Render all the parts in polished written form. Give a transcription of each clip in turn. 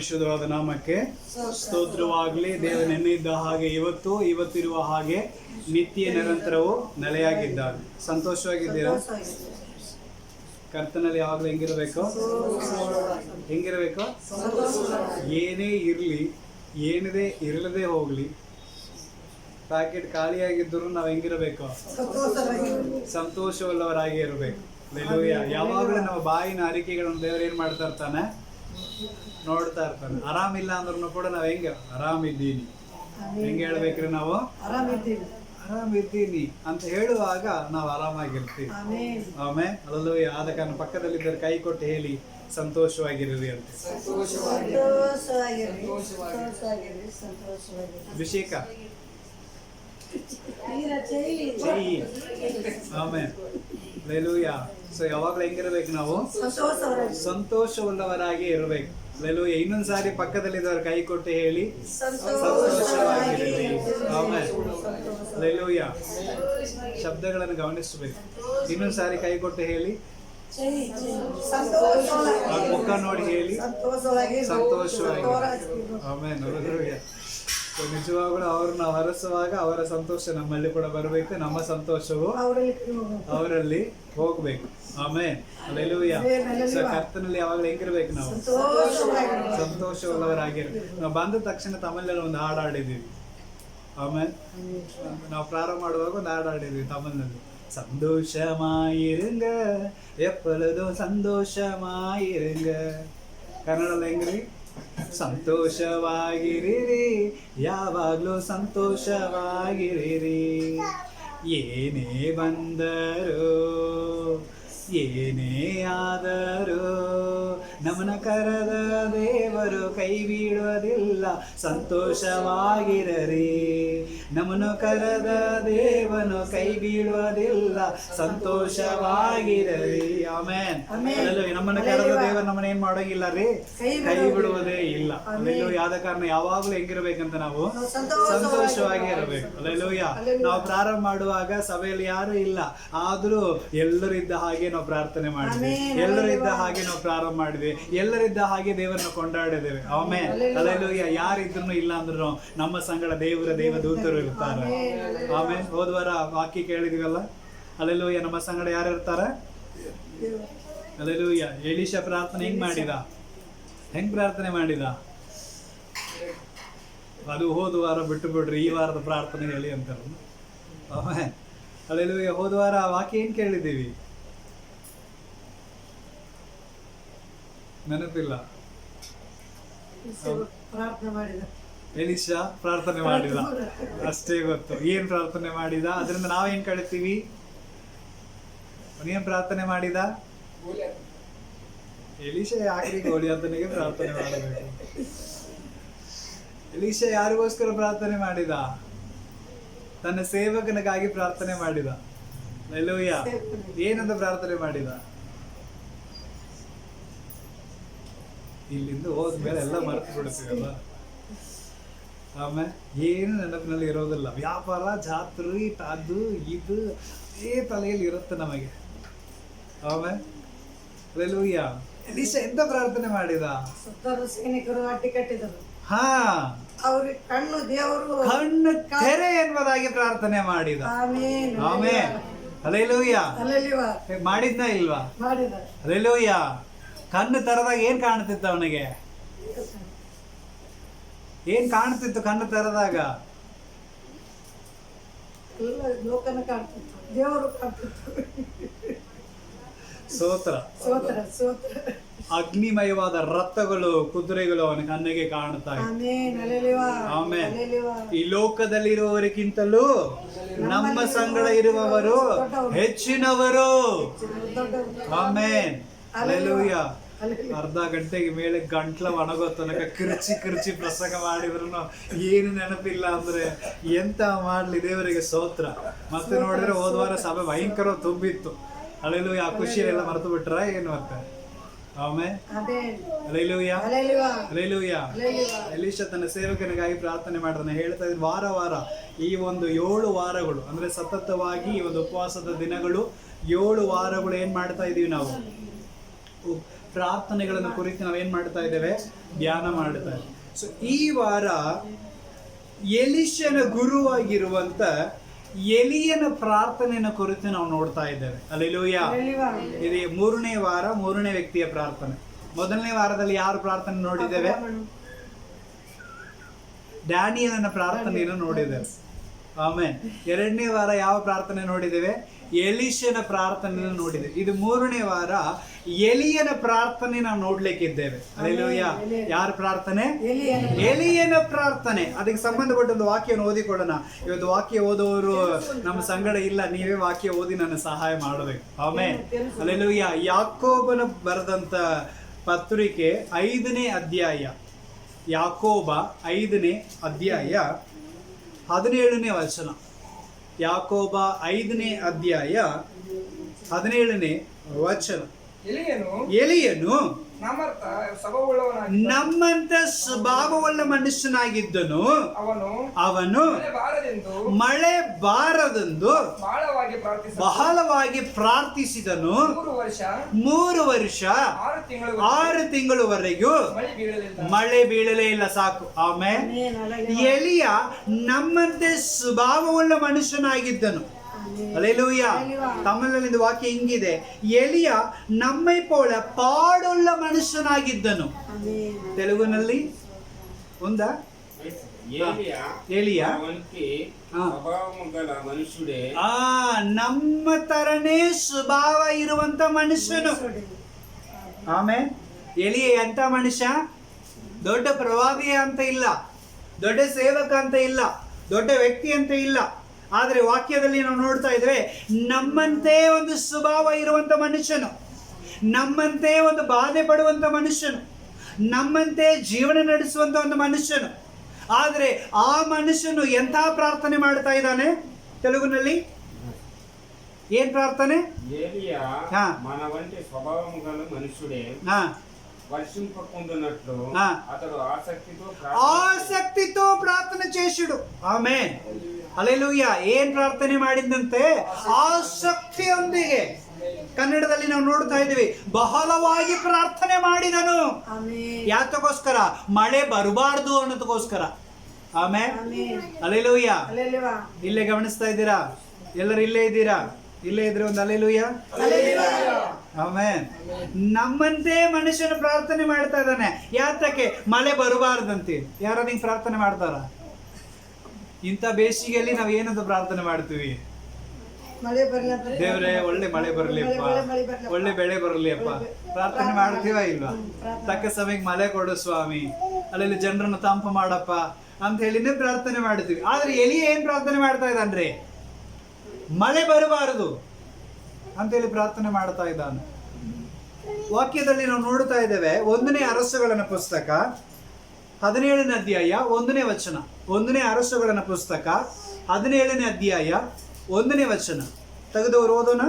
ಪರಿಶುದ್ಧವಾದ ನಾಮಕ್ಕೆ ಸ್ತೋತ್ರವಾಗಲಿ. ದೇವರು ನೆನ್ನಿದ್ದ ಹಾಗೆ ಇವತ್ತಿರುವ ಹಾಗೆ ನಿತ್ಯ ನಿರಂತರವು ನೆಲೆಯಾಗಿದ್ದಾನೆ. ಸಂತೋಷವಾಗಿದ್ದೀರಾ? ಕರ್ತನಲ್ಲಿ ಯಾವಾಗಲೂ ಹೆಂಗಿರಬೇಕು? ಏನೇ ಇರಲಿ, ಏನಿದೆ ಇರಲದೇ ಹೋಗ್ಲಿ, ಪ್ಯಾಕೆಟ್ ಖಾಲಿಯಾಗಿದ್ದರೂ ನಾವು ಹೆಂಗಿರಬೇಕು? ಸಂತೋಷವುಳ್ಳವರಾಗಿ ಇರಬೇಕು. ಯಾವಾಗಲೂ ನಮ್ಮ ಬಾಯಿನ ಅರಿಕೆಗಳನ್ನು ದೇವರು ಏನ್ ಮಾಡ್ತಾ ಇರ್ತಾನೆ? ನೋಡ್ತಾ ಇರ್ತಾನೆ. ಆರಾಮಿಲ್ಲ ಅಂದ್ರೂ ಕೂಡ ನಾವು ಆರಾಮಿದ್ದೀನಿ ಹೆಂಗೆ ಹೇಳ್ಬೇಕ್ರಿ? ನಾವು ಆರಾಮಿದ್ದೀನಿ ಅಂತ ಹೇಳುವಾಗ ನಾವು ಆರಾಮಾಗಿರ್ತೀವಿ. ಆಮೇಲೆ ಅಲ್ಲೂಯ್ಯ. ಆದ ಕಾರಣ ಪಕ್ಕದಲ್ಲಿದ್ದರೆ ಕೈ ಕೊಟ್ಟು ಹೇಳಿ, ಸಂತೋಷವಾಗಿರ್ರಿ ಅಂತ. ಅಭಿಷೇಕ ಆಮೇಲೆ ಲೇಲೂಯಾ. ಸೊ ಯಾವಾಗಲೂ ಹೆಂಗಿರ್ಬೇಕು? ನಾವು ಸಂತೋಷವುಳ್ಳವರಾಗಿ ಇರಬೇಕು. ಲೇಲೂಯಾ. ಇನ್ನೊಂದು ಸಾರಿ ಪಕ್ಕದಲ್ಲಿದ್ದವರು ಕೈ ಕೊಟ್ಟು ಹೇಳಿ, ಸಂತೋಷವಾಗಿರಿ. ಆಮೇಲೆ ಲೇಲೂಯಾ. ಶಬ್ದಗಳನ್ನು ಗಮನಿಸಬೇಕು. ಇನ್ನೊಂದು ಸಾರಿ ಕೈ ಕೊಟ್ಟು ಹೇಳಿ, ಮುಖ ನೋಡಿ ಹೇಳಿ, ಸಂತೋಷವಾಗಿ. ಆಮೇಲೆ ಲೇಲೂಯಾ. ನಿಜವಾಗ್ಲೂ ಅವ್ರನ್ನ ಹರಸುವಾಗ ಅವರ ಸಂತೋಷ ನಮ್ಮಲ್ಲಿ ಕೂಡ ಬರಬೇಕು, ನಮ್ಮ ಸಂತೋಷವು ಅವರಲ್ಲಿ ಹೋಗ್ಬೇಕು. ಆಮೇಲೆ ಹಲ್ಲೆಲೂಯಾ. ಕರ್ತನಲ್ಲಿ ಯಾವಾಗಲೂ ಹೆಂಗಿರ್ಬೇಕು? ನಾವು ಸಂತೋಷವುಳ್ಳವರಾಗಿರ್ಬೇಕು. ನಾವು ಬಂದ ತಕ್ಷಣ ತಮಿಳಲ್ಲಿ ಒಂದು ಹಾಡು ಹಾಡಿದ್ದೀವಿ. ಆಮೇಲೆ ನಾವು ಪ್ರಾರಂಭ ಮಾಡುವಾಗ ಒಂದು ಹಾಡು ಹಾಡಿದ್ವಿ ತಮಿಳ್ನಲ್ಲಿ. ಸಂತೋಷಮಾಯಿರುಂಗ ಎಪ್ಪಳದು ಸಂತೋಷಮಾಯಿರುಂಗ. ಕನ್ನಡದಲ್ಲಿ ಹೆಂಗ್ರಿ? ಸಂತೋಷವಾಗಿರಿರಿ, ಯಾವಾಗಲೂ ಸಂತೋಷವಾಗಿರಿರಿ. ಏನೇ ಬಂದರೂ ಏನೇ ಆದರೂ ನಮ್ಮನ ಕರೆದ ದೇವರು ಕೈ ಬಿಡುವುದಿಲ್ಲ, ಸಂತೋಷವಾಗಿರರಿ. ನಮ್ಮನ್ನು ಕರೆದ ದೇವನು ಕೈ ಬೀಳುವುದಿಲ್ಲ, ಸಂತೋಷವಾಗಿರರಿ. ಆಮೇನ್. ನಮ್ಮನ್ನು ಕರೆದ ದೇವರು ನಮ್ಮನ್ನ ಏನ್ ಮಾಡೋಗಿಲ್ಲ ರೀ, ಕೈ ಬಿಡುವುದೇ ಇಲ್ಲ. ಅಲ್ಲೆಲ್ಲೂಯ್ಯ. ಆದ ಕಾರಣ ಯಾವಾಗ್ಲೂ ಹೆಂಗಿರ್ಬೇಕಂತ ನಾವು ಸಂತೋಷವಾಗಿ ಇರಬೇಕು. ಅಲ್ಲೆಲ್ಲೂಯ್ಯ. ನಾವು ಪ್ರಾರಂಭ ಮಾಡುವಾಗ ಸಭೆಯಲ್ಲಿ ಯಾರು ಇಲ್ಲ, ಆದ್ರೂ ಎಲ್ಲರೂ ಇದ್ದ ಹಾಗೆ ನಾವು ಪ್ರಾರ್ಥನೆ ಮಾಡಿದ್ವಿ, ಎಲ್ಲರಿದ್ದ ಹಾಗೆ ನಾವು ಪ್ರಾರಂಭ ಮಾಡಿದ್ವಿ, ಎಲ್ಲರಿದ್ದ ಹಾಗೆ ದೇವರನ್ನು ಕೊಂಡಾಡಿದ್ದೇವೆ. ಆಮೇಲೆ ಅಲ್ಲೆಲ್ಲೂಯ್ಯ. ಯಾರಿದ್ರು ಇಲ್ಲ ಅಂದ್ರು ನಮ್ಮ ಸಂಗಡ ದೇವದೂತರು ಇರ್ತಾರೆ. ಆಮೇಲೆ ಹೋದ್ವಾರ ವಾಕ್ಯ ಕೇಳಿದ್ವಲ್ಲ, ಅಲ್ಲೆಲ್ಲೂಯ್ಯ. ನಮ್ಮ ಸಂಗಡ ಯಾರು ಇರ್ತಾರೆ? ಅಲ್ಲೆಲ್ಲೂಯ್ಯ. ಎಲೀಷ ಪ್ರಾರ್ಥನೆ ಹೆಂಗ್ ಪ್ರಾರ್ಥನೆ ಮಾಡಿದ? ಅದು ಹೋದ ವಾರ ಬಿಟ್ಟು ಬಿಡ್ರಿ, ಈ ವಾರದ ಪ್ರಾರ್ಥನೆ ಹೇಳಿ ಅಂತಾರ. ಆಮೇಲೆ ಅಲ್ಲೆಲ್ಲೂಯ್ಯ. ಹೋದ ವಾರ ವಾಕ್ಯ ಏನ್ ಕೇಳಿದ್ದೀವಿ? ನೆನಪಿಲ್ಲ. ಎಲೀಷ ಪ್ರಾರ್ಥನೆ ಮಾಡಿದ ಅಷ್ಟೇ ಗೊತ್ತು. ಏನ್ ಪ್ರಾರ್ಥನೆ ಮಾಡಿದ? ಅದರಿಂದ ನಾವೇನ್ ಕಳಿತೀವಿ? ಏನ್ ಪ್ರಾರ್ಥನೆ ಮಾಡಿದ? ಎಲೀಷ ಯಾಕ್ರಿ ಗೋಲಿಯಾತನಿಗೆ ಪ್ರಾರ್ಥನೆ ಮಾಡಬೇಕು? ಎಲೀಷ ಯಾರಿಗೋಸ್ಕರ ಪ್ರಾರ್ಥನೆ ಮಾಡಿದ? ತನ್ನ ಸೇವಕನಿಗಾಗಿ ಪ್ರಾರ್ಥನೆ ಮಾಡಿದ. ಹಲ್ಲೆಲೂಯಾ. ಏನಂತ ಪ್ರಾರ್ಥನೆ ಮಾಡಿದ? ಇಲ್ಲಿಂದ ಹೋದ್ಮೇಲೆ ಎಲ್ಲ ಮರೆತು ಬಿಡ್ತೀವಲ್ಲ. ಆಮೇಲೆ ಏನು ನೆನಪಿನಲ್ಲಿ ಇರೋದಿಲ್ಲ. ವ್ಯಾಪಾರ, ಜಾತ್ರೆ, ಅದು ಇದು ಏ ತಲೆಯಲ್ಲಿ ಇರುತ್ತೆ ನಮಗೆ. ಆಮೇಲೆ ಹಲ್ಲೆಲೂಯಾ. ಎಲೀಷ ಎಂತ ಪ್ರಾರ್ಥನೆ ಮಾಡಿದ? ಸೈನಿಕರು ಅಡ್ಡಿ ಕಟ್ಟಿದರು. ಹಾ, ಅವ್ರಿಗೆ ಕಣ್ಣು ತೆರೆ ಎಂಬುದಾಗಿ ಪ್ರಾರ್ಥನೆ ಮಾಡಿದ. ಆಮೇಲೆ ಹಲ್ಲೆಲೂಯಾ. ಮಾಡಿದ್ನ ಇಲ್ವಾ? ಹಲ್ಲೆಲೂಯಾ. ಕಣ್ಣು ತೆರೆದಾಗ ಏನ್ ಕಾಣ್ತಿತ್ತು ಅವನಿಗೆ? ಏನ್ ಕಾಣ್ತಿತ್ತು ಕಣ್ಣು ತೆರೆದಾಗ? ಸ್ತೋತ್ರ. ಅಗ್ನಿಮಯವಾದ ರಥಗಳು, ಕುದುರೆಗಳು ಅವನ ಕಣ್ಣಿಗೆ ಕಾಣ್ತಾ ಇತ್ತು. ಆಮೇಲೆ ಈ ಲೋಕದಲ್ಲಿರುವವರಿಗಿಂತಲೂ ನಮ್ಮ ಸಂಗಡ ಇರುವವರು ಹೆಚ್ಚಿನವರು. ಆಮೇನ್. ಹಲ್ಲೆಲೂಯಾ. ಅರ್ಧ ಗಂಟೆಗೆ ಮೇಲೆ ಗಂಟ್ಲ ಒಣಗೋ ತನಕ ಕಿರ್ಚಿ ಪ್ರಸಂಗ ಮಾಡಿದ್ರು ಏನು ನೆನಪಿಲ್ಲ ಅಂದ್ರೆ ಎಂತ ಮಾಡ್ಲಿ ದೇವರಿಗೆ ಸ್ತೋತ್ರ. ಮತ್ತೆ ನೋಡಿದ್ರೆ ಹೋದ್ವಾರ ಸಭೆ ಭಯಂಕರ ತುಂಬಿತ್ತು. ಹಲ್ಲೆಲೂಯಾ. ಆ ಖುಷಿಯೆಲ್ಲ ಮರೆತು ಬಿಟ್ರ ಏನು ಮತ್ತೆ? ಆಮೇಲೆ ಹಲ್ಲೆಲೂಯಾ. ಹಲ್ಲೆಲೂಯಾ. ಎಲೀಷ ತನ್ನ ಸೇವಕನಿಗಾಗಿ ಪ್ರಾರ್ಥನೆ ಮಾಡ್ತಾನೆ. ಹೇಳ್ತಾ ಇದ್ರು ವಾರ ಈ ಒಂದು 7 ವಾರಗಳು ಅಂದ್ರೆ ಸತತವಾಗಿ ಈ ಒಂದು ಉಪವಾಸದ ದಿನಗಳು 7 ವಾರಗಳು ಏನ್ ಮಾಡ್ತಾ ಇದೀವಿ ನಾವು? ಪ್ರಾರ್ಥನೆಗಳನ್ನು ಕುರಿತು ನಾವೇನ್ ಮಾಡ್ತಾ ಇದ್ದೇವೆ, ಧ್ಯಾನ ಮಾಡ್ತಾ ಇದ್ದೇವೆ. ಸೊ ಈ ವಾರ ಎಲಿಷನ ಗುರುವಾಗಿರುವಂತ ಎಲಿಯನ ಪ್ರಾರ್ಥನೆಯನ್ನು ಕುರಿತು ನಾವು ನೋಡ್ತಾ ಇದ್ದೇವೆ. ಹಲ್ಲೆಲೂಯಾ. ಇದು 3ನೇ ವಾರ, 3ನೇ ವ್ಯಕ್ತಿಯ ಪ್ರಾರ್ಥನೆ. ಮೊದಲನೇ ವಾರದಲ್ಲಿ ಯಾರು ಪ್ರಾರ್ಥನೆ ನೋಡಿದ್ದೇವೆ? ಡ್ಯಾನಿಯಲನ ಪ್ರಾರ್ಥನೆಯನ್ನು ನೋಡಿದ್ದೇವೆ. ಆಮೇನ್. 2ನೇ ವಾರ ಯಾವ ಪ್ರಾರ್ಥನೆ ನೋಡಿದ್ದೇವೆ? ಎಲಿಷನ ಪ್ರಾರ್ಥನೆಯನ್ನು ನೋಡಿದ್ದೇವೆ. ಇದು 3ನೇ ವಾರ ಎಲಿಯನ ಪ್ರಾರ್ಥನೆ ನಾವು ನೋಡ್ಲಿಕ್ಕಿದ್ದೇವೆ. ಹಲ್ಲೆಲೂಯಾ. ಯಾರ ಪ್ರಾರ್ಥನೆ? ಎಲಿಯನ ಪ್ರಾರ್ಥನೆ. ಅದಕ್ಕೆ ಸಂಬಂಧಪಟ್ಟ ಒಂದು ವಾಕ್ಯವನ್ನು ಓದಿಕೊಡೋಣ. ಇವತ್ತು ವಾಕ್ಯ ಓದೋರು ನಮ್ಮ ಸಂಗಡ ಇಲ್ಲ, ನೀವೇ ವಾಕ್ಯ ಓದಿ ನನ್ನ ಸಹಾಯ ಮಾಡಬೇಕು. ಆಮೇನ್. ಹಲ್ಲೆಲೂಯಾ. ಯಾಕೋಬನ ಬರೆದಂತ ಪತ್ರಿಕೆ 5ನೇ ಅಧ್ಯಾಯ, ಯಾಕೋಬ 5ನೇ ಅಧ್ಯಾಯ 17ನೇ ವಚನ. ಯಾಕೋಬ 5ನೇ ಅಧ್ಯಾಯ 17ನೇ ವಚನ. ಎಲಿಯನು ನಮ್ಮಂತ ಸ್ವಭಾವವುಳ್ಳ ಮನುಷ್ಯನಾಗಿದ್ದನು. ಅವನು ಮಳೆ ಬಾರದೆಂದು ಬಹಳವಾಗಿ ಪ್ರಾರ್ಥಿಸಿದನು. 3 ವರ್ಷ 6 ತಿಂಗಳವರೆಗೂ ಮಳೆ ಬೀಳಲೇ ಇಲ್ಲ. ಸಾಕು. ಆಮೇಲೆ ಎಲಿಯ ನಮ್ಮಂತೆ ಸ್ವಭಾವವುಳ್ಳ ಮನುಷ್ಯನಾಗಿದ್ದನು. ಹಲ್ಲೆಲೂಯಾ. ತಮಿಳಿನ ವಾಕ್ಯ ಹಿಂಗಿದೆ, ಎಲಿಯ ನಮ್ಮೈ ಪೋಳ ಪಾಡುಳ್ಳ ಮನುಷ್ಯನಾಗಿದ್ದನು. ತೆಲುಗಿನಲ್ಲಿ ఉందా? ఏలియా ನಮ್ಮ ತರನೇ ಸ್ವಭಾವ ಇರುವಂತ ಮನುಷ್ಯನು. ಆಮೇಲೆ ಎಲಿಯ ಎಂತ ಮನುಷ್ಯ? ದೊಡ್ಡ ಪ್ರವಾದಿ ಅಂತ ಇಲ್ಲ, ದೊಡ್ಡ ಸೇವಕ ಅಂತ ಇಲ್ಲ, ದೊಡ್ಡ ವ್ಯಕ್ತಿ ಅಂತ ಇಲ್ಲ. ಆದರೆ ವಾಕ್ಯದಲ್ಲಿ ನಾವು ನೋಡ್ತಾ ಇದ್ದೇವೆ, ನಮ್ಮಂತೆ ಒಂದು ಸ್ವಭಾವ ಇರುವಂತ ಮನುಷ್ಯನು, ನಮ್ಮಂತೆ ಒಂದು ಬಾಧೆ ಪಡುವಂತ ಮನುಷ್ಯನು, ನಮ್ಮಂತೆ ಜೀವನ ನಡೆಸುವಂತ ಒಂದು ಮನುಷ್ಯನು. ಆದರೆ ಆ ಮನುಷ್ಯನು ಎಂಥ ಪ್ರಾರ್ಥನೆ ಮಾಡ್ತಾ ಇದ್ದಾನೆ? ತೆಲುಗಿನಲ್ಲಿ ಏನ್ ಪ್ರಾರ್ಥನೆ? మన వంటి స్వభావం గల మనుషుడే వర్షింపకుండునట్లు అతడు ఆసక్తితో ప్రార్థన చేశాడు. ఆమేన్. ಹಲ್ಲೆಲೂಯಾ. ಏನ್ ಪ್ರಾರ್ಥನೆ ಮಾಡಿದಂತೆ? ಆಸಕ್ತಿಯೊಂದಿಗೆ. ಕನ್ನಡದಲ್ಲಿ ನಾವು ನೋಡ್ತಾ ಇದ್ದೀವಿ, ಬಹಳವಾಗಿ ಪ್ರಾರ್ಥನೆ ಮಾಡಿದನು. ಯಾತಕ್ಕೋಸ್ಕರ? ಮಳೆ ಬರಬಾರ್ದು ಅನ್ನೋದಕ್ಕೋಸ್ಕರ. ಆಮೇನ್. ಹಲ್ಲೆಲೂಯಾ. ಇಲ್ಲೇ ಗಮನಿಸ್ತಾ ಇದ್ದೀರಾ? ಎಲ್ಲರೂ ಇಲ್ಲೇ ಇದ್ದೀರಾ? ಇಲ್ಲೇ ಇದ್ರೆ ಒಂದು ಹಲ್ಲೆಲೂಯಾ. ಆಮೇನ್. ನಮ್ಮಂತೆ ಮನುಷ್ಯನ ಪ್ರಾರ್ಥನೆ ಮಾಡ್ತಾ ಇದ್ದಾನೆ. ಯಾತಕ್ಕೆ? ಮಳೆ ಬರಬಾರ್ದಂತೆ. ಯಾರ ನಿಂಗೆ ಪ್ರಾರ್ಥನೆ ಮಾಡ್ತಾರ? ಇಂಥ ಬೇಸಿಗೆಯಲ್ಲಿ ನಾವು ಏನಂತ ಪ್ರಾರ್ಥನೆ ಮಾಡ್ತೀವಿ? ದೇವ್ರೆ ಒಳ್ಳೆ ಮಳೆ ಬರಲಿ ಅಪ್ಪ, ಒಳ್ಳೆ ಬೆಳೆ ಬರಲಿ ಅಪ್ಪ. ಪ್ರಾರ್ಥನೆ ಮಾಡ್ತೀವ ಇಲ್ವಾ? ತಕ್ಕ ಸಮಯಕ್ಕೆ ಮಳೆ ಕೊಡು ಸ್ವಾಮಿ, ಅಲ್ಲಿ ಜನರನ್ನು ತಂಪು ಮಾಡಪ್ಪ ಅಂತ ಹೇಳಿನೇ ಪ್ರಾರ್ಥನೆ ಮಾಡ್ತೀವಿ. ಆದ್ರೆ ಎಲಿಯ ಏನ್ ಪ್ರಾರ್ಥನೆ ಮಾಡ್ತಾ ಇದ್ದಾನ್ರಿ? ಮಳೆ ಬರಬಾರದು ಅಂತೇಳಿ ಪ್ರಾರ್ಥನೆ ಮಾಡ್ತಾ ಇದ್ದಾನೆ. ವಾಕ್ಯದಲ್ಲಿ ನಾವು ನೋಡ್ತಾ ಇದ್ದೇವೆ, 1ನೇ ಅರಸುಗಳನ ಪುಸ್ತಕ 17ನೇ ಅಧ್ಯಾಯ 1ನೇ ವಚನ. 1ನೇ ಅರಸುಗಳನ ಪುಸ್ತಕ 17ನೇ ಅಧ್ಯಾಯ 1ನೇ ವಚನ. ತೆಗೆದವರು ಓದೋಣ.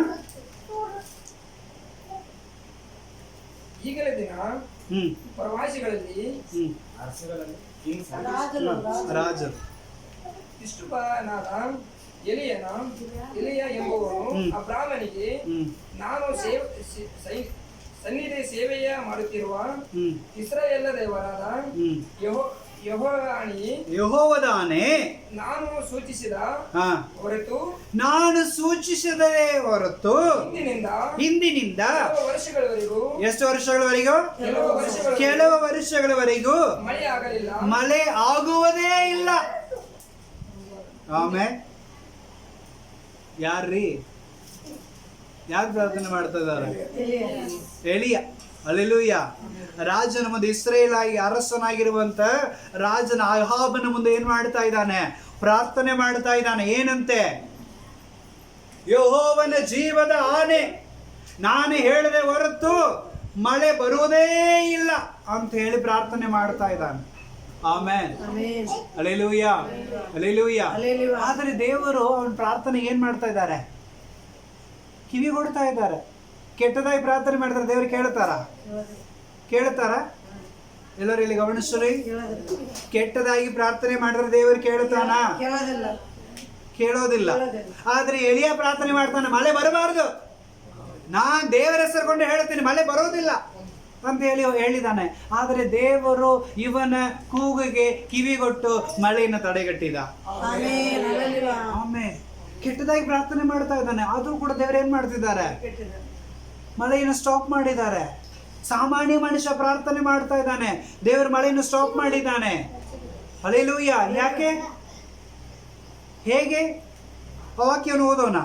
ಈಗಲೇ ದಿನ ಪ್ರವಾಸಿಗಳಲ್ಲಿ ರಾಜರು ಇಷ್ಟುಬನಾದ ಎಲಿಯ ಎಂಬುವನು ಆ ಬ್ರಾಹ್ಮಣಿಗೆ, ನಾನು ಸನ್ನಿಧಿ ಸೇವೆಯ ಮಾಡುತ್ತಿರುವ ಇಸ್ರಾಯೇಲ್ ದೇವರಾದ ಯೆಹೋವನೇ ನಾನು ಸೂಚಿಸಿದ ಹೊರತು ಹಿಂದಿನಿಂದ ವರ್ಷಗಳವರೆಗೂ, ಎಷ್ಟು ವರ್ಷಗಳವರೆಗೂ? ಕೆಲವು ವರ್ಷಗಳವರೆಗೂ ಮಳೆ ಆಗುವುದೇ ಇಲ್ಲ. ಆಮೇಲೆ ಯಾರ್ರೀ? ಯಾರು ಪ್ರಾರ್ಥನೆ ಮಾಡ್ತಾ ಇದ್ದಾರೆ? ಎಲಿಯ. ಹಲ್ಲೆಲೂಯಾ. ರಾಜನ ಮುಂದೆ, ಇಸ್ರೇಲ್ ಆಗಿ ಅರಸನಾಗಿರುವಂತ ರಾಜನ ಅಹಾಬನ ಮುಂದೆ ಏನ್ ಮಾಡ್ತಾ ಇದ್ದಾನೆ? ಪ್ರಾರ್ಥನೆ ಮಾಡ್ತಾ ಇದ್ದಾನೆ. ಏನಂತೆ? ಯೆಹೋವನ ಜೀವದ ಆಣೆ, ನಾನು ಹೇಳದೆ ಹೊರತು ಮಳೆ ಬರುವುದೇ ಇಲ್ಲ ಅಂತ ಹೇಳಿ ಪ್ರಾರ್ಥನೆ ಮಾಡ್ತಾ ಇದ್ದಾನೆ. ಆಮೇನ್. ಹಲ್ಲೆಲೂಯಾ. ಹಲ್ಲೆಲೂಯಾ. ಆದರೆ ದೇವರು ಅವನ ಪ್ರಾರ್ಥನೆ ಏನ್ ಮಾಡ್ತಾ ಇದ್ದಾರೆ? ಕಿವಿ ಕೊಡ್ತಾ ಇದ್ದಾರೆ. ಕೆಟ್ಟದಾಗಿ ಪ್ರಾರ್ಥನೆ ಮಾಡಿದ್ರೆ ದೇವರು ಕೇಳ್ತಾರ? ಎಲ್ಲರೂ ಇಲ್ಲಿ ಗಮನಿಸ್ರಿ. ಕೆಟ್ಟದಾಗಿ ಪ್ರಾರ್ಥನೆ ಮಾಡಿದ್ರೆ ದೇವರು ಕೇಳ್ತಾನ? ಕೇಳೋದಿಲ್ಲ. ಆದ್ರೆ ಎಲಿಯ ಪ್ರಾರ್ಥನೆ ಮಾಡ್ತಾನೆ, ಮಳೆ ಬರಬಾರದು, ನಾನ್ ದೇವರ ಹೆಸರು ಕೊಂಡು ಹೇಳ್ತೀನಿ, ಮಳೆ ಬರೋದಿಲ್ಲ ಅಂತ ಹೇಳಿದಾನೆ. ಆದರೆ ದೇವರು ಇವನ ಕೂಗಿಗೆ ಕಿವಿಗೊಟ್ಟು ಮಳೆಯನ್ನು ತಡೆಗಟ್ಟಿದ. Amen, hallelujah. ಆಮೇಲೆ ಕೆಟ್ಟದಾಗಿ ಪ್ರಾರ್ಥನೆ ಮಾಡ್ತಾ ಇದ್ದಾನೆ, ಆದ್ರೂ ಕೂಡ ದೇವರು ಏನ್ ಮಾಡ್ತಿದ್ದಾರೆ? ಮಳೆಯನ್ನು ಸ್ಟಾಪ್ ಮಾಡಿದ್ದಾರೆ. ಸಾಮಾನ್ಯ ಮನುಷ್ಯ ಪ್ರಾರ್ಥನೆ ಮಾಡ್ತಾ ಇದ್ದಾನೆ, ದೇವರು ಮಳೆಯನ್ನು ಸ್ಟಾಪ್ ಮಾಡಿದ್ದಾನೆ. ಹಲ್ಲೆಲೂಯಾ. ಯಾಕೆ? ಹೇಗೆ? ವಾಕ್ಯವನ್ನು ಓದೋಣ.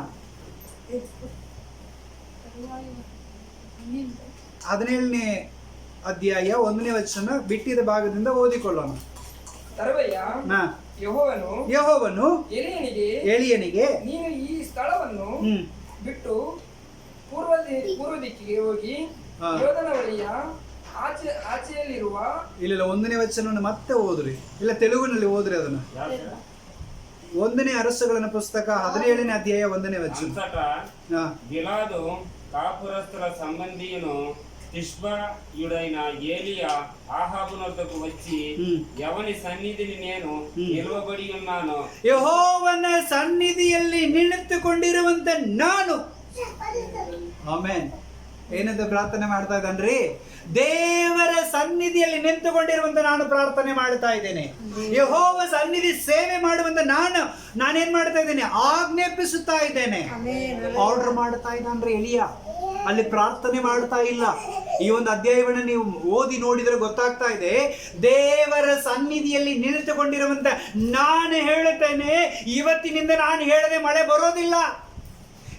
17ನೇ ಅಧ್ಯಾಯ 1ನೇ ವಚನ ಬಿಟ್ಟಿದ ಭಾಗದಿಂದ ಓದಿಕೊಳ್ಳೋಣ. ತರುವಾಯ ಯೆಹೋವನು ಎಲೀಯನಿಗೆ, ನೀನು ಈ ಸ್ಥಳವನ್ನು ಬಿಟ್ಟು ಪೂರ್ವ ದಿಕ್ಕಿಗೆ ಹೋಗಿ ಯೋರ್ದನ್ ಹೊಳೆಯ ಆಚೆಯಲ್ಲಿರುವ ಇಲ್ಲ 1ನೇ ವಚನವನ್ನು ಮತ್ತೆ ಓದ್ರಿ, ಇಲ್ಲ ತೆಲುಗಿನಲ್ಲಿ ಓದ್ರಿ ಅದನ್ನ. 1ನೇ ಅರಸುಗಳ ಪುಸ್ತಕ 17ನೇ ಅಧ್ಯಾಯ 1ನೇ వచనం. గిలాదు కాపురస్తుల సంబంధియును తిష్బయుడైన ఏలియా ఆహాబునొద్దకు వచ్చి ఎవని సన్నిధిని నేను నిలవబడి ఉన్నాను, ಯೆಹೋವನ ಸನ್ನಿಧಿಯಲ್ಲಿ ನಿಂತುಕೊಂಡಿರುವಂತೆ ನಾನು. ಆಮೆನ್. ಏನಂತ ಪ್ರಾರ್ಥನೆ ಮಾಡ್ತಾ ಇದ್ದಾನ್ರಿ? ದೇವರ ಸನ್ನಿಧಿಯಲ್ಲಿ ನಿಂತುಕೊಂಡಿರುವಂತೆ ನಾನು ಪ್ರಾರ್ಥನೆ ಮಾಡ್ತಾ ಇದ್ದೇನೆ. ಯೆಹೋವ ಸನ್ನಿಧಿ ಸೇವೆ ಮಾಡುವಂತೆ ನಾನೇನ್ ಮಾಡ್ತಾ ಇದ್ದೇನೆ? ಆಜ್ಞಾಪಿಸುತ್ತಾ ಇದ್ದೇನೆ. ಆರ್ಡರ್ ಮಾಡ್ತಾ ಇದ್ದಾನ್ರಿ ಎಲಿಯಾ, ಅಲ್ಲಿ ಪ್ರಾರ್ಥನೆ ಮಾಡ್ತಾ ಇಲ್ಲ. ಈ ಒಂದು ಅಧ್ಯಾಯವನ್ನು ನೀವು ಓದಿ ನೋಡಿದ್ರೆ ಗೊತ್ತಾಗ್ತಾ ಇದೆ, ದೇವರ ಸನ್ನಿಧಿಯಲ್ಲಿ ನಿಂತುಕೊಂಡಿರುವಂತೆ ನಾನು ಹೇಳುತ್ತೇನೆ, ಇವತ್ತಿನಿಂದ ನಾನು ಹೇಳದೆ ಮಳೆ ಬರೋದಿಲ್ಲ.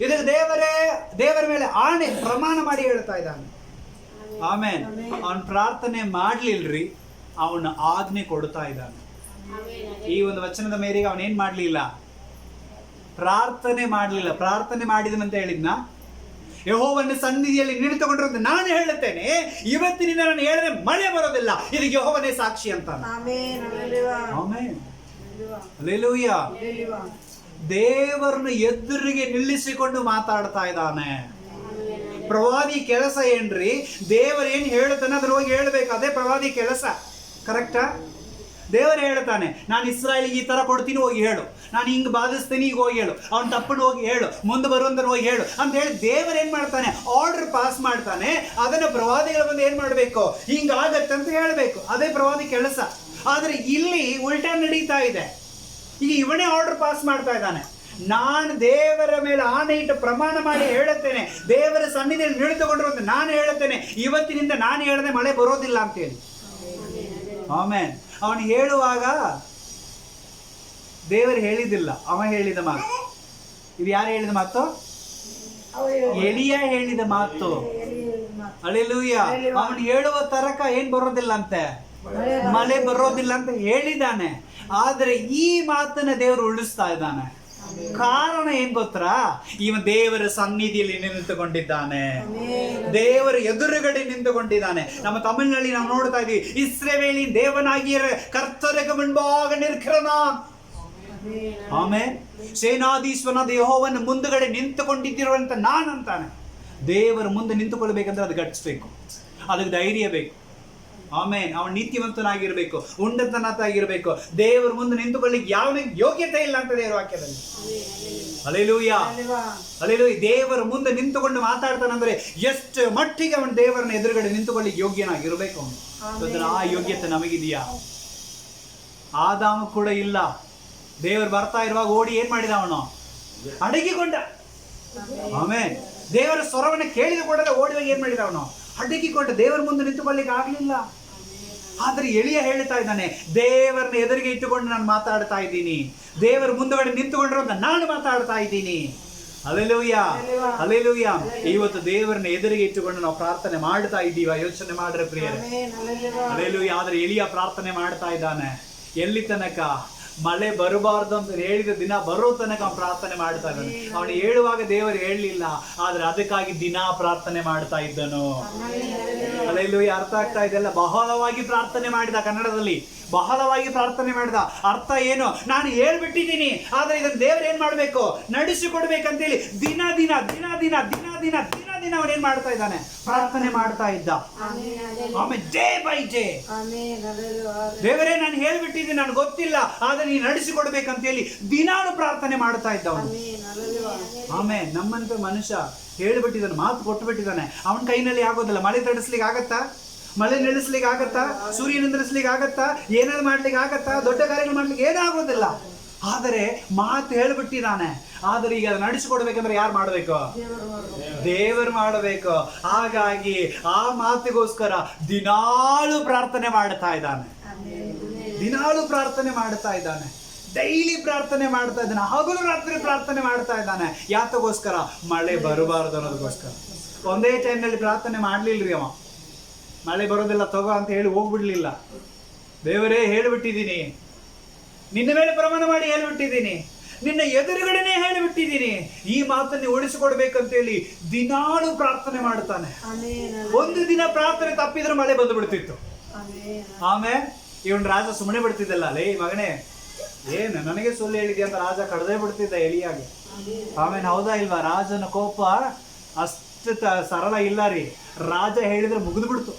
ಇದಕ್ಕೆ ದೇವರ ಮೇಲೆ ಆಣೆ ಪ್ರಮಾಣ ಮಾಡಿ ಹೇಳ್ತಾ ಇದ್ದಾನೆ. ಆಮೇನ್. ಅವನ್ ಪ್ರಾರ್ಥನೆ ಮಾಡ್ಲಿಲ್ರಿ, ಅವನ ಆಜ್ಞೆ ಕೊಡ್ತಾ ಇದ್ದಾನೆ. ಈ ಒಂದು ವಚನದ ಮೇರೆಗೆ ಅವನೇನ್ ಮಾಡ್ಲಿಲ್ಲ? ಪ್ರಾರ್ಥನೆ ಮಾಡ್ಲಿಲ್ಲ. ಪ್ರಾರ್ಥನೆ ಮಾಡಿದನಂತ ಹೇಳಿದ್ನ? ಯೆಹೋವನ ಸನ್ನಿಧಿಯಲ್ಲಿ ನಿಂತುಕೊಂಡಿರೋದು ನಾನು ಹೇಳುತ್ತೇನೆ, ಇವತ್ತಿನಿಂದ ನಾನು ಹೇಳದೆ ಮಳೆ ಬರೋದಿಲ್ಲ. ಇದಕ್ಕೆ ಯೆಹೋವನೇ ಸಾಕ್ಷಿ ಅಂತ. ಹಲ್ಲೆಲೂಯಾ. ದೇವರನ್ನು ಎದುರಿಗೆ ನಿಲ್ಲಿಸಿಕೊಂಡು ಮಾತಾಡ್ತಾ ಇದ್ದಾನೆ. ಪ್ರವಾದಿ ಕೆಲಸ ಏನ್ರಿ? ದೇವರು ಏನ್ ಹೇಳ್ತಾನೆ ಅದ್ರ ಹೋಗಿ ಹೇಳ್ಬೇಕು, ಅದೇ ಪ್ರವಾದಿ ಕೆಲಸ. ಕರೆಕ್ಟಾ? ದೇವರು ಹೇಳ್ತಾನೆ, ನಾನು ಇಸ್ರಾಯೇಲಿಗೆ ಈ ತರ ಕೊಡ್ತೀನಿ, ಹೋಗಿ ಹೇಳು. ನಾನು ಹಿಂಗ್ ಬಾಧಿಸ್ತೀನಿ, ಈಗ ಹೋಗಿ ಹೇಳು. ಅವ್ನ ತಪ್ಪನ್ನು ಹೋಗಿ ಹೇಳು, ಮುಂದೆ ಬರುವಂತ ಹೋಗಿ ಹೇಳು ಅಂತ ಹೇಳಿ ದೇವರು ಏನ್ ಮಾಡ್ತಾನೆ? ಆರ್ಡರ್ ಪಾಸ್ ಮಾಡ್ತಾನೆ. ಅದನ್ನ ಪ್ರವಾದಿಗಳ ಬಂದು ಏನ್ ಮಾಡ್ಬೇಕು? ಹಿಂಗಾಗತ್ತೆ ಅಂತ ಹೇಳ್ಬೇಕು. ಅದೇ ಪ್ರವಾದಿ ಕೆಲಸ. ಆದ್ರೆ ಇಲ್ಲಿ ಉಲ್ಟಾ ನಡೀತಾ ಇದೆ. ಈಗ ಇವನೇ ಆರ್ಡರ್ ಪಾಸ್ ಮಾಡ್ತಾ ಇದ್ದಾನೆ. ನಾನು ದೇವರ ಮೇಲೆ ಆಣೆ ಇಟ್ಟು ಪ್ರಮಾಣ ಮಾಡಿ ಹೇಳುತ್ತೇನೆ, ದೇವರ ಸನ್ನಿಧಿಯಲ್ಲಿ ನಿಂತುಕೊಂಡಿರುವಂತೆ ನಾನು ಹೇಳುತ್ತೇನೆ, ಇವತ್ತಿನಿಂದ ನಾನು ಹೇಳದೆ ಮಳೆ ಬರೋದಿಲ್ಲ ಅಂತೇಳಿ. ಆಮೇನ್. ಅವನು ಹೇಳುವಾಗ ದೇವರು ಹೇಳಿದಿಲ್ಲ, ಅವ ಹೇಳಿದ ಮಾತು. ಇದು ಯಾರು ಹೇಳಿದ ಮಾತು? ಎಲಿಯಾ ಹೇಳಿದ ಮಾತು. ಹಲ್ಲೆಲೂಯಾ. ಅವನು ಹೇಳುವ ತರಕ ಏನ್ ಬರೋದಿಲ್ಲ ಅಂತೆ, ಮಳೆ ಬರೋದಿಲ್ಲ ಅಂತ ಹೇಳಿದಾನೆ. ಆದ್ರೆ ಈ ಮಾತನ್ನ ದೇವರು ಉಳಿಸ್ತಾ ಇದ್ದಾನೆ. ಕಾರಣ ಏನ್ ಗೊತ್ತಾ? ಇವ ದೇವರ ಸನ್ನಿಧಿಯಲ್ಲಿ ನಿಂತುಕೊಂಡಿದ್ದಾನೆ, ದೇವರ ಎದುರುಗಡೆ ನಿಂತುಕೊಂಡಿದ್ದಾನೆ. ನಮ್ಮ ತಮಿಳಿನಲ್ಲಿ ನಾವು ನೋಡ್ತಾ ಇದೀವಿ, ಇಸ್ರಾಯೇಲಿನ ದೇವನಾಗಿರ ಕರ್ತರಿಗೆ ಮುಂಭಾಗ ನಿರ್ಖರನ. ಆಮೇಲೆ ಸೇನಾಧೀಶ್ವರನಾದ ಯೆಹೋವನ ಮುಂದುಗಡೆ ನಿಂತುಕೊಂಡಿದ್ದಿರುವಂತ ನಾನಂತಾನೆ. ದೇವರ ಮುಂದೆ ನಿಂತುಕೊಳ್ಬೇಕಂದ್ರೆ ಅದು ಗಟ್ಟಿಸ್ಬೇಕು, ಅದಕ್ಕೆ ಧೈರ್ಯ ಬೇಕು. ಆಮೇನ್. ಅವನು ನೀತಿವಂತನಾಗಿರ್ಬೇಕು, ಉನ್ನತನಾಗಿರ್ಬೇಕು. ದೇವರ ಮುಂದೆ ನಿಂತುಕೊಳ್ಳಿಕ್ಕೆ ಯಾವನಿಗೆ ಯೋಗ್ಯತೆ ಇಲ್ಲ ಅಂತ ದೇವರ ವಾಕ್ಯದಲ್ಲಿ. Hallelujah, hallelujah. ದೇವರ ಮುಂದೆ ನಿಂತುಕೊಂಡು ಮಾತಾಡ್ತಾನಂದ್ರೆ ಎಷ್ಟು ಮಟ್ಟಿಗೆ ಅವನು ದೇವರನ್ನ ಎದುರುಗಡೆ ನಿಂತುಕೊಳ್ಳಿಕ್ಕೆ ಯೋಗ್ಯನಾಗಿರ್ಬೇಕು ಅವನು. ಆ ಯೋಗ್ಯತೆ ನಮಗಿದೆಯಾ? ಆದಾಮ ಕೂಡ ಇಲ್ಲ. ದೇವರು ಬರ್ತಾ ಇರುವಾಗ ಓಡಿ ಏನ್ ಮಾಡಿದ? ಅವನು ಅಡಗಿಕೊಂಡ. ಆಮೇನ್. ದೇವರ ಸ್ವರವನ್ನು ಕೇಳಿದ ಕೂಡಲೇ ಓಡಿದಾಗ ಏನ್ ಮಾಡಿದ? ಅವನು ಅಡಗಿಕೊಂಡ. ದೇವರ ಮುಂದೆ ನಿಂತುಕೊಳ್ಳಿಕ್ಕೆ ಆಗ್ಲಿಲ್ಲ. ಆದ್ರೆ ಎಲಿಯ ಹೇಳ್ತಾ ಇದ್ದಾನೆ, ದೇವರನ್ನ ಎದುರಿಗೆ ಇಟ್ಟುಕೊಂಡು ನಾನು ಮಾತಾಡ್ತಾ ಇದ್ದೀನಿ, ದೇವರ ಮುಂದುಗಡೆ ನಿಂತುಕೊಂಡಿರೋದು ನಾನು ಮಾತಾಡ್ತಾ ಇದ್ದೀನಿ. Hallelujah, hallelujah. ಇವತ್ತು ದೇವರನ್ನ ಎದುರಿಗೆ ಇಟ್ಟುಕೊಂಡು ನಾವು ಪ್ರಾರ್ಥನೆ ಮಾಡ್ತಾ ಇದ್ದೀವ? ಯೋಚನೆ ಮಾಡ್ರೆ ಪ್ರಿಯರೇ. ಹಲ್ಲೆಲೂಯಾ. ಆದ್ರೆ ಎಲಿಯ ಪ್ರಾರ್ಥನೆ ಮಾಡ್ತಾ ಇದ್ದಾನೆ. ಎಲ್ಲಿ ತನಕ? ಮಳೆ ಬರಬಾರ್ದು ಅಂತ ಹೇಳಿದ ದಿನ ಬರೋ ತನಕ ಅವನು ಪ್ರಾರ್ಥನೆ ಮಾಡ್ತಾ ಇದ್ದಾನೆ. ಅವನು ಹೇಳುವಾಗ ದೇವರು ಹೇಳಲಿಲ್ಲ, ಆದ್ರೆ ಅದಕ್ಕಾಗಿ ದಿನ ಪ್ರಾರ್ಥನೆ ಮಾಡ್ತಾ ಇದ್ದನು. ಹಲ್ಲೆಲೂಯಾ. ಅರ್ಥ ಆಗ್ತಾ ಇದೆಲ್ಲ? ಬಹಳವಾಗಿ ಪ್ರಾರ್ಥನೆ ಮಾಡಿದ. ಕನ್ನಡದಲ್ಲಿ ಬಹಳವಾಗಿ ಪ್ರಾರ್ಥನೆ ಮಾಡಿದ. ಅರ್ಥ ಏನು? ನಾನು ಹೇಳ್ಬಿಟ್ಟಿದ್ದೀನಿ, ಆದ್ರೆ ಇದನ್ನ ದೇವರು ಏನ್ ಮಾಡ್ಬೇಕು? ನಡೆಸಿಕೊಡ್ಬೇಕಂತೇಳಿ ದಿನ ದಿನ ದಿನ ದಿನ ದಿನ ದಿನ ದಿನ ದಿನ ಅವನೇನ್ ಮಾಡ್ತಾ ಇದ್ದಾನೆ? ಪ್ರಾರ್ಥನೆ ಮಾಡ್ತಾ ಇದ್ದ. ಆಮೇಲೆ ಡೇ ಬೈ ಡೇ ದೇವರೇ ನಾನು ಹೇಳ್ಬಿಟ್ಟಿದ್ದೀನಿ, ನನಗೆ ಗೊತ್ತಿಲ್ಲ, ಆದ್ರೆ ನೀನು ನಡೆಸಿಕೊಡ್ಬೇಕಂತೇಳಿ ದಿನಾನು ಪ್ರಾರ್ಥನೆ ಮಾಡ್ತಾ ಇದ್ದ ಅವನು. ಆಮೇಲೆ ನಮ್ಮಂತ ಮನುಷ್ಯ ಹೇಳ್ಬಿಟ್ಟಿದ್ದಾನೆ, ಮಾತು ಕೊಟ್ಟು ಬಿಟ್ಟಿದ್ದಾನೆ, ಅವನ ಕೈನಲ್ಲಿ ಆಗೋದಿಲ್ಲ. ಮಳೆ ತಡಿಸ್ಲಿಕ್ಕೆ ಆಗತ್ತಾ? ಮಳೆ ನಿಲ್ಲಿಸ್ಲಿಕ್ಕೆ ಆಗತ್ತಾ? ಸೂರ್ಯ ನಿಂದ್ರಿಸ್ಲಿಕ್ಕೆ ಆಗತ್ತಾ? ಏನಾದ್ರು ಮಾಡ್ಲಿಕ್ಕೆ ಆಗತ್ತಾ? ದೊಡ್ಡ ಕಾರ್ಯಗಳು ಮಾಡ್ಲಿಕ್ಕೆ ಏನಾಗೋದಿಲ್ಲ. ಆದರೆ ಮಾತು ಹೇಳ್ಬಿಟ್ಟಿದ್ದಾನೆ. ಆದರೆ ಈಗ ಅದು ನಡೆಸಿಕೊಡ್ಬೇಕಂದ್ರೆ ಯಾರು ಮಾಡಬೇಕು? ದೇವರು ಮಾಡಬೇಕು. ಹಾಗಾಗಿ ಆ ಮಾತಿಗೋಸ್ಕರ ದಿನಾಳು ಪ್ರಾರ್ಥನೆ ಮಾಡ್ತಾ ಇದ್ದಾನೆ. ದಿನಾಳು ಪ್ರಾರ್ಥನೆ ಮಾಡ್ತಾ ಇದ್ದಾನೆ. ಡೈಲಿ ಪ್ರಾರ್ಥನೆ ಮಾಡ್ತಾ ಇದ್ದಾನೆ. ಹಗಲು ರಾತ್ರಿ ಪ್ರಾರ್ಥನೆ ಮಾಡ್ತಾ ಇದ್ದಾನೆ. ಯಾತಗೋಸ್ಕರ? ಮಳೆ ಬರಬಾರದು ಅನ್ನೋದಕ್ಕೋಸ್ಕರ. ಒಂದೇ ಟೈಮ್ನಲ್ಲಿ ಪ್ರಾರ್ಥನೆ ಮಾಡ್ಲಿಲ್ರಿ ಅವ. ಮಳೆ ಬರೋದಿಲ್ಲ ತಗೋ ಅಂತ ಹೇಳಿ ಹೋಗ್ಬಿಡ್ಲಿಲ್ಲ. ದೇವರೇ ಹೇಳ್ಬಿಟ್ಟಿದ್ದೀನಿ, ನಿನ್ನ ಮೇಲೆ ಪ್ರಮಾಣ ಮಾಡಿ ಹೇಳ್ಬಿಟ್ಟಿದ್ದೀನಿ, ನಿನ್ನ ಎದುರುಗಡೆನೆ ಹೇಳಿಬಿಟ್ಟಿದ್ದೀನಿ, ಈ ಮಾತನ್ನು ಉಳಿಸಿಕೊಡ್ಬೇಕಂತೇಳಿ ದಿನಾಳು ಪ್ರಾರ್ಥನೆ ಮಾಡ್ತಾನೆ. ಒಂದು ದಿನ ಪ್ರಾರ್ಥನೆ ತಪ್ಪಿದ್ರೆ ಮಳೆ ಬಂದು ಬಿಡ್ತಿತ್ತು. ಆಮೇಲೆ ಇವನ್ ರಾಜ ಸುಮ್ಮನೆ ಬಿಡ್ತಿದ್ದಲ್ಲ, ಲೇ ಮಗನೇ ಏನು ನನಗೆ ಸುಳ್ಳು ಹೇಳಿದ್ಯಾ ಅಂತ ರಾಜ ಕಡ್ದೇ ಬಿಡ್ತಿದ್ದ ಎಳಿಯಾಗಿ. ಆಮೇಲೆ ಹೌದಾ ಇಲ್ವಾ? ರಾಜನ ಕೋಪ ಅಷ್ಟು ಸರಳ ಇಲ್ಲ ರೀ. ರಾಜ ಹೇಳಿದ್ರೆ ಮುಗಿದು ಬಿಡ್ತು.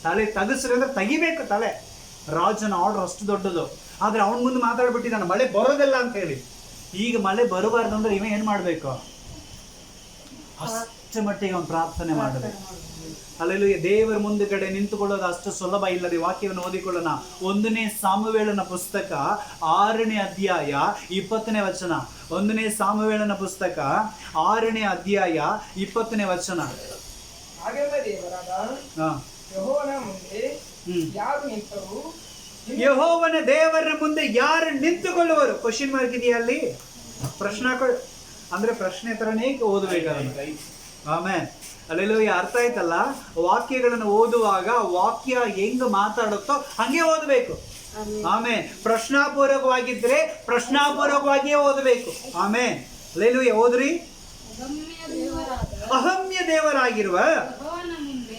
ತಲೆ ತಗಸ್ರಿ ಅಂದ್ರೆ ತೆಗಿಬೇಕು ತಲೆ. ರಾಜನ ಆರ್ಡರ್ ಅಷ್ಟು ದೊಡ್ಡದು. ಆದ್ರೆ ಅವನ್ ಮುಂದೆ ಮಾತಾಡ್ಬಿಟ್ಟಿದ್ದಾನೆ ಮಳೆ ಬರೋದಿಲ್ಲ ಅಂತ ಹೇಳಿ. ಈಗ ಮಳೆ ಬರಬಾರ್ದು ಅಂದ್ರೆ ಇವ ಏನ್ ಮಾಡ್ಬೇಕು? ಅಷ್ಟು ಮಟ್ಟಿಗೆ ಅವನು ಪ್ರಾರ್ಥನೆ ಮಾಡಬೇಕು. ಅಲ್ಲೆಲ್ಲೂ ದೇವರ ಮುಂದುಗಡೆ ನಿಂತುಕೊಳ್ಳೋದು ಅಷ್ಟು ಸುಲಭ ಇಲ್ಲದೆ ವಾಕ್ಯವನ್ನು ಓದಿಕೊಳ್ಳೋಣ. 1ನೇ ಸಾಮುವೇಲನ ಪುಸ್ತಕ 6ನೇ ಅಧ್ಯಾಯ 20ನೇ ವಚನ. 1ನೇ ಸಾಮುವೇಲನ ಪುಸ್ತಕ 6ನೇ ಅಧ್ಯಾಯ 20ನೇ ವಚನ. ಹಾಗೆಲ್ಲ ದೇವರಾದ ಯೆಹೋವನ ಮುಂದೆ ಯಾರು ನಿಂತರು? ಯೆಹೋವನ ದೇವರ ಮುಂದೆ ಯಾರು ನಿಂತುಕೊಳ್ಳುವರು? ಕ್ವಶನ್ ಮಾರ್ಕ್ ಇದೆಯಾ ಅಲ್ಲಿ? ಅಂದ್ರೆ ಪ್ರಶ್ನೆ ತರನೇ ಓದಬೇಕಾದ್ರೆ. ಆಮೇಲೆ ಅಲ್ಲೆಲ್ಲೂಯ್ಯ. ಅರ್ಥ ಆಯ್ತಲ್ಲ? ವಾಕ್ಯಗಳನ್ನು ಓದುವಾಗ ವಾಕ್ಯ ಹೆಂಗ್ ಮಾತಾಡುತ್ತೋ ಹಂಗೆ ಓದಬೇಕು. ಆಮೇಲೆ ಪ್ರಶ್ನಾಪೂರ್ವಕವಾಗಿದ್ರೆ ಪ್ರಶ್ನಾಪೂರ್ವಕವಾಗಿಯೇ ಓದಬೇಕು. ಆಮೇಲೆ ಅಲ್ಲೆಲ್ಲೂಯ್ಯ. ಓದ್ರಿ. ಅಹಮ್ಯ ದೇವರಾಗಿರುವ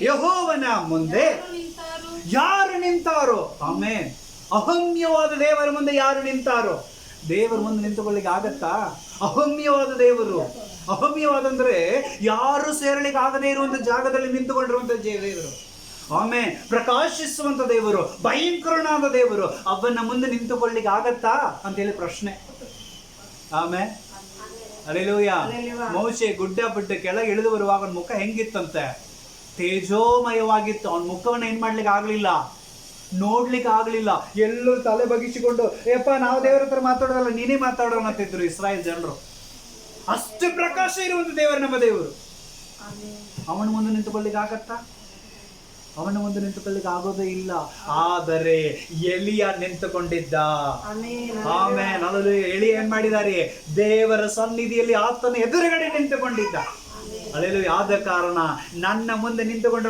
ಯೆಹೋವನ ಮುಂದೆ ಯಾರು ನಿಂತಾರೋ? ಆಮೇಲೆ ಅಹಮ್ಯವಾದ ದೇವರ ಮುಂದೆ ಯಾರು ನಿಂತಾರೋ? ದೇವರ ಮುಂದೆ ನಿಂತುಕೊಳ್ಳಿಕ್ಕೆ ಆಗತ್ತಾ? ಅಹಮ್ಯವಾದ ದೇವರು. ಅಹಮ್ಯವಾದಂದ್ರೆ ಯಾರು ಸೇರಲಿಕ್ಕೆ ಆಗದೇ ಇರುವಂತ ಜಾಗದಲ್ಲಿ ನಿಂತುಕೊಂಡಿರುವಂತ ದೇವರು. ಆಮೇಲೆ ಪ್ರಕಾಶಿಸುವಂತ ದೇವರು, ಭಯಂಕರನಾದ ದೇವರು. ಅವನ ಮುಂದೆ ನಿಂತುಕೊಳ್ಳಿಕ್ಕೆ ಆಗತ್ತಾ ಅಂತೇಳಿ ಪ್ರಶ್ನೆ. ಆಮೇಲೆ ಅಲ್ಲೆಲ್ಲೂಯ್ಯ. ಮೋಶೆ ಗುಡ್ಡ ಬಿಟ್ಟ ಕೆಳಗೆ ಇಳಿದು ಬರುವಾಗ ಅವನ ಮುಖ ಹೆಂಗಿತ್ತಂತೆ? ತೇಜೋಮಯವಾಗಿತ್ತು. ಅವನ ಮುಖವನ್ನು ಏನ್ ಮಾಡ್ಲಿಕ್ಕೆ ಆಗ್ಲಿಲ್ಲ, ನೋಡ್ಲಿಕ್ಕೆ ಆಗ್ಲಿಲ್ಲ. ಎಲ್ಲರೂ ತಲೆ ಬಗ್ಗಿಸಿಕೊಂಡು ಯಪ್ಪ ನಾವು ದೇವರ ಹತ್ರ ಮಾತಾಡೋದಲ್ಲ, ನೀನೇ ಮಾತಾಡೋಣ ಅಂತಿದ್ರು ಇಸ್ರಾಯೇಲ್ ಜನರು. ಅಷ್ಟು ಪ್ರಕಾಶ ಇರುವಂತ ದೇವರು ನಮ್ಮ ದೇವರು. ಅವನ ಮುಂದೆ ನಿಂತುಕೊಳ್ಳಿಕ್ಕೆ ಆಗತ್ತಾ? ಅವನ ಮುಂದೆ ನಿಂತುಕೊಳ್ಳಿಕ್ಕೆ ಆಗೋದೇ ಇಲ್ಲ. ಆದರೆ ಎಲಿಯ ನಿಂತುಕೊಂಡಿದ್ದ. ಆಮೇಲೆ ನಲ್ಲೂ ಎಲಿಯ ಏನ್ ಮಾಡಿದ್ದಾರೆ? ದೇವರ ಸನ್ನಿಧಿಯಲ್ಲಿ ಆತನ ಎದುರುಗಡೆ ನಿಂತುಕೊಂಡಿದ್ದ. ಅಲ್ಲೆಲ್ಲೂ ಆದ ಕಾರಣ ನನ್ನ ಮುಂದೆ ನಿಂತುಕೊಂಡ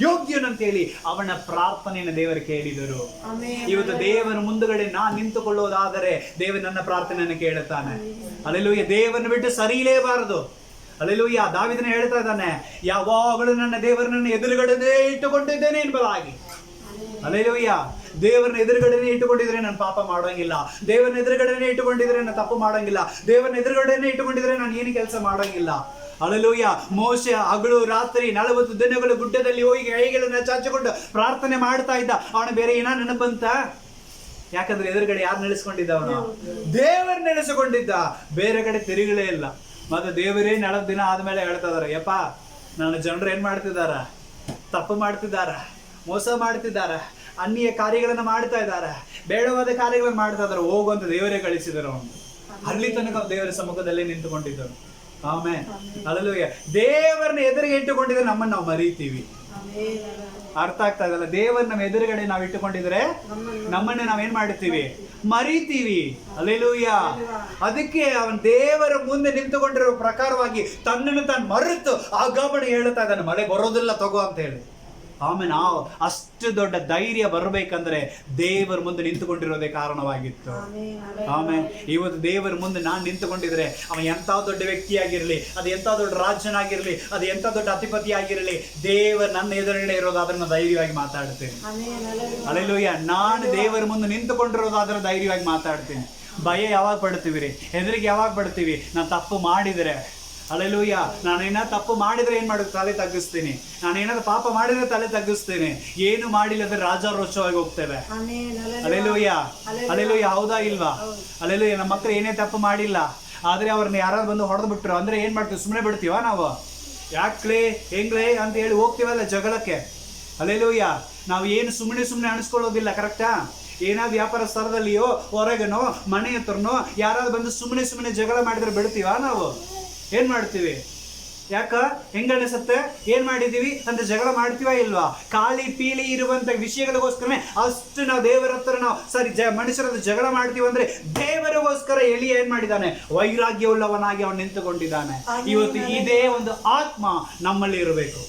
ಯೋಗ್ಯನಂತೇಳಿ ಅವನ ಪ್ರಾರ್ಥನೆಯನ್ನು ದೇವರು ಕೇಳಿದರು. ಇವತ್ತು ದೇವರ ಮುಂದುಗಡೆ ನಾನು ನಿಂತುಕೊಳ್ಳೋದಾದರೆ ದೇವರು ನನ್ನ ಪ್ರಾರ್ಥನೆಯನ್ನು ಕೇಳುತ್ತಾನೆ. ಅಲ್ಲೆಲ್ಲೂಯ್ಯ. ದೇವರನ್ನು ಬಿಟ್ಟು ಸರಿಯಲೇಬಾರದು. ಅಲ್ಲೆಲ್ಲೂಯ್ಯ. ದಾವೀದನ ಹೇಳ್ತಾ ಇದ್ದಾನೆ, ಯಾವಾಗಲೂ ನನ್ನ ದೇವರನ್ನ ಎದುರುಗಡೆನೇ ಇಟ್ಟುಕೊಂಡಿದ್ದೇನೆ ಎಂಬುದಾಗಿ. ಅಲ್ಲೆಲ್ಲೂಯ್ಯ. ದೇವರನ್ನ ಎದುರುಗಡೆನೆ ಇಟ್ಟುಕೊಂಡಿದ್ರೆ ನಾನು ಪಾಪ ಮಾಡೋಂಗಿಲ್ಲ. ದೇವರನ್ನ ಎದುರುಗಡೆನೆ ಇಟ್ಟುಕೊಂಡಿದ್ರೆ ನಾನು ತಪ್ಪು ಮಾಡೋಂಗಿಲ್ಲ. ದೇವರನ್ನ ಎದುರುಗಡೆನೆ ಇಟ್ಟುಕೊಂಡಿದ್ರೆ ನಾನು ಏನು ಕೆಲಸ ಮಾಡೋಂಗಿಲ್ಲ. ಅಲ್ಲೆಲ್ಲೂಯ್ಯ. ಮೋಶೆ ಹಗಲು ರಾತ್ರಿ 40 ದಿನಗಳು ಗುಡ್ಡದಲ್ಲಿ ಹೋಗಿ ಕೈಗಳನ್ನು ಚಾಚಿಕೊಂಡು ಪ್ರಾರ್ಥನೆ ಮಾಡ್ತಾ ಇದ್ದ. ಅವನ ಬೇರೆ ಏನೋ ನೆನಪಂತ? ಯಾಕಂದ್ರೆ ಎದುರುಗಡೆ ಯಾರು ನೆಲೆಸ್ಕೊಂಡಿದ್ದ? ಅವನು ದೇವರು ನೆಲೆಸಿಕೊಂಡಿದ್ದ. ಬೇರೆ ಕಡೆ ತಿರುಗಳೇ ಇಲ್ಲ. ಮತ್ತೆ ದೇವರೇ 40 ದಿನ ಆದ್ಮೇಲೆ ಹೇಳ್ತಾ ಇದಾರೆ, ಯಪ್ಪ ನನ್ನ ಜನರು ಏನ್ ಮಾಡ್ತಿದಾರ? ತಪ್ಪು ಮಾಡ್ತಿದ್ದಾರ, ಮೋಸ ಮಾಡ್ತಿದ್ದಾರ, ಅನ್ಯ ಕಾರ್ಯಗಳನ್ನ ಮಾಡ್ತಾ ಇದ್ದಾರೆ, ಬೇಡವಾದ ಕಾರ್ಯಗಳನ್ನು ಮಾಡ್ತಾ ಇದಾರೆ. ಹೋಗುವಂತ ದೇವರೇ ಕಳಿಸಿದರು. ಅವನು ಅಲ್ಲಿ ತನಕ ದೇವರ ಸಮ್ಮುಖದಲ್ಲೇ ನಿಂತುಕೊಂಡಿದ್ದರು. ಆಮೇಲೆ ಅಲ್ಲೆಲ್ಲೂಯ್ಯ. ದೇವರನ್ನ ಎದುರಿಗೆ ಇಟ್ಟುಕೊಂಡಿದ್ರೆ ನಮ್ಮನ್ನು ನಾವು ಮರೀತೀವಿ. ಅರ್ಥ ಆಗ್ತಾ ಇದಲ್ಲ? ದೇವರ ನಮ್ಮ ಎದುರುಗಡೆ ನಾವು ಇಟ್ಟುಕೊಂಡಿದ್ರೆ ನಮ್ಮನ್ನೇ ನಾವೇನ್ ಮಾಡ್ತೀವಿ? ಮರೀತೀವಿ. ಅಲ್ಲೆಲ್ಲೂಯ್ಯ. ಅದಕ್ಕೆ ಅವನ್ ದೇವರ ಮುಂದೆ ನಿಂತುಕೊಂಡಿರೋ ಪ್ರಕಾರವಾಗಿ ತನ್ನನ್ನು ತಾನು ಮರೆತು ಆಗಾಬಣೆ ಹೇಳ್ತಾ ಇದ್ದಾನೆ, ಮಳೆ ಬರೋದಿಲ್ಲ ತಗೋ ಅಂತ ಹೇಳಿ. ಆಮೇಲೆ ನಾವು ಅಷ್ಟು ದೊಡ್ಡ ಧೈರ್ಯ ಬರಬೇಕಂದ್ರೆ ದೇವರ ಮುಂದೆ ನಿಂತುಕೊಂಡಿರೋದೇ ಕಾರಣವಾಗಿತ್ತು. ಆಮೇಲೆ ಇವತ್ತು ದೇವರ ಮುಂದೆ ನಾನು ನಿಂತುಕೊಂಡಿದ್ರೆ ಅವ ಎಂಥ ದೊಡ್ಡ ವ್ಯಕ್ತಿಯಾಗಿರಲಿ, ಅದು ಎಂಥ ದೊಡ್ಡ ರಾಜ್ಯನಾಗಿರಲಿ, ಅದು ಎಂಥ ದೊಡ್ಡ ಅಧಿಪತಿ ಆಗಿರಲಿ, ದೇವರು ನನ್ನ ಎದುರುಗಡೆ ಇರೋದಾದ್ರೆ ನಾನು ಧೈರ್ಯವಾಗಿ ಮಾತಾಡ್ತೇನೆ. ಅಲ್ಲೆಲ್ಲೂಯ್ಯ. ನಾನು ದೇವರ ಮುಂದೆ ನಿಂತುಕೊಂಡಿರೋದಾದ್ರೆ ಧೈರ್ಯವಾಗಿ ಮಾತಾಡ್ತೀನಿ. ಭಯ ಯಾವಾಗ ಪಡ್ತೀವಿ ರೀ? ಹೆದರಿಗೆ ಯಾವಾಗ ಪಡ್ತೀವಿ? ನಾನು ತಪ್ಪು ಮಾಡಿದರೆ. ಅಲ್ಲೆಲ್ಲೂಯ್ಯ. ನಾನೇನ ತಪ್ಪು ಮಾಡಿದ್ರೆ ಏನ್ ಮಾಡೋದು? ತಲೆ ತಗ್ಗಿಸ್ತೀನಿ. ನಾನೇನಾದ್ರು ಪಾಪ ಮಾಡಿದ್ರೆ ತಲೆ ತಗ್ಗಿಸ್ತೇನೆ. ಏನು ಮಾಡಿಲ್ಲ ಅಂದ್ರೆ ರಾಜಾರೋಷವಾಗಿ ಹೋಗ್ತೇವೆ. ಅಲ್ಲೆಲ್ಲೂಯ್ಯ. ಅಲ್ಲೆಲ್ಲೂಯ್ಯ. ಹೌದಾ ಇಲ್ವಾ? ಅಲ್ಲೆಲ್ಲೂಯ್ಯ. ನಮ್ಮ ಮಕ್ಕಳು ಏನೇ ತಪ್ಪು ಮಾಡಿಲ್ಲ, ಆದ್ರೆ ಅವ್ರನ್ನ ಯಾರಾದ್ರು ಬಂದು ಹೊಡೆದು ಬಿಟ್ರು ಅಂದ್ರೆ ಏನ್ ಮಾಡ್ತೀವಿ? ಸುಮ್ಮನೆ ಬಿಡ್ತೀವ ನಾವು? ಯಾಕ್ಲೇ ಹೆಂಗ್ಲೇ ಅಂತ ಹೇಳಿ ಹೋಗ್ತೀವಲ್ಲ ಜಗಳಕ್ಕೆ. ಹಲ್ಲೆಲೂಯಾ. ನಾವು ಏನು ಸುಮ್ಮನೆ ಅನಿಸ್ಕೊಳ್ಳೋದಿಲ್ಲ, ಕರೆಕ್ಟಾ? ಏನಾದ್ರು ವ್ಯಾಪಾರ ಸ್ಥಳದಲ್ಲಿಯೋ ಹೊರಗನೋ ಮನೆ ಹತ್ರನೋ ಯಾರಾದ್ರು ಬಂದು ಸುಮ್ಮನೆ ಜಗಳ ಮಾಡಿದ್ರೆ ಬಿಡ್ತೀವ? ನಾವು ಏನು ಮಾಡ್ತೀವಿ? ಯಾಕ ಹೆಂಗಣಿಸುತ್ತೆ? ಏನ್ ಮಾಡಿದೀವಿ ಅಂತ ಜಗಳ ಮಾಡ್ತೀವ ಇಲ್ವಾ? ಖಾಲಿ ಪೀಲಿ ಇರುವಂತ ವಿಷಯಗಳಿಗೋಸ್ಕರನೇ ಅಷ್ಟು ನಾವು ದೇವರ ಹತ್ರ ನಾವು ಮನುಷ್ಯರ ಜಗಳ ಮಾಡ್ತೀವಿ. ಅಂದ್ರೆ ದೇವರಿಗೋಸ್ಕರ ಎಲಿಯ ಏನ್ ಮಾಡಿದ್ದಾನೆ? ವೈರಾಗ್ಯವುಳ್ಳವನಾಗಿ ಅವನು ನಿಂತುಕೊಂಡಿದ್ದಾನೆ. ಇವತ್ತು ಇದೇ ಒಂದು ಆತ್ಮ ನಮ್ಮಲ್ಲಿ ಇರಬೇಕು.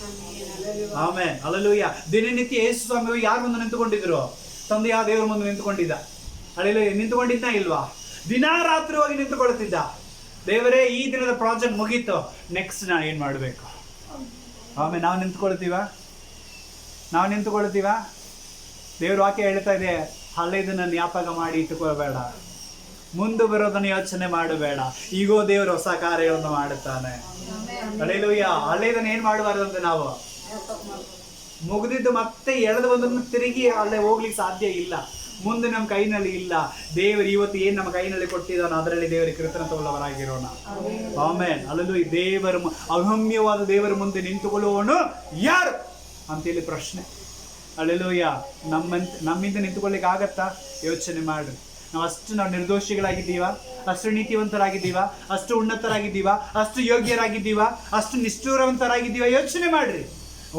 Amen, hallelujah. ದಿನನಿತ್ಯ ಯೇಸು ಸ್ವಾಮಿ ಯಾರ ಮುಂದೆ ನಿಂತುಕೊಂಡಿದ್ರು? ತಂದೆಯ ದೇವರ ಮುಂದೆ ನಿಂತುಕೊಂಡಿದ್ದ. ಹಲ್ಲೆಲೂಯಾ. ನಿಂತುಕೊಂಡಿದ್ದ ಇಲ್ವಾ? ದಿನಾ ರಾತ್ರಿ ಹೋಗಿ ನಿಂತುಕೊಳ್ತಿದ್ದ. ದೇವರೇ, ಈ ದಿನದ ಪ್ರಾಜೆಕ್ಟ್ ಮುಗೀತು, ನೆಕ್ಸ್ಟ್ ನಾನು ಏನು ಮಾಡಬೇಕು? ಆಮೇಲೆ ನಾವು ನಿಂತುಕೊಳ್ತೀವ? ದೇವ್ರ ವಾಕ್ಯ ಹೇಳ್ತಾ ಇದೆ, ಹಳೆದನ್ನ ಜ್ಞಾಪಕ ಮಾಡಿ ಇಟ್ಟುಕೊಳ್ಬೇಡ, ಮುಂದೆ ಬರೋದನ್ನು ಯೋಚನೆ ಮಾಡಬೇಡ, ಈಗೋ ದೇವರು ಹೊಸ ಕಾರ್ಯವನ್ನು ಮಾಡುತ್ತಾನೆ. ಹಲ್ಲೆಲೂಯಾ. ಹಳೆದನ್ನ ಏನ್ ಮಾಡಬಾರ್ದು ಅಂತ ನಾವು ಮುಗಿದಿದ್ದು ಮತ್ತೆ ಎಳೆದು ಬಂದನ್ನು ತಿರುಗಿ ಅಲ್ಲೇ ಹೋಗ್ಲಿಕ್ಕೆ ಸಾಧ್ಯ ಇಲ್ಲ. ಮುಂದೆ ನಮ್ಮ ಕೈನಲ್ಲಿ ಇಲ್ಲ. ದೇವರು ಇವತ್ತು ಏನ್ ನಮ್ಮ ಕೈನಲ್ಲಿ ಕೊಟ್ಟಿದ್ದಾನೋ ಅದರಲ್ಲಿ ದೇವರಿಗೆ ಕೃತಜ್ಞತವುಳ್ಳವರಾಗಿರೋಣ. Amen, hallelujah. ದೇವರ ಅಗಮ್ಯವಾದ ದೇವರ ಮುಂದೆ ನಿಂತುಕೊಳ್ಳುವವನು ಯಾರು ಅಂತೇಳಿ ಪ್ರಶ್ನೆ. ಹಲ್ಲೆಲೂಯಾ. ನಮ್ಮಿಂದ ನಿಂತುಕೊಳ್ಳಿಕ್ಕೆ ಆಗತ್ತಾ? ಯೋಚನೆ ಮಾಡು. ನಾವು ನಿರ್ದೋಷಿಗಳಾಗಿದ್ದೀವ? ಅಷ್ಟು ನೀತಿವಂತರಾಗಿದ್ದೀವ? ಅಷ್ಟು ಉನ್ನತರಾಗಿದ್ದೀವ? ಅಷ್ಟು ಯೋಗ್ಯರಾಗಿದ್ದೀವ? ಅಷ್ಟು ನಿಷ್ಠೂರವಂತರಾಗಿದ್ದೀವ? ಯೋಚನೆ ಮಾಡ್ರಿ.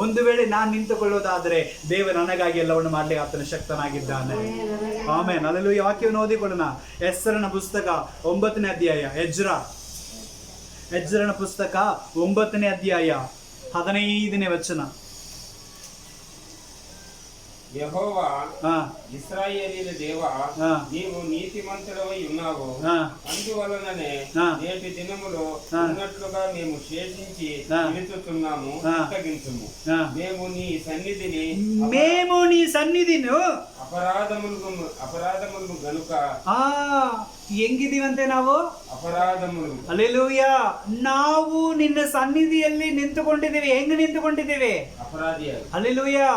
ಒಂದು ವೇಳೆ ನಾನು ನಿಂತುಕೊಳ್ಳೋದಾದ್ರೆ ದೇವರು ನನಗಾಗಿ ಎಲ್ಲವನ್ನು ಮಾಡಲಿಕ್ಕೆ ಆತನ ಶಕ್ತನಾಗಿದ್ದಾನೆ. Amen, hallelujah. ವಾಕ್ಯವನ್ನು ಓದಿಕೊಳ್ಳೋಣ. ಎಜ್ರನ ಪುಸ್ತಕ 9ನೇ ಅಧ್ಯಾಯ. ಎಜ್ರನ ಪುಸ್ತಕ 9ನೇ ಅಧ್ಯಾಯ 15ನೇ ವಚನ. ಯೆಹೋವಾ ఇశ్రాయేలీల దేవా, నీవు నీతిమంతుడవై ఉన్నావు. అందువలననే నేటి దినములో ఉన్నట్లుగా మేము శేషించి నిలుచుతున్నాము. అప్పగించుము. మేము నీ సన్నిధిని ಅಪರಾಧములు ಗನುಕ ಹೆಂಗಿದೀವಂತೆ ನಾವು? ಅಪರಾಧములు. ಹಲ್ಲೆಲೂಯಾ. ನಾವು ನಿನ್ನ ಸನ್ನಿಧಿಯಲ್ಲಿ ನಿಂತುಕೊಂಡಿದ್ದೇವೆ. ಹೆಂಗ್ ನಿಂತುಕೊಂಡಿದ್ದೇವೆ? ಅಪರಾಧಿಯಾಗಿ. ಹಲ್ಲೆಲೂಯಾ.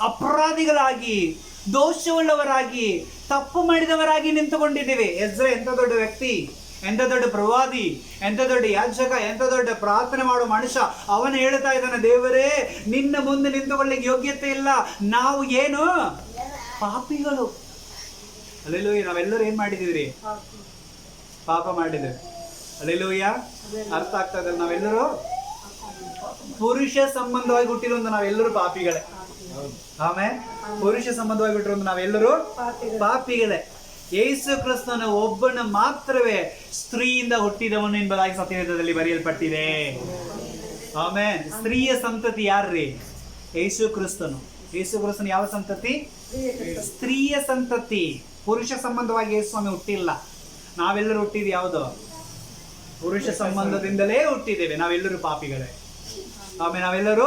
ಅಪರಾಧಿಗಳಾಗಿ, ದೋಷವುಳ್ಳವರಾಗಿ, ತಪ್ಪು ಮಾಡಿದವರಾಗಿ ನಿಂತುಕೊಂಡಿದ್ದೇವೆ. ಎಜ್ರ ಎಂತ ದೊಡ್ಡ ವ್ಯಕ್ತಿ, ಎಂತ ದೊಡ್ಡ ಪ್ರವಾದಿ, ಎಂತ ದೊಡ್ಡ ಯಾಜಕ, ಎಂತ ದೊಡ್ಡ ಪ್ರಾರ್ಥನೆ ಮಾಡುವ ಮನುಷ್ಯ. ಅವನು ಹೇಳ್ತಾ ಇದ್ದಾನೆ, ದೇವರೇ, ನಿನ್ನ ಮುಂದೆ ನಿಂತುಕೊಳ್ಳಿಕ್ಕೆ ಯೋಗ್ಯತೆ ಇಲ್ಲ, ನಾವು ಏನು ಪಾಪಿಗಳು. ಹಲ್ಲೆಲೂಯಾ. ನಾವೆಲ್ಲರೂ ಏನ್ ಮಾಡಿದೀವಿ? ಪಾಪ ಮಾಡಿದ್ದೇವೆ. ಹಲ್ಲೆಲೂಯಾ. ಅರ್ಥ ಆಗ್ತಾ ಇದೆ? ನಾವೆಲ್ಲರೂ ಪುರುಷ ಸಂಬಂಧವಾಗಿ ಹುಟ್ಟಿರೋದು ನಾವೆಲ್ಲರೂ ಪಾಪಿಗಳೇ. ಆಮೇಲೆ ಪುರುಷ ಸಂಬಂಧವಾಗಿ ಹುಟ್ಟಿರೋದು ನಾವೆಲ್ಲರೂ ಪಾಪಿಗಳೇ. ಯೇಸು ಕ್ರಿಸ್ತನ ಒಬ್ಬನ ಮಾತ್ರವೇ ಸ್ತ್ರೀಯಿಂದ ಹುಟ್ಟಿದವನು ಎಂಬುದಾಗಿ ಸತ್ಯವೇದದಲ್ಲಿ ಬರೆಯಲ್ಪಟ್ಟಿದೆ. ಆಮೇಲೆ ಸ್ತ್ರೀಯ ಸಂತತಿ ಯಾರ್ರಿ? ಯೇಸು ಕ್ರಿಸ್ತನು. ಯೇಸು ಕ್ರಿಸ್ತನ ಯಾವ ಸಂತತಿ? ಸ್ತ್ರೀಯ ಸಂತತಿ. ಪುರುಷ ಸಂಬಂಧವಾಗಿ ಯೇಸು ಸ್ವಾಮಿ ಹುಟ್ಟಿಲ್ಲ. ನಾವೆಲ್ಲರೂ ಹುಟ್ಟಿದ ಯಾವುದು? ಪುರುಷ ಸಂಬಂಧದಿಂದಲೇ ಹುಟ್ಟಿದ್ದೇವೆ. ನಾವೆಲ್ಲರೂ ಪಾಪಿಗಳೇ. ಆಮೇಲೆ ನಾವೆಲ್ಲರೂ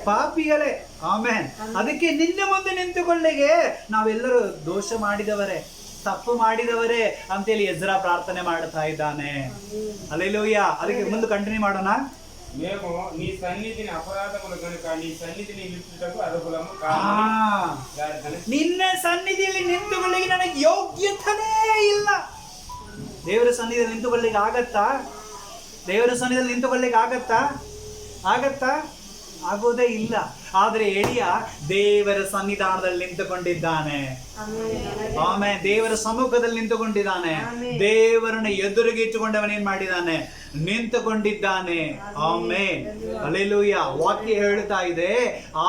ಪಾಪಿಗಳೇ. ಆಮೇನ್. ಅದಕ್ಕೆ ನಿನ್ನ ಮುಂದೆ ನಿಂತುಕೊಳ್ಳಿಗೆ ನಾವೆಲ್ಲರೂ ದೋಷ ಮಾಡಿದವರೇ, ತಪ್ಪು ಮಾಡಿದವರೇ ಅಂತೇಳಿ ಎಜ್ರ ಪ್ರಾರ್ಥನೆ ಮಾಡ್ತಾ ಇದ್ದಾನೆ. ಹಲ್ಲೆಲೂಯಾ. ಅದಕ್ಕೆ ಮುಂದೆ ಕಂಟಿನ್ಯೂ ಮಾಡೋಣ. మేము నీ సన్నిధిని అపరాధములు గనుక నీ సన్నిధిని నిలుచుటకు అర్హులము. ನಿನ್ನ ಸನ್ನಿಧಿಯಲ್ಲಿ ನಿಂತುಕೊಳ್ಳಿಕ್ಕೆ ನನಗೆ ಯೋಗ್ಯತೆನೇ ಇಲ್ಲ. ದೇವರ ಸನ್ನಿಧಿಯಲ್ಲಿ ನಿಂತುಕೊಳ್ಳಿಕ್ಕೆ ಆಗತ್ತಾ? ದೇವರ ಸನ್ನಿಧಿಯಲ್ಲಿ ನಿಂತುಕೊಳ್ಳಿಕ್ಕೆ ಆಗತ್ತಾ? ಆಗೋದೇ ಇಲ್ಲ. ಆದ್ರೆ ಎಲಿಯ ದೇವರ ಸನ್ನಿಧಾನದಲ್ಲಿ ನಿಂತುಕೊಂಡಿದ್ದಾನೆ. ಆಮೇಲೆ ದೇವರ ಸಮ್ಮುಖದಲ್ಲಿ ನಿಂತುಕೊಂಡಿದ್ದಾನೆ. ದೇವರನ್ನ ಎದುರಿಗೆ ಇಟ್ಟುಕೊಂಡವನ ಏನ್ ಮಾಡಿದ್ದಾನೆ? ನಿಂತುಕೊಂಡಿದ್ದಾನೆ. Amen, hallelujah. ವಾಕ್ಯ ಹೇಳ್ತಾ ಇದೆ,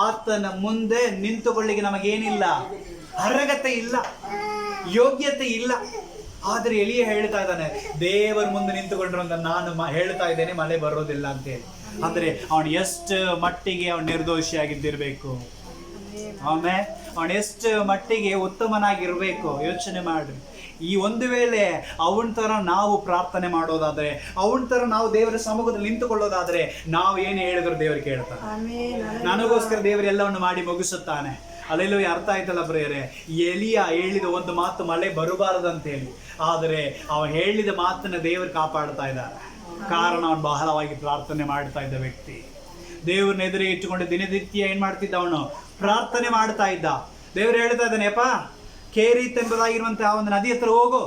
ಆತನ ಮುಂದೆ ನಿಂತುಕೊಳ್ಳಿಕ್ಕೆ ನಮಗೇನಿಲ್ಲ, ಅರ್ಹತೆ ಇಲ್ಲ, ಯೋಗ್ಯತೆ ಇಲ್ಲ. ಆದ್ರೆ ಎಲಿಯ ಹೇಳ್ತಾ ಇದ್ದಾನೆ, ದೇವರ ಮುಂದೆ ನಿಂತುಕೊಂಡ್ರು ಅಂತ ನಾನು ಹೇಳ್ತಾ ಇದ್ದೇನೆ, ಮಳೆ ಬರೋದಿಲ್ಲ ಅಂತೇಳಿ. ಅಂದ್ರೆ ಅವನು ಎಷ್ಟು ಮಟ್ಟಿಗೆ ಅವನು ನಿರ್ದೋಷಿಯಾಗಿದ್ದಿರ್ಬೇಕು. ಆಮೇಲೆ ಅವನು ಎಷ್ಟು ಮಟ್ಟಿಗೆ ಉತ್ತಮನಾಗಿರ್ಬೇಕು. ಯೋಚನೆ ಮಾಡ್ರಿ. ಈ ಒಂದು ವೇಳೆ ಅವನ ತರ ನಾವು ಪ್ರಾರ್ಥನೆ ಮಾಡೋದಾದ್ರೆ, ಅವನ ತರ ನಾವು ದೇವರ ಸಮ್ಮುಖದಲ್ಲಿ ನಿಂತುಕೊಳ್ಳೋದಾದ್ರೆ, ನಾವು ಏನು ಹೇಳಿದ್ರು ದೇವರು ಕೇಳ್ತಾನೆ. ನನಗೋಸ್ಕರ ದೇವರು ಎಲ್ಲವನ್ನು ಮಾಡಿ ಮುಗಿಸುತ್ತಾನೆ. ಅಲ್ಲೆಲ್ಲೋ ಅರ್ಥ ಆಯ್ತಲ್ಲ ಪ್ರಿಯರೇ? ಎಲಿಯ ಹೇಳಿದ ಒಂದು ಮಾತು ಮಳೆ ಬರಬಾರದಂತೇಳಿ, ಆದರೆ ಅವನು ಹೇಳಿದ ಮಾತನ್ನ ದೇವರು ಕಾಪಾಡ್ತಾ ಇದ್ದಾರೆ. ಕಾರಣ ಅವನು ಬಹಳವಾಗಿ ಪ್ರಾರ್ಥನೆ ಮಾಡ್ತಾ ಇದ್ದ ವ್ಯಕ್ತಿ. ದೇವ್ರನ್ನ ಎದುರಿಗೆ ಇಟ್ಟುಕೊಂಡು ದಿನನಿತ್ಯ ಏನ್ ಮಾಡ್ತಿದ್ದ? ಅವನು ಪ್ರಾರ್ಥನೆ ಮಾಡ್ತಾ ಇದ್ದ. ದೇವ್ರು ಹೇಳ್ತಾ ಇದ್ದಾನೆ, ಅಪ್ಪ, ಕೇರೀತ್ ಎಂಬುದಾಗಿರುವಂತ ಒಂದು ನದಿ ಹತ್ರ ಹೋಗು,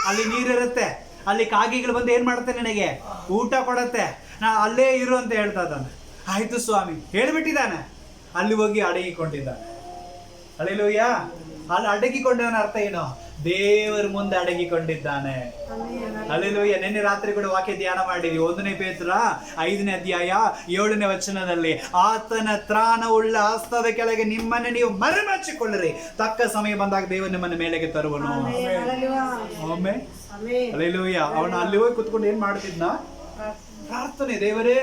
ಅಲ್ಲಿ ನೀರಿರುತ್ತೆ, ಅಲ್ಲಿ ಕಾಗಿಗಳು ಬಂದು ಏನ್ ಮಾಡುತ್ತೆ, ನಿನಗೆ ಊಟ ಕೊಡತ್ತೆ, ನಾ ಅಲ್ಲೇ ಇರು ಅಂತ ಹೇಳ್ತಾ ಇದ್ದಾನೆ. ಆಯ್ತು ಸ್ವಾಮಿ, ಹೇಳ್ಬಿಟ್ಟಿದ್ದಾನೆ. ಅಲ್ಲಿ ಹೋಗಿ ಅಡಗಿಕೊಂಡಿದ್ದಾನೆ. ಹಲ್ಲೆಲೂಯ. ಅಲ್ಲಿ ಅಡಗಿಕೊಂಡವನ ಅರ್ಥ ಏನು? ದೇವರ ಮುಂದೆ ಅಡಗಿಕೊಂಡಿದ್ದಾನೆ. ಹಲ್ಲೆಲೂಯ. ನಿನ್ನೆ ರಾತ್ರಿ ಕೂಡ ವಾಕ್ಯ ಧ್ಯಾನ ಮಾಡಿದ್ವಿ. 1 ಪೇತ್ರ 5ನೇ ಅಧ್ಯಾಯ 7ನೇ ವಚನದಲ್ಲಿ, ಆತನ ತ್ರಾಣವುಳ್ಳ ಹಸ್ತದ ಕೆಳಗೆ ನಿಮ್ಮನ್ನು ನೀವು ಮರೆಮಾಚಿಕೊಳ್ಳಿರಿ, ತಕ್ಕ ಸಮಯ ಬಂದಾಗ ದೇವರು ನಿಮ್ಮನ್ನ ಮೇಲೆಗೆ ತರುವನು. ಒಮ್ಮೆ ಹಲ್ಲೆಲೂಯ. ಅವನು ಅಲ್ಲಿ ಹೋಗಿ ಕುತ್ಕೊಂಡು ಏನ್ ಮಾಡ್ತಿದ್ನ? ಪ್ರಾರ್ಥನೆ. ದೇವರೇ,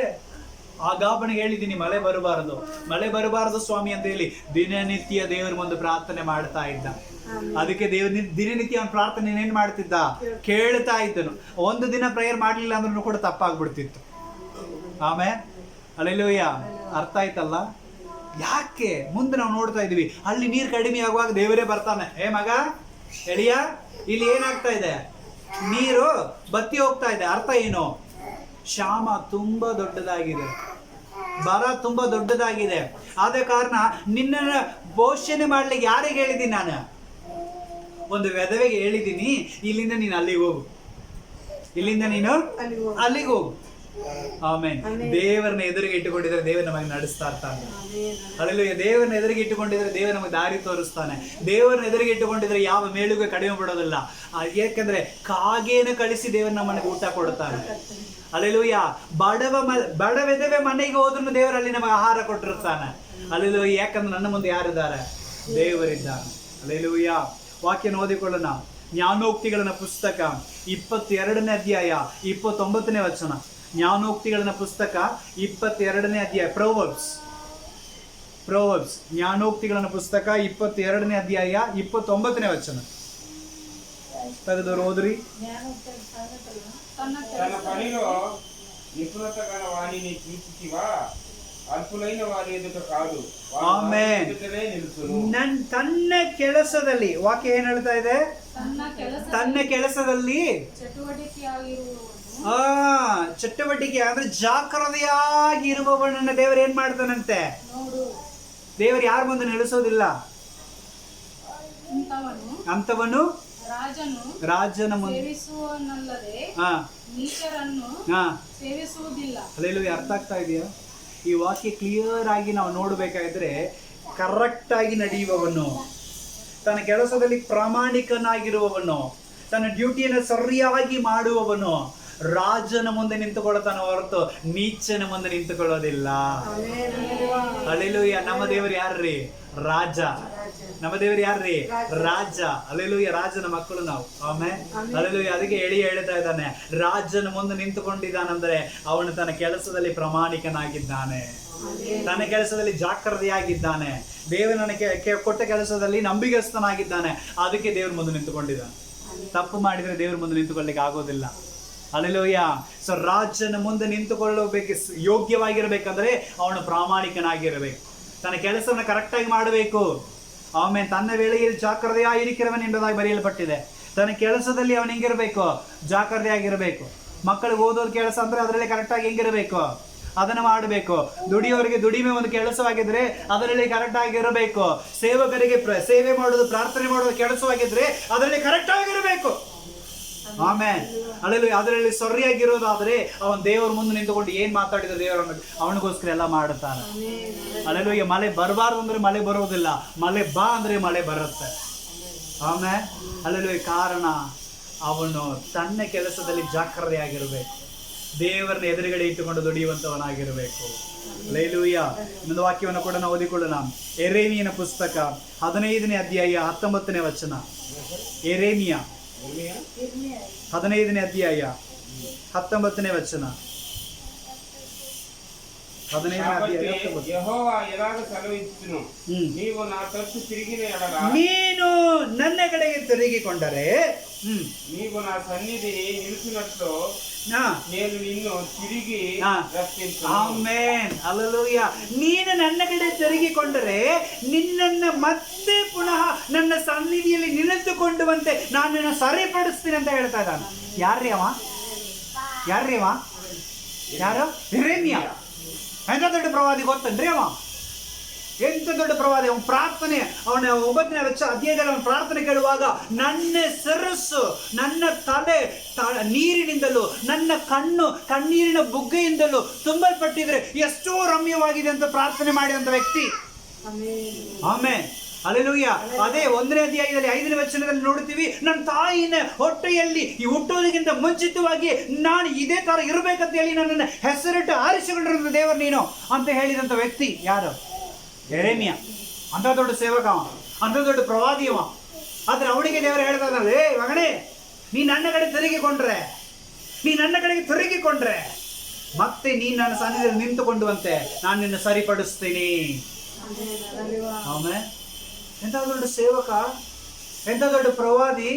ಆಗಾಪನಿಗೆ ಹೇಳಿದ್ದೀನಿ ಮಳೆ ಬರಬಾರದು ಸ್ವಾಮಿ ಅಂತ ಹೇಳಿ ದಿನನಿತ್ಯ ದೇವರ ಮುಂದೆ ಪ್ರಾರ್ಥನೆ ಮಾಡ್ತಾ ಇದ್ದ. ಅದಕ್ಕೆ ದೇವ್ರ ದಿನನಿತ್ಯ ಅವನ ಪ್ರಾರ್ಥನೆ ಏನ್ ಮಾಡ್ತಿದ್ದ? ಕೇಳ್ತಾ ಇದ್ದನು. ಒಂದು ದಿನ ಪ್ರೇಯರ್ ಮಾಡ್ಲಿಲ್ಲ ಅಂದ್ರೂ ಕೂಡ ತಪ್ಪಾಗ್ಬಿಡ್ತಿತ್ತು. ಆಮೇಲೆ ಹಲ್ಲೆಲೂಯ. ಅರ್ಥ ಆಯ್ತಲ್ಲ? ಯಾಕೆ? ಮುಂದೆ ನಾವು ನೋಡ್ತಾ ಇದೀವಿ, ಅಲ್ಲಿ ನೀರು ಕಡಿಮೆ ಆಗುವಾಗ ದೇವರೇ ಬರ್ತಾನೆ. ಏ ಮಗ ಎಳಿಯ, ಇಲ್ಲಿ ಏನಾಗ್ತಾ ಇದೆ? ನೀರು ಬತ್ತಿ ಹೋಗ್ತಾ ಇದೆ. ಅರ್ಥ ಏನು? ಕ್ಷಾಮ ತುಂಬಾ ದೊಡ್ಡದಾಗಿದೆ, ಬರ ತುಂಬಾ ದೊಡ್ಡದಾಗಿದೆ. ಆದ ಕಾರಣ ನಿನ್ನ ಪೋಷಣೆ ಮಾಡ್ಲಿಕ್ಕೆ ಯಾರಿಗೆ ಹೇಳಿದ್ದೀನಿ? ನಾನು ಒಂದು ವಿಧವೆಗೆ ಹೇಳಿದ್ದೀನಿ, ಇಲ್ಲಿಂದ ನೀನು ಅಲ್ಲಿಗೆ ಹೋಗು, ಇಲ್ಲಿಂದ ನೀನು ಅಲ್ಲಿಗೆ ಹೋಗು. ಆಮೇನ್. ದೇವರನ್ನ ಎದುರಿಗೆ ಇಟ್ಟುಕೊಂಡಿದ್ರೆ ದೇವರು ನಮಗೆ ನಡೆಸ್ತಾ ಇರ್ತಾನೆ. ಹಲ್ಲೆಲೂಯ. ದೇವರನ್ನ ಎದುರಿಗೆ ಇಟ್ಟುಕೊಂಡಿದ್ರೆ ದೇವರು ನಮಗೆ ದಾರಿ ತೋರಿಸ್ತಾನೆ. ದೇವರನ್ನ ಎದುರಿಗೆ ಇಟ್ಟುಕೊಂಡಿದ್ರೆ ಯಾವ ಮೇಲುಗೂ ಕಡಿಮೆ ಬಿಡೋದಿಲ್ಲ. ಯಾಕಂದ್ರೆ ಕಾಗೇನ ಕಳಿಸಿ ದೇವರು ನಮ್ಮನೆ ಊಟ ಕೊಡುತ್ತಾನೆ. ಹಲ್ಲೆಲೂಯ. ಬಡ ವಿಧವೆ ಮನೆಗೆ ಹೋದ್ರೂ ದೇವರು ಅಲ್ಲಿ ನಮಗೆ ಆಹಾರ ಕೊಟ್ಟಿರ್ತಾನೆ. ಹಲ್ಲೆಲೂಯ. ಯಾಕಂದ್ರೆ ನನ್ನ ಮುಂದೆ ಯಾರಿದ್ದಾರೆ? ದೇವರಿದ್ದಾನೆ. ಹಲ್ಲೆಲೂಯ. ವಾಕ್ಯನ ಓದಿಕೊಳ್ಳೋಣ. ಜ್ಞಾನೋಕ್ತಿಗಳನ್ನ ಪುಸ್ತಕ 22ನೇ ಅಧ್ಯಾಯ 29ನೇ ವಚನ. ಜ್ಞಾನೋಕ್ತಿಗಳನ್ನ ಪುಸ್ತಕ 22ನೇ ಅಧ್ಯಾಯ. ಪ್ರೊವರ್ಬ್ಸ್. ಜ್ಞಾನೋಕ್ತಿಗಳನ್ನ ಪುಸ್ತಕ 22ನೇ ಅಧ್ಯಾಯ 29ನೇ ವಚನ. ತೆಗೆದವರು ಓದ್ರಿ. తన పనిలో నిపుణత గల వాణిని చూచితివా? అల్పులైన వారి ఎదుట కాదు, ಆಮೆನ್. ತನ್ನ ಕೆಲಸದಲ್ಲಿ, ವಾಕ್ಯ ಏನ್ ಹೇಳ್ತಾ ಇದೆ? ತನ್ನ ಕೆಲಸದಲ್ಲಿ ಚಟುವಟಿಕೆ ಅಂದ್ರೆ ಜಾಗ್ರತೆಯಾಗಿರುವವನನ್ನ ದೇವರು ಏನ್ ಮಾಡ್ತಾನಂತೆ? ದೇವರು ಯಾರ ಮುಂದೆ ನಿಲ್ಲಿಸೋದಿಲ್ಲ. ಅಂತವನು ರಾಜನ ಮುಂದೆ ಹಲ್ಲೆಲೂಯ. ಅರ್ಥ ಆಗ್ತಾ ಇದೆಯಾ? ಈ ವಾಕ್ಯ ಕ್ಲಿಯರ್ ಆಗಿ ನಾವು ನೋಡ್ಬೇಕಾದ್ರೆ, ಕರೆಕ್ಟ್ ಆಗಿ ನಡೆಯುವವನು, ತನ್ನ ಕೆಲಸದಲ್ಲಿ ಪ್ರಾಮಾಣಿಕನಾಗಿರುವವನು, ತನ್ನ ಡ್ಯೂಟಿಯನ್ನು ಸರಿಯಾಗಿ ಮಾಡುವವನು ರಾಜನ ಮುಂದೆ ನಿಂತುಕೊಳ್ಳತಾನ ಹೊರತು ನೀಚನ ಮುಂದೆ ನಿಂತುಕೊಳ್ಳೋದಿಲ್ಲ. ಹಲ್ಲೆಲೂಯ. ನಮ್ಮ ದೇವರು ಯಾರ್ರೀ? ರಾಜ. ನಮ್ಮ ದೇವರು ಯಾರ್ರೀ? ರಾಜ. ಹಲ್ಲೆಲೂಯ. ರಾಜನ ಮಕ್ಕಳು ನಾವು. ಆಮೇಲೆ ಹಲ್ಲೆಲೂಯ. ಅದಕ್ಕೆ ಹೇಳ್ತಾ ಇದ್ದಾನೆ, ರಾಜನ ಮುಂದೆ ನಿಂತುಕೊಂಡಿದ್ದಾನಂದ್ರೆ ಅವನು ತನ್ನ ಕೆಲಸದಲ್ಲಿ ಪ್ರಾಮಾಣಿಕನಾಗಿದ್ದಾನೆ, ತನ್ನ ಕೆಲಸದಲ್ಲಿ ಜಾಗೃತಿಯಾಗಿದ್ದಾನೆ, ದೇವರು ನನಗೆ ಕೊಟ್ಟ ಕೆಲಸದಲ್ಲಿ ನಂಬಿಗಸ್ತನಾಗಿದ್ದಾನೆ. ಅದಕ್ಕೆ ದೇವ್ರ ಮುಂದೆ ನಿಂತುಕೊಂಡಿದ್ದಾನೆ. ತಪ್ಪು ಮಾಡಿದ್ರೆ ದೇವ್ರ ಮುಂದೆ ನಿಂತುಕೊಳ್ಳಿಕ್ಕೆ ಆಗೋದಿಲ್ಲ. ಹಲ್ಲೆಲೂಯ. ಸೊ ರಾಜನ ಮುಂದೆ ನಿಂತುಕೊಳ್ಳಬೇಕು, ಯೋಗ್ಯವಾಗಿರ್ಬೇಕಂದ್ರೆ ಅವನು ಪ್ರಾಮಾಣಿಕನಾಗಿರಬೇಕು, ತನ್ನ ಕೆಲಸವನ್ನು ಕರೆಕ್ಟಾಗಿ ಮಾಡಬೇಕು. ಆಮೇಲೆ ತನ್ನ ವೇಳೆಯಲ್ಲಿ ಜಾಗೃತೆಯಾಗಿರಿக்கிறವನು ಎಂಬುದಾಗಿ ಬರೆಯಲ್ಪಟ್ಟಿದೆ. ತನ್ನ ಕೆಲಸದಲ್ಲಿ ಅವನು ಹೆಂಗಿರಬೇಕು? ಜಾಗೃತೆಯಾಗಿರಬೇಕು. ಮಕ್ಕಳಿಗೆ ಓದೋದು ಕೆಲಸ ಅಂದ್ರೆ ಅದರಲ್ಲಿ ಕರೆಕ್ಟಾಗಿ ಹೆಂಗಿರಬೇಕು? ಅದನ್ನು ಮಾಡಬೇಕು. ದುಡಿಯೋರಿಗೆ ದುಡಿಮೆ ಒಂದು ಕೆಲಸವಾಗಿದ್ರೆ ಅದರಲ್ಲಿ ಕರೆಕ್ಟ್ ಆಗಿರಬೇಕು. ಸೇವಕರಿಗೆ ಸೇವೆ ಮಾಡೋದು, ಪ್ರಾರ್ಥನೆ ಮಾಡೋದು ಕೆಲಸವಾಗಿದ್ರೆ ಅದರಲ್ಲಿ ಕರೆಕ್ಟ್ ಆಗಿರಬೇಕು. ಆಮೇಲೆ ಅದರಲ್ಲಿ ಸರಿಯಾಗಿರೋದಾದ್ರೆ ಅವನು ದೇವರ ಮುಂದೆ ನಿಂತುಕೊಂಡು ಏನ್ ಮಾತಾಡಿದ ದೇವರನ್ನು ಅವನಿಗೋಸ್ಕರ ಎಲ್ಲ ಮಾಡುತ್ತಾನೆ. ಹಲ್ಲೆಲೂಯ. ಮಳೆ ಬರಬಾರ್ದು ಅಂದ್ರೆ ಮಳೆ ಬರೋದಿಲ್ಲ, ಮಳೆ ಬಾ ಅಂದ್ರೆ ಮಳೆ ಬರುತ್ತೆ. ಆಮೇಲೆ ಹಲ್ಲೆಲೂಯ. ಕಾರಣ ಅವನು ತನ್ನ ಕೆಲಸದಲ್ಲಿ ಜಾಗೃತೆಯಾಗಿರಬೇಕು, ದೇವರನ್ನ ಎದುರುಗಡೆ ಇಟ್ಟುಕೊಂಡು ದುಡಿಯುವಂತವನಾಗಿರಬೇಕು. ಹಲ್ಲೆಲೂಯ. ಇನ್ನೊಂದು ವಾಕ್ಯವನ್ನು ಕೂಡ ನಾವು ಓದಿಕೊಳ್ಳೋಣ. ಯೆರೆಮೀಯನ ಪುಸ್ತಕ 15ನೇ ಅಧ್ಯಾಯ 19ನೇ ವಚನ. ಯೆರೆಮೀಯ 15ನೇ ಅಧ್ಯಾಯ 19ನೇ ವಚನ. 15ನೇ ಅಧ್ಯಾಯ 19. యెహోవా ఎలాగ సెలవిచ్చును, నీవు నా తట్టు తిరిగిన ఎడల, ನೀನು ನನ್ನ ಕಡೆಗೆ ತಿರುಗಿಕೊಂಡರೆ, నీవు నా సన్నిధిని నిలిచినట్లు నేను నిన్ను తిరిగి రక్షించును. ಆಮೆನ್. ಹಲ್ಲೆಲೂಯ. ನೀನು ನನ್ನ ಕಡೆ ತಿರುಗಿಕೊಂಡರೆ ನಿನ್ನನ್ನು ಮತ್ತೆ ಪುನಃ ನನ್ನ ಸನ್ನಿಧಿಯಲ್ಲಿ ನಿಲ್ಲಿಸಿಕೊಂಡುವಂತೆ ನಾನು ನಿನ್ನ ಸರಿಪಡಿಸ್ತೀನಿ ಅಂತ ಹೇಳ್ತಾ ಇದ್ದಾನೆ. ಯಾರ್ರೀ ಅವ? ಯಾರು? ಯೆರೆಮೀಯ. ಎಂತ ದೊಡ್ಡ ಪ್ರವಾದಿ ಗೊತ್ತನ್ರಿ ಅವ? ಎಂತ ದೊಡ್ಡ ಪ್ರವಾದಿ. ಅವನ ಪ್ರಾರ್ಥನೆ, ಅವನ 9ನೇ ಅಧ್ಯಾಯದಲ್ಲಿ ಅವನ ಪ್ರಾರ್ಥನೆ ಕೇಳುವಾಗ, ನನ್ನ ಶಿರಸ್ಸು, ನನ್ನ ತಲೆ ನೀರಿನಿಂದಲೂ, ನನ್ನ ಕಣ್ಣೀರಿನ ಬುಗ್ಗೆಯಿಂದಲೂ ತುಂಬಲ್ಪಟ್ಟಿದ್ರೆ ಎಷ್ಟೋ ರಮ್ಯವಾಗಿದೆ ಅಂತ ಪ್ರಾರ್ಥನೆ ಮಾಡಿದಂಥ ವ್ಯಕ್ತಿ. ಆಮೆನ್. ಹಲ್ಲೆಲೂಯಾ. ಅದೇ 1ನೇ ಅಧ್ಯಾಯದಲ್ಲಿ 5ನೇ ವಚನದಲ್ಲಿ ನೋಡುತ್ತೀವಿ, ನನ್ನ ತಾಯಿನ ಹೊಟ್ಟೆಯಲ್ಲಿ ಈ ಹುಟ್ಟುವುದಕ್ಕಿಂತ ಮುಂಚಿತವಾಗಿ ನಾನು ಇದೇ ತರ ಇರಬೇಕಂತ ಹೇಳಿ ನನ್ನನ್ನು ಹೆಸರಿಟ್ಟು ಆರಿಸಿಕೊಂಡಿರೋ ದೇವರು ನೀನು ಅಂತ ಹೇಳಿದಂತ ವ್ಯಕ್ತಿ ಯಾರು? ಯೆರೆಮೀಯ. ಅಂತ ದೊಡ್ಡ ಸೇವಕ ಅವ, ಅಂತ ದೊಡ್ಡ ಪ್ರವಾದಿ ಅವ. ಆದ್ರೆ ಅವನಿಗೆ ದೇವರು ಹೇಳ್ತಾ ಇದ್ದಾರೆ, ಏ ಮಗನೇ, ನೀ ನನ್ನ ಕಡೆ ತಿರುಗಿಕೊಂಡ್ರೆ, ನೀ ನನ್ನ ಕಡೆಗೆ ತಿರುಗಿಕೊಂಡ್ರೆ ಮತ್ತೆ ನೀನು ನನ್ನ ಸನ್ನಿಧಿಯಲ್ಲಿ ನಿಂತುಕೊಂಡುವಂತೆ ನಾನು ನಿನ್ನ ಸರಿಪಡಿಸ್ತೀನಿ. ಆಮೇಲೆ ಎಂಥ ದೊಡ್ಡ ಸೇವಕ, ಎಂಥ ದೊಡ್ಡ ಪ್ರವಾದಿ,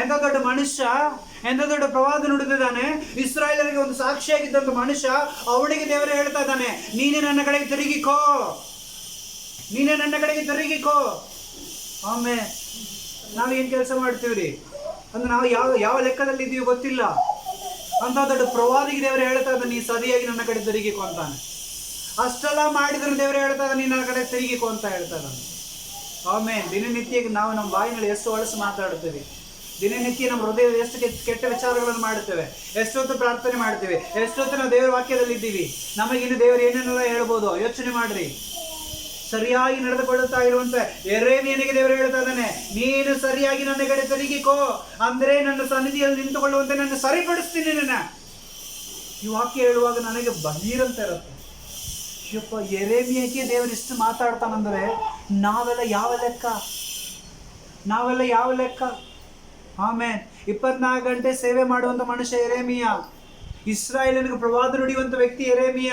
ಎಂಥ ದೊಡ್ಡ ಮನುಷ್ಯ, ಎಂಥ ದೊಡ್ಡ ಪ್ರವಾದಿ ನುಡಿದಿದ್ದಾನೆ. ಇಸ್ರಾಯೇಲರಿಗೆ ಒಂದು ಸಾಕ್ಷಿಯಾಗಿದ್ದಂಥ ಮನುಷ್ಯ, ಅವನಿಗೆ ದೇವರು ಹೇಳ್ತಾ ಇದ್ದಾನೆ, ನೀನೇ ನನ್ನ ಕಡೆಗೆ ತಿರುಗಿಕೋ, ನೀನೇ ನನ್ನ ಕಡೆಗೆ ತಿರುಗಿಕೋ. ಆಮೇಲೆ ನಾವೇನು ಕೆಲಸ ಮಾಡ್ತೀವ್ರಿ ಅಂದ್ರೆ ನಾವು ಯಾವ ಲೆಕ್ಕದಲ್ಲಿ ಇದ್ದೀವಿ ಗೊತ್ತಿಲ್ಲ. ಅಂತ ದೊಡ್ಡ ಪ್ರವಾದಿಗೆ ದೇವರು ಹೇಳ್ತಾ ಇದ್ದಾನೆ, ನೀ ಸರಿಯಾಗಿ ನನ್ನ ಕಡೆ ತಿರುಗಿಕೋ ಅಂತಾನೆ. ಅಷ್ಟೆಲ್ಲ ಮಾಡಿದ್ರೆ ದೇವರು ಹೇಳ್ತಾ ಇದ್ದಾನೆ, ನೀ ನನ್ನ ಕಡೆ ತಿರುಗಿಕೋ ಅಂತ ಹೇಳ್ತಾ ಇದ್ದಾನೆ. ಆಮೇಲೆ ದಿನನಿತ್ಯ ನಾವು ನಮ್ಮ ಬಾಯಿನಲ್ಲಿ ಎಷ್ಟು ಹೊಳಸು ಮಾತಾಡ್ತೇವೆ, ದಿನನಿತ್ಯ ನಮ್ಮ ಹೃದಯದಲ್ಲಿ ಎಷ್ಟು ಕೆಟ್ಟ ವಿಚಾರಗಳನ್ನು ಮಾಡುತ್ತೇವೆ, ಎಷ್ಟೊತ್ತು ಪ್ರಾರ್ಥನೆ ಮಾಡ್ತೇವೆ, ಎಷ್ಟೊತ್ತು ನಾವು ದೇವರ ವಾಕ್ಯದಲ್ಲಿ ಇದ್ದೀವಿ. ನಮಗಿನ್ನು ದೇವರು ಏನೇನೆಲ್ಲ ಹೇಳ್ಬೋದು ಯೋಚನೆ ಮಾಡ್ರಿ. ಸರಿಯಾಗಿ ನಡೆದುಕೊಳ್ಳುತ್ತಾ ಇರುವಂತ ಯೆರೆಮೀಯನಿಗೆ ದೇವರು ಹೇಳ್ತಾ ಇದ್ದಾನೆ, ನೀನು ಸರಿಯಾಗಿ ನನ್ನ ಕಡೆ ತಿರುಗಿಕೋ, ಅಂದ್ರೆ ನನ್ನ ಸನ್ನಿಧಿಯಲ್ಲಿ ನಿಂತುಕೊಳ್ಳುವಂತೆ ನನ್ನ ಸರಿಪಡಿಸ್ತೀನಿ ನನ್ನ. ಈ ವಾಕ್ಯ ಹೇಳುವಾಗ ನನಗೆ ಬಹೀರಂತ ಇರುತ್ತೆ. ಯಪ್ಪ, ಯೆರೆಮೀಯಕ್ಕೆ ದೇವರು ಇಷ್ಟು ಮಾತಾಡ್ತಾನಂದ್ರೆ ನಾವೆಲ್ಲ ಯಾವ ಲೆಕ್ಕ? ಆಮೇಲೆ 24 ಗಂಟೆ ಸೇವೆ ಮಾಡುವಂತ ಮನುಷ್ಯ ಯೆರೆಮೀಯ. ಇಸ್ರಾಯೇಲನಿಗೆ ಪ್ರವಾದ ನುಡಿಯುವಂತ ವ್ಯಕ್ತಿ ಯೆರೆಮೀಯ.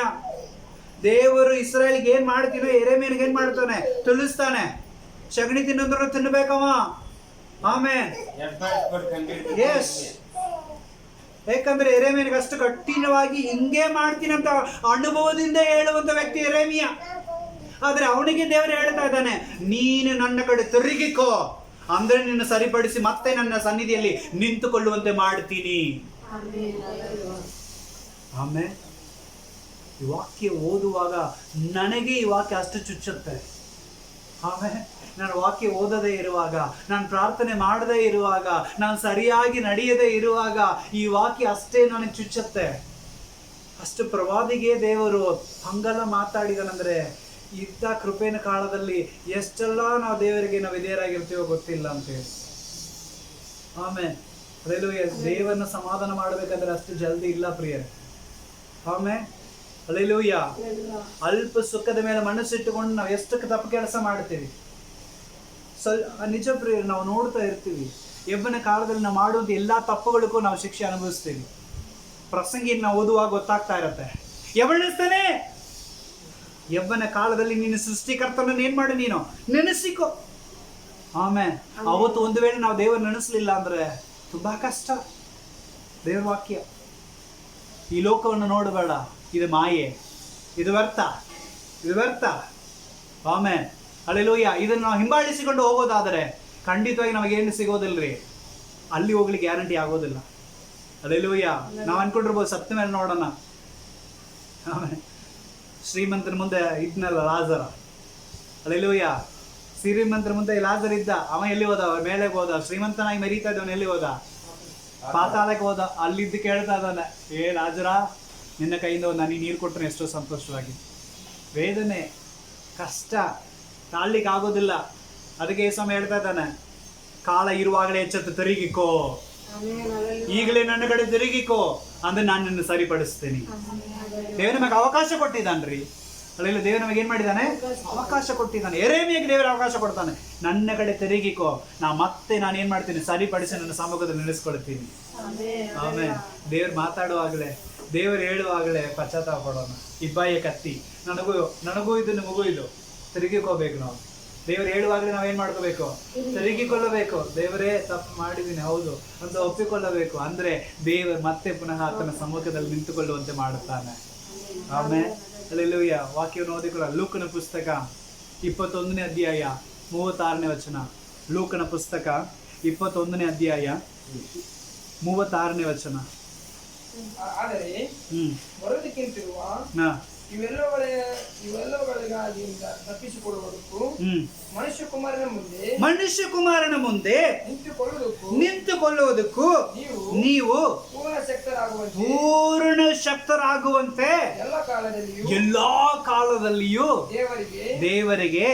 ದೇವರು ಇಸ್ರಾಯೇಲ್ಗೆ ಏನ್ ಮಾಡ್ತೀನೋ ಯೆರೆಮೀಯನಿಗೆ ಏನ್ ಮಾಡ್ತಾನೆ? ತಿಳಿಸ್ತಾನೆ. ಸಗಣಿ ತಿನ್ನೋದ್ರ ತಿನ್ಬೇಕವ. ಆಮೇಲೆ ಎಸ್, ಯಾಕಂದ್ರೆ ಯೆರೆಮೀಯನಿಗೆ ಅಷ್ಟು ಕಠಿಣವಾಗಿ ಹಿಂಗೆ ಮಾಡ್ತೀನಿ ಅಂತ ಅನುಭವದಿಂದ ಹೇಳುವಂತ ವ್ಯಕ್ತಿ ಯೆರೆಮೀಯ. ಆದ್ರೆ ಅವನಿಗೆ ದೇವರು ಹೇಳ್ತಾ ಇದ್ದಾನೆ, ನೀನು ನನ್ನ ಕಡೆ ತಿರುಗಿಕೋ, ಅಂದ್ರೆ ನಿನ್ನ ಸರಿಪಡಿಸಿ ಮತ್ತೆ ನನ್ನ ಸನ್ನಿಧಿಯಲ್ಲಿ ನಿಂತುಕೊಳ್ಳುವಂತೆ ಮಾಡ್ತೀನಿ. ಆಮೇಲೆ ಈ ವಾಕ್ಯ ಓದುವಾಗ ನನಗೆ ಈ ವಾಕ್ಯ ಅಷ್ಟು ಚುಚ್ಚುತ್ತೆ. ಆಮೇಲೆ ನಾನು ವಾಕ್ಯ ಓದದೇ ಇರುವಾಗ, ನಾನು ಪ್ರಾರ್ಥನೆ ಮಾಡದೇ ಇರುವಾಗ, ನಾನು ಸರಿಯಾಗಿ ನಡೆಯದೇ ಇರುವಾಗ ಈ ವಾಕ್ಯ ಅಷ್ಟೇ ನನಗೆ ಚುಚ್ಚುತ್ತೆ. ಅಷ್ಟು ಪ್ರವಾದಿಗೆ ದೇವರು ಹಂಗೆಲ್ಲ ಮಾತಾಡಿದನಂದ್ರೆ ಇಂಥ ಕೃಪೆನ ಕಾಲದಲ್ಲಿ ಎಷ್ಟೆಲ್ಲ ನಾವು ದೇವರಿಗೆ ನಾವು ವಿಧೇಯರಾಗಿರ್ತೀವೋ ಗೊತ್ತಿಲ್ಲ ಅಂತೇಳಿ. ಆಮೇಲೆ ಹಲ್ಲೆಲೂಯಾ. ದೇವರನ್ನ ಸಮಾಧಾನ ಮಾಡಬೇಕಂದ್ರೆ ಅಷ್ಟು ಜಲ್ದಿ ಇಲ್ಲ ಪ್ರಿಯರೇ. ಆಮೇಲೆ ಹಲ್ಲೆಲೂಯಾ. ಅಲ್ಪ ಸುಖದ ಮೇಲೆ ಮನಸ್ಸಿಟ್ಟುಕೊಂಡು ನಾವು ಎಷ್ಟು ತಪ್ಪು ಕೆಲಸ ಮಾಡ್ತೀವಿ. ನಿಜ ಪ್ರಿಯರೇ, ನಾವು ನೋಡ್ತಾ ಇರ್ತೀವಿ. ಯಬ್ಬನ ಕಾಲದಲ್ಲಿ ನಾವು ಮಾಡುವಂಥ ಎಲ್ಲಾ ತಪ್ಪುಗಳಿಗೂ ನಾವು ಶಿಕ್ಷೆ ಅನುಭವಿಸ್ತೀವಿ. ಪ್ರಸಂಗಿ ನಾವು ಓದುವಾಗ ಗೊತ್ತಾಗ್ತಾ ಇರತ್ತೆ. ಎವಳಿಸ್ತಾನೆ, ಯಬ್ಬನ ಕಾಲದಲ್ಲಿ ನೀನು ಸೃಷ್ಟಿಕರ್ತನ ಏನ್ ಮಾಡಿ ನೀನು ನೆನೆಸಿಕೋ. ಆಮೇಲೆ ಅವತ್ತು ಒಂದು ವೇಳೆ ನಾವು ದೇವರು ನೆನೆಸ್ಲಿಲ್ಲ ಅಂದ್ರೆ ತುಂಬಾ ಕಷ್ಟ. ದೇವ್ರ ವಾಕ್ಯ, ಈ ಲೋಕವನ್ನು ನೋಡಬೇಡ, ಇದು ಮಾಯೆ, ಇದು ವ್ಯರ್ಥ. ಆಮೇಲೆ ಹಲ್ಲೆಲೂಯಾ. ಇದನ್ನು ನಾವು ಹಿಂಬಾಲಿಸಿಕೊಂಡು ಹೋಗೋದಾದರೆ ಖಂಡಿತವಾಗಿ ನಮಗೇನು ಸಿಗೋದಿಲ್ರಿ, ಅಲ್ಲಿ ಹೋಗ್ಲಿಕ್ಕೆ ಗ್ಯಾರಂಟಿ ಆಗೋದಿಲ್ಲ. ಹಲ್ಲೆಲೂಯಾ. ನಾವು ಅನ್ಕೊಂಡಿರ್ಬೋದು ಸತ್ತ ಮೇಲೆ ನೋಡೋಣ. ಆಮೇಲೆ ಶ್ರೀಮಂತರ ಮುಂದೆ ಇದ್ನಲ್ಲ ಲಾಜರ, ಹಲ್ಲೆಲೂಯಾ. ಶ್ರೀಮಂತರ ಮುಂದೆ ಲಾಜರ್ ಇದ್ದ, ಅವ ಎಲ್ಲಿ ಹೋದ? ಮೇಲೆ ಹೋದ. ಶ್ರೀಮಂತನಾಗಿ ಮೆರೀತಾ ಇದ್ದವನು ಎಲ್ಲಿ ಹೋದ? ಪಾತಾಳಕ್ಕೆ ಹೋದ. ಅಲ್ಲಿದ್ದು ಕೇಳ್ತಾ ಇದ್ದಾನೆ, ಏ ಲಾಜರ, ನಿನ್ನ ಕೈಯಿಂದ ಒಂದು ಹನಿ ನೀರು ಕೊಟ್ಟರೆ ಎಷ್ಟೋ ಸಂತೋಷವಾಗಿ. ವೇದನೆ, ಕಷ್ಟ ತಾಳ್ಲಿಕ್ಕೆ ಆಗೋದಿಲ್ಲ. ಅದಕ್ಕೆ ಈ ಸಮಯ ಹೇಳ್ತಾ ಇದ್ದಾನೆ, ಕಾಲ ಇರುವಾಗಲೇ ಎಚ್ಚೆತ್ತು ತಿರುಗಿಕೋ, ಈಗಲೇ ನನ್ನ ಕಡೆ ತಿರುಗಿಕೋ, ಅಂದ್ರೆ ನಾನು ನಿನ್ನ ಸರಿಪಡಿಸ್ತೀನಿ. ದೇವರು ನಮಗೆ ಅವಕಾಶ ಕೊಟ್ಟಿದ್ದಾನ್ರಿ. ಅಲ್ಲೆಲ್ಲ ದೇವರು ನಮಗೆ ಏನ್ ಮಾಡಿದ್ದಾನೆ? ಅವಕಾಶ ಕೊಟ್ಟಿದ್ದಾನೆ. ಯೆರೆಮೀಯನಿಗೆ ದೇವರು ಅವಕಾಶ ಕೊಡ್ತಾನೆ, ನನ್ನ ಕಡೆ ತಿರುಗಿಕೋ, ಮತ್ತೆ ನಾನು ಏನ್ ಮಾಡ್ತೀನಿ? ಸರಿಪಡಿಸಿ ನನ್ನ ಸಮ್ಮುಖದಲ್ಲಿ ನಿಲ್ಲಿಸ್ಕೊಳ್ತೀನಿ. ಆಮೇಲೆ ದೇವ್ರು ಮಾತಾಡುವಾಗಲೇ, ದೇವರು ಹೇಳುವಾಗಲೇ ಪಶ್ಚಾತ್ತಾಪ ಪಡೋಣ. ಇಬ್ಬಾಯಿಯ ಕತ್ತಿ, ನನಗೂ ಇದು ನಿಮಗೂ ಇದು, ತಿರುಗಿಕೋಬೇಕು ನಾವು. ದೇವರು ಹೇಳುವಾಗಲೇ ನಾವೇನ್ ಮಾಡ್ಕೋಬೇಕು? ತಿರುಗಿಕೊಳ್ಳಬೇಕು. ದೇವರೇ ತಪ್ಪು ಮಾಡಿದ್ದೀನಿ, ಹೌದು ಅಂತ ಒಪ್ಪಿಕೊಳ್ಳಬೇಕು. ಅಂದ್ರೆ ದೇವರು ಮತ್ತೆ ಪುನಃ ಆತನ ಸಮ್ಮುಖದಲ್ಲಿ ನಿಂತುಕೊಳ್ಳುವಂತೆ ಮಾಡುತ್ತಾನೆ. ಆಮೇಲೆ ಹಲ್ಲೆಲೂಯಾ. ವಾಕ್ಯವನ್ನು ಓದಿಕೊಳ್ಳ. ಲೂಕನ ಪುಸ್ತಕ 21ನೇ ಅಧ್ಯಾಯ 36ನೇ ವಚನ. ಲೂಕನ ಪುಸ್ತಕ 21ನೇ ಅಧ್ಯಾಯ 36ನೇ ವಚನ. ಆದರೆ ಬರೋದಕ್ಕಿಂತಿರುವ ಇವೆಲ್ಲವುಗಳಿಗಾಗಿ ತಪ್ಪಿಸಿಕೊಳ್ಳುವುದಕ್ಕೂ ಮನುಷ್ಯ ಕುಮಾರನ ಮುಂದೆ ನಿಂತುಕೊಳ್ಳುವುದಕ್ಕೂ ನೀವು ಪೂರ್ಣ ಶಕ್ತರಾಗುವಂತೆ ಎಲ್ಲಾ ಕಾಲದಲ್ಲಿಯೂ ದೇವರಿಗೆ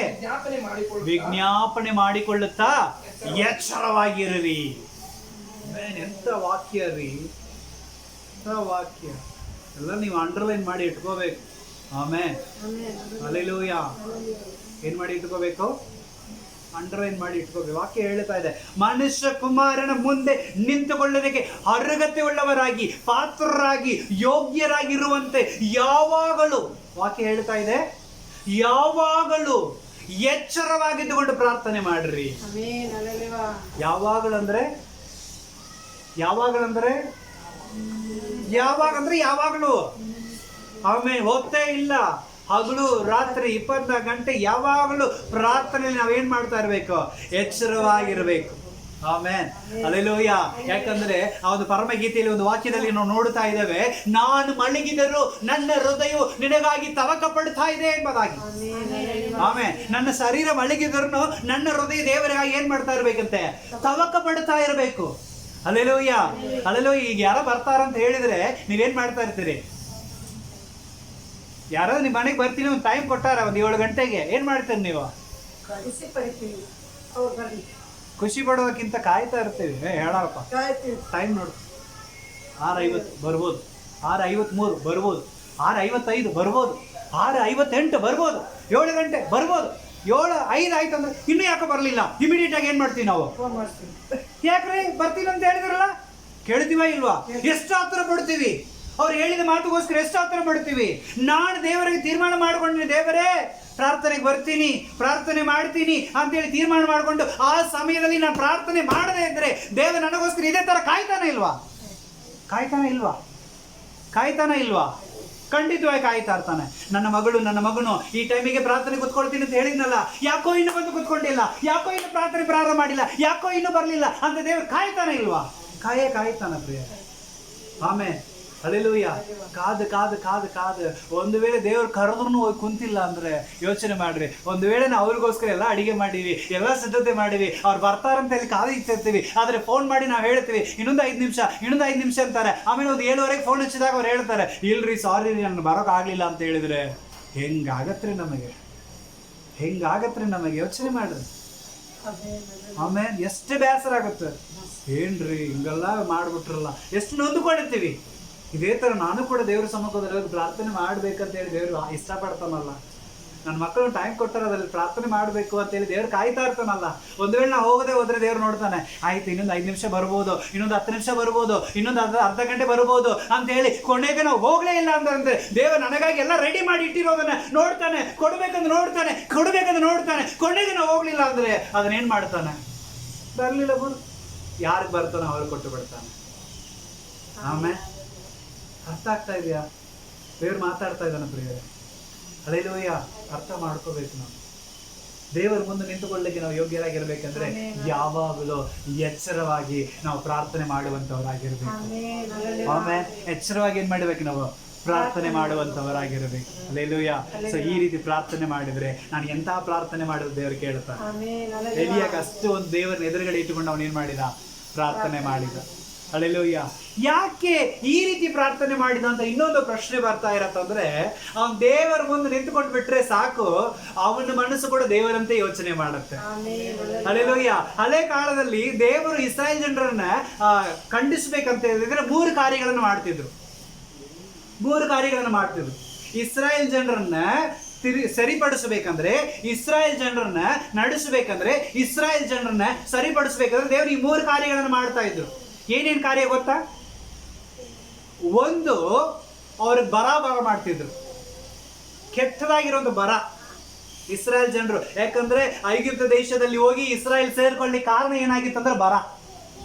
ವಿಜ್ಞಾಪನೆ ಮಾಡಿಕೊಳ್ಳುತ್ತಾ ಎಚ್ಚರವಾಗಿರ್ರಿ. ಎಂತ ವಾಕ್ಯ ರೀ, ಎಂತ ವಾಕ್ಯ ಎಲ್ಲ ನೀವು ಅಂಡರ್ಲೈನ್ ಮಾಡಿ ಇಟ್ಕೋಬೇಕು. ಆಮೇಲೆ ಹಲ್ಲೆಲೂಯಾ. ಏನ್ ಮಾಡಿ ಇಟ್ಕೋಬೇಕು? ಅಂಡರ್ಲೈನ್ ಮಾಡಿ ಇಟ್ಕೋಬೇಕು. ವಾಕ್ಯ ಹೇಳ್ತಾ ಇದೆ, ಮನುಷ್ಯ ಕುಮಾರನ ಮುಂದೆ ನಿಂತುಕೊಳ್ಳೋದಕ್ಕೆ ಅರ್ಹತೆ ಉಳ್ಳವರಾಗಿ, ಪಾತ್ರರಾಗಿ, ಯೋಗ್ಯರಾಗಿರುವಂತೆ ಯಾವಾಗಲೂ, ವಾಕ್ಯ ಹೇಳ್ತಾ ಇದೆ, ಯಾವಾಗಲೂ ಎಚ್ಚರವಾಗಿದ್ದುಕೊಂಡು ಪ್ರಾರ್ಥನೆ ಮಾಡ್ರಿ. ಯಾವಾಗಲಂದ್ರೆ ಯಾವಾಗಲೂ. ಆಮೇಲೆ ಹೊತ್ತೇ ಇಲ್ಲ, ಹಗಲು ರಾತ್ರಿ 24 ಗಂಟೆ ಯಾವಾಗಲೂ ಪ್ರಾರ್ಥನೆಯಲ್ಲಿ ನಾವೇನ್ ಮಾಡ್ತಾ ಇರ್ಬೇಕು? ಎಚ್ಚರವಾಗಿರ್ಬೇಕು. ಆಮೇನ್, ಹಲ್ಲೆಲೂಯಾ. ಯಾಕಂದ್ರೆ ಆ ಒಂದು ಪರಮಗೀತೆಯಲ್ಲಿ ಒಂದು ವಾಕ್ಯದಲ್ಲಿ ನಾವು ನೋಡ್ತಾ ಇದ್ದೇವೆ, ನಾನು ಮಲಗಿದರೂ ನನ್ನ ಹೃದಯವು ನಿನಗಾಗಿ ತವಕ ಪಡ್ತಾ ಇದೆ ಎಂಬುದಾಗಿ. ಆಮೇನ್, ನನ್ನ ಶರೀರ ಮಲಗಿದರೂ ನನ್ನ ಹೃದಯ ದೇವರಿಗಾಗಿ ಏನ್ ಮಾಡ್ತಾ ಇರ್ಬೇಕಂತೆ? ತವಕ ಪಡ್ತಾ ಇರಬೇಕು. Hallelujah, hallelujah. ಈಗ ಯಾರೋ ಬರ್ತಾರಂತ ಹೇಳಿದ್ರೆ ನೀವೇನ್ ಮಾಡ್ತಾ ಇರ್ತೀರಿ? ಯಾರೋ ನಿಮ್ಮ ಮನೆಗೆ ಬರ್ತೀನಿ ಒಂದು ಟೈಮ್ ಕೊಟ್ಟಾರ, ಒಂದು 7 ಗಂಟೆಗೆ, ಏನ್ ಮಾಡ್ತೀರಿ ನೀವು? ಖುಷಿ ಪಡೋದಕ್ಕಿಂತ ಕಾಯ್ತಾ ಇರ್ತೀವಿ. ಹೇಳಪ್ಪ ಟೈಮ್ ನೋಡು, 6:50 ಬರ್ಬೋದು, 6:53 ಬರ್ಬೋದು, 6:55 ಬರ್ಬೋದು, 6:58 ಬರ್ಬೋದು, 7 ಗಂಟೆ ಬರ್ಬೋದು. 7:05 ಆಯ್ತು ಅಂದ್ರೆ ಇನ್ನೂ ಯಾಕೆ ಬರಲಿಲ್ಲ? ಇಮಿಡಿಯೇಟ್ ಆಗಿ ಏನ್ ಮಾಡ್ತೀವಿ ನಾವು? ಯಾಕ್ರಿ ಬರ್ತೀನಿ ಅಂತ ಹೇಳಿದ್ರಲ್ಲ, ಕೇಳ್ತೀವ ಇಲ್ವಾ? ಎಷ್ಟು ಆತರ ಪಡ್ತೀವಿ? ಅವ್ರು ಹೇಳಿದ ಮಾತುಗೋಸ್ಕರ ಎಷ್ಟು ಆತರ ಪಡ್ತೀವಿ? ನಾನು ದೇವರಿಗೆ ತೀರ್ಮಾನ ಮಾಡ್ಕೊಂಡ್ರೆ, ದೇವರೇ ಪ್ರಾರ್ಥನೆಗೆ ಬರ್ತೀನಿ, ಪ್ರಾರ್ಥನೆ ಮಾಡ್ತೀನಿ ಅಂತೇಳಿ ತೀರ್ಮಾನ ಮಾಡಿಕೊಂಡು ಆ ಸಮಯದಲ್ಲಿ ನಾನು ಪ್ರಾರ್ಥನೆ ಮಾಡದೇ ಇದ್ರೆ ದೇವ ನನಗೋಸ್ಕರ ಇದೇ ತರ ಕಾಯ್ತಾನೆ ಇಲ್ವಾ? ಖಂಡಿತವಾಗಿ ಕಾಯ್ತಾ ಇರ್ತಾನೆ. ನನ್ನ ಮಗನು ಈ ಟೈಮಿಗೆ ಪ್ರಾರ್ಥನೆ ಕುತ್ಕೊಳ್ತೀನಿ ಅಂತ ಹೇಳಿದ್ನಲ್ಲ, ಯಾಕೋ ಇನ್ನು ಬಂದು ಕುತ್ಕೊಂಡಿಲ್ಲ, ಯಾಕೋ ಇನ್ನು ಪ್ರಾರ್ಥನೆ ಪ್ರಾರಂಭ ಮಾಡಿಲ್ಲ, ಯಾಕೋ ಇನ್ನು ಬರಲಿಲ್ಲ ಅಂತ ದೇವರು ಕಾಯ್ತಾನೆ ಇಲ್ವಾ? ಕಾಯ್ತಾನ ಪ್ರಿಯ. ಆಮೇಲೆ ಹಲ್ಲೆಲೂಯಾ. ಕಾದು ಒಂದು ವೇಳೆ ದೇವ್ರು ಕರೆದ್ರೂ ಹೋಗಿ ಕುಂತಿಲ್ಲ ಅಂದ್ರೆ ಯೋಚನೆ ಮಾಡ್ರಿ. ಒಂದು ವೇಳೆ ನಾವು ಅವ್ರಿಗೋಸ್ಕರ ಎಲ್ಲ ಅಡಿಗೆ ಮಾಡೀವಿ, ಎಲ್ಲ ಸಿದ್ಧತೆ ಮಾಡೀವಿ, ಅವ್ರು ಬರ್ತಾರಂತ ಹೇಳಿ ಕಾದು ಇರ್ತೀವಿ, ಆದ್ರೆ ಫೋನ್ ಮಾಡಿ ನಾವು ಹೇಳ್ತೀವಿ ಇನ್ನೊಂದು 5 ನಿಮಿಷ ಅಂತಾರೆ. ಆಮೇಲೆ ಒಂದು 7:15 ಫೋನ್ ಹಚ್ಚಿದಾಗ ಅವ್ರು ಹೇಳ್ತಾರೆ, ಇಲ್ರಿ ಸಾರಿ ನಾನು ಬರೋಕ್ ಆಗ್ಲಿಲ್ಲ ಅಂತ ಹೇಳಿದ್ರೆ ಹೆಂಗಾಗತ್ರಿ ನಮಗೆ? ಯೋಚನೆ ಮಾಡ್ರಿ. ಆಮೇಲೆ ಎಷ್ಟು ಬೇಸರ ಆಗುತ್ತೆ. ಏನ್ರಿ ಹಿಂಗೆಲ್ಲ ಮಾಡ್ಬಿಟ್ರಲ್ಲ, ಎಷ್ಟು ನೊಂದುಕೊಂಡಿರ್ತೀವಿ. ಇದೇ ತರ ನಾನು ಕೂಡ ದೇವ್ರ ಸಮ್ಮುಖದಲ್ಲಿ ಹೋಗಿ ಪ್ರಾರ್ಥನೆ ಮಾಡ್ಬೇಕಂತ ಹೇಳಿ ದೇವ್ರು ಇಷ್ಟಪಡ್ತಾನಲ್ಲ. ನನ್ನ ಮಕ್ಕಳು ಟೈಮ್ ಕೊಟ್ಟಾರ ಅದ್ರಲ್ಲಿ ಪ್ರಾರ್ಥನೆ ಮಾಡಬೇಕು ಅಂತ ಹೇಳಿ ದೇವ್ರು ಕಾಯ್ತಾ ಇರ್ತಾನಲ್ಲ. ಒಂದು ವೇಳೆ ನಾವು ಹೋಗದೆ ಹೋದ್ರೆ ದೇವ್ರು ನೋಡ್ತಾನೆ, ಆಯ್ತು ಇನ್ನೊಂದು 5 ನಿಮಿಷ ಬರ್ಬೋದು, ಇನ್ನೊಂದು 10 ನಿಮಿಷ ಬರ್ಬೋದು, ಇನ್ನೊಂದು ಅರ್ಧ ಗಂಟೆ ಬರ್ಬೋದು ಅಂತ ಹೇಳಿ ಕೊನೆಗೆ ನಾವು ಹೋಗ್ಲೇ ಇಲ್ಲ ಅಂತಂದ್ರೆ ದೇವರು ನನಗಾಗಿ ಎಲ್ಲ ರೆಡಿ ಮಾಡಿ ಇಟ್ಟಿರೋದನ್ನ ನೋಡ್ತಾನೆ, ಕೊಡ್ಬೇಕಂದ್ರೆ ನೋಡ್ತಾನೆ. ಕೊನೆಗೆ ನಾವು ಹೋಗ್ಲಿಲ್ಲ ಅಂದ್ರೆ ಅದನ್ನೇನ್ ಮಾಡ್ತಾನೆ? ಬರ್ಲಿಲ್ಲ ಬಿಡು, ಯಾರಿಗೆ ಬರ್ತಾನೆ ಅವ್ರಿಗೆ ಕೊಟ್ಟು ಬಿಡ್ತಾನೆ. ಆಮೇಲೆ ಅರ್ಥ ಆಗ್ತಾ ಇದೆಯಾ? ದೇವ್ರು ಮಾತಾಡ್ತಾ ಇದ್ದಾನೆ ಪ್ರಿಯರೇ. ಹಲ್ಲೆಲೂಯಾ. ಅರ್ಥ ಮಾಡ್ಕೋಬೇಕು. ನಾವು ದೇವರ ಮುಂದೆ ನಿಂತುಕೊಳ್ಳಲಿಕ್ಕೆ ನಾವು ಯೋಗ್ಯರಾಗಿರ್ಬೇಕಂದ್ರೆ ಯಾವಾಗಲೂ ಎಚ್ಚರವಾಗಿ ನಾವು ಪ್ರಾರ್ಥನೆ ಮಾಡುವಂತವರಾಗಿರ್ಬೇಕು. ಆಮೇಲೆ ಎಚ್ಚರವಾಗಿ ಏನ್ ಮಾಡ್ಬೇಕು? ನಾವು ಪ್ರಾರ್ಥನೆ ಮಾಡುವಂತವರಾಗಿರ್ಬೇಕು. ಹಲ್ಲೆಲೂಯಾ. ಸೊ ಈ ರೀತಿ ಪ್ರಾರ್ಥನೆ ಮಾಡಿದ್ರೆ ನಾನು ಎಂತಹ ಪ್ರಾರ್ಥನೆ ಮಾಡಿದ್ರು ದೇವರು ಕೇಳ್ತಾನೆ. ಎಲಿಯಾಗ ಅಷ್ಟು ಒಂದು ದೇವರನ್ನ ಎದುರುಗಡೆ ಇಟ್ಟುಕೊಂಡು ಅವನು ಏನ್ ಮಾಡಿದ? ಪ್ರಾರ್ಥನೆ ಮಾಡಿದ. ಹಲ್ಲೆಲೂಯಾ. ಯಾಕೆ ಈ ರೀತಿ ಪ್ರಾರ್ಥನೆ ಮಾಡಿದ ಅಂತ ಇನ್ನೊಂದು ಪ್ರಶ್ನೆ ಬರ್ತಾ ಇರತ್ತಂದ್ರೆ, ಅವನ್ ದೇವರ ಮುಂದೆ ನಿಂತುಕೊಂಡು ಬಿಟ್ರೆ ಸಾಕು, ಅವನ ಮನಸ್ಸು ಕೂಡ ದೇವರಂತೆ ಯೋಚನೆ ಮಾಡುತ್ತೆ. ಹಲ್ಲೆಲೂಯಾ. ಹಳೆ ಕಾಲದಲ್ಲಿ ದೇವರು ಇಸ್ರಾಯೇಲ್ ಜನರನ್ನ ಖಂಡಿಸ್ಬೇಕಂತ ಹೇಳಿದ್ರೆ 3 ಕಾರ್ಯಗಳನ್ನು ಮಾಡ್ತಿದ್ರು. ಇಸ್ರಾಯೇಲ್ ಜನರನ್ನ ಸರಿಪಡಿಸಬೇಕಂದ್ರೆ, ಇಸ್ರಾಯೇಲ್ ಜನರನ್ನ ನಡೆಸಬೇಕಂದ್ರೆ, ಇಸ್ರಾಯೇಲ್ ಜನರನ್ನ ಸರಿಪಡಿಸಬೇಕಂದ್ರೆ ದೇವರು ಈ 3 ಕಾರ್ಯಗಳನ್ನು ಮಾಡ್ತಾ ಇದ್ರು. ಏನೇನ್ ಕಾರ್ಯ ಗೊತ್ತಾ? ಒಂದು, ಅವ್ರಿಗೆ ಬರ ಮಾಡ್ತಿದ್ರು. ಕೆಟ್ಟದಾಗಿರೋ ಒಂದು ಬರ ಇಸ್ರಾಯೇಲ್ ಜನರು. ಯಾಕಂದ್ರೆ ಐಗುಪ್ತ ದೇಶದಲ್ಲಿ ಹೋಗಿ ಇಸ್ರಾಯೇಲ್ ಸೇರ್ಕೊಳ್ಳಿ ಕಾರಣ ಏನಾಗಿತ್ತಂದ್ರೆ ಬರ.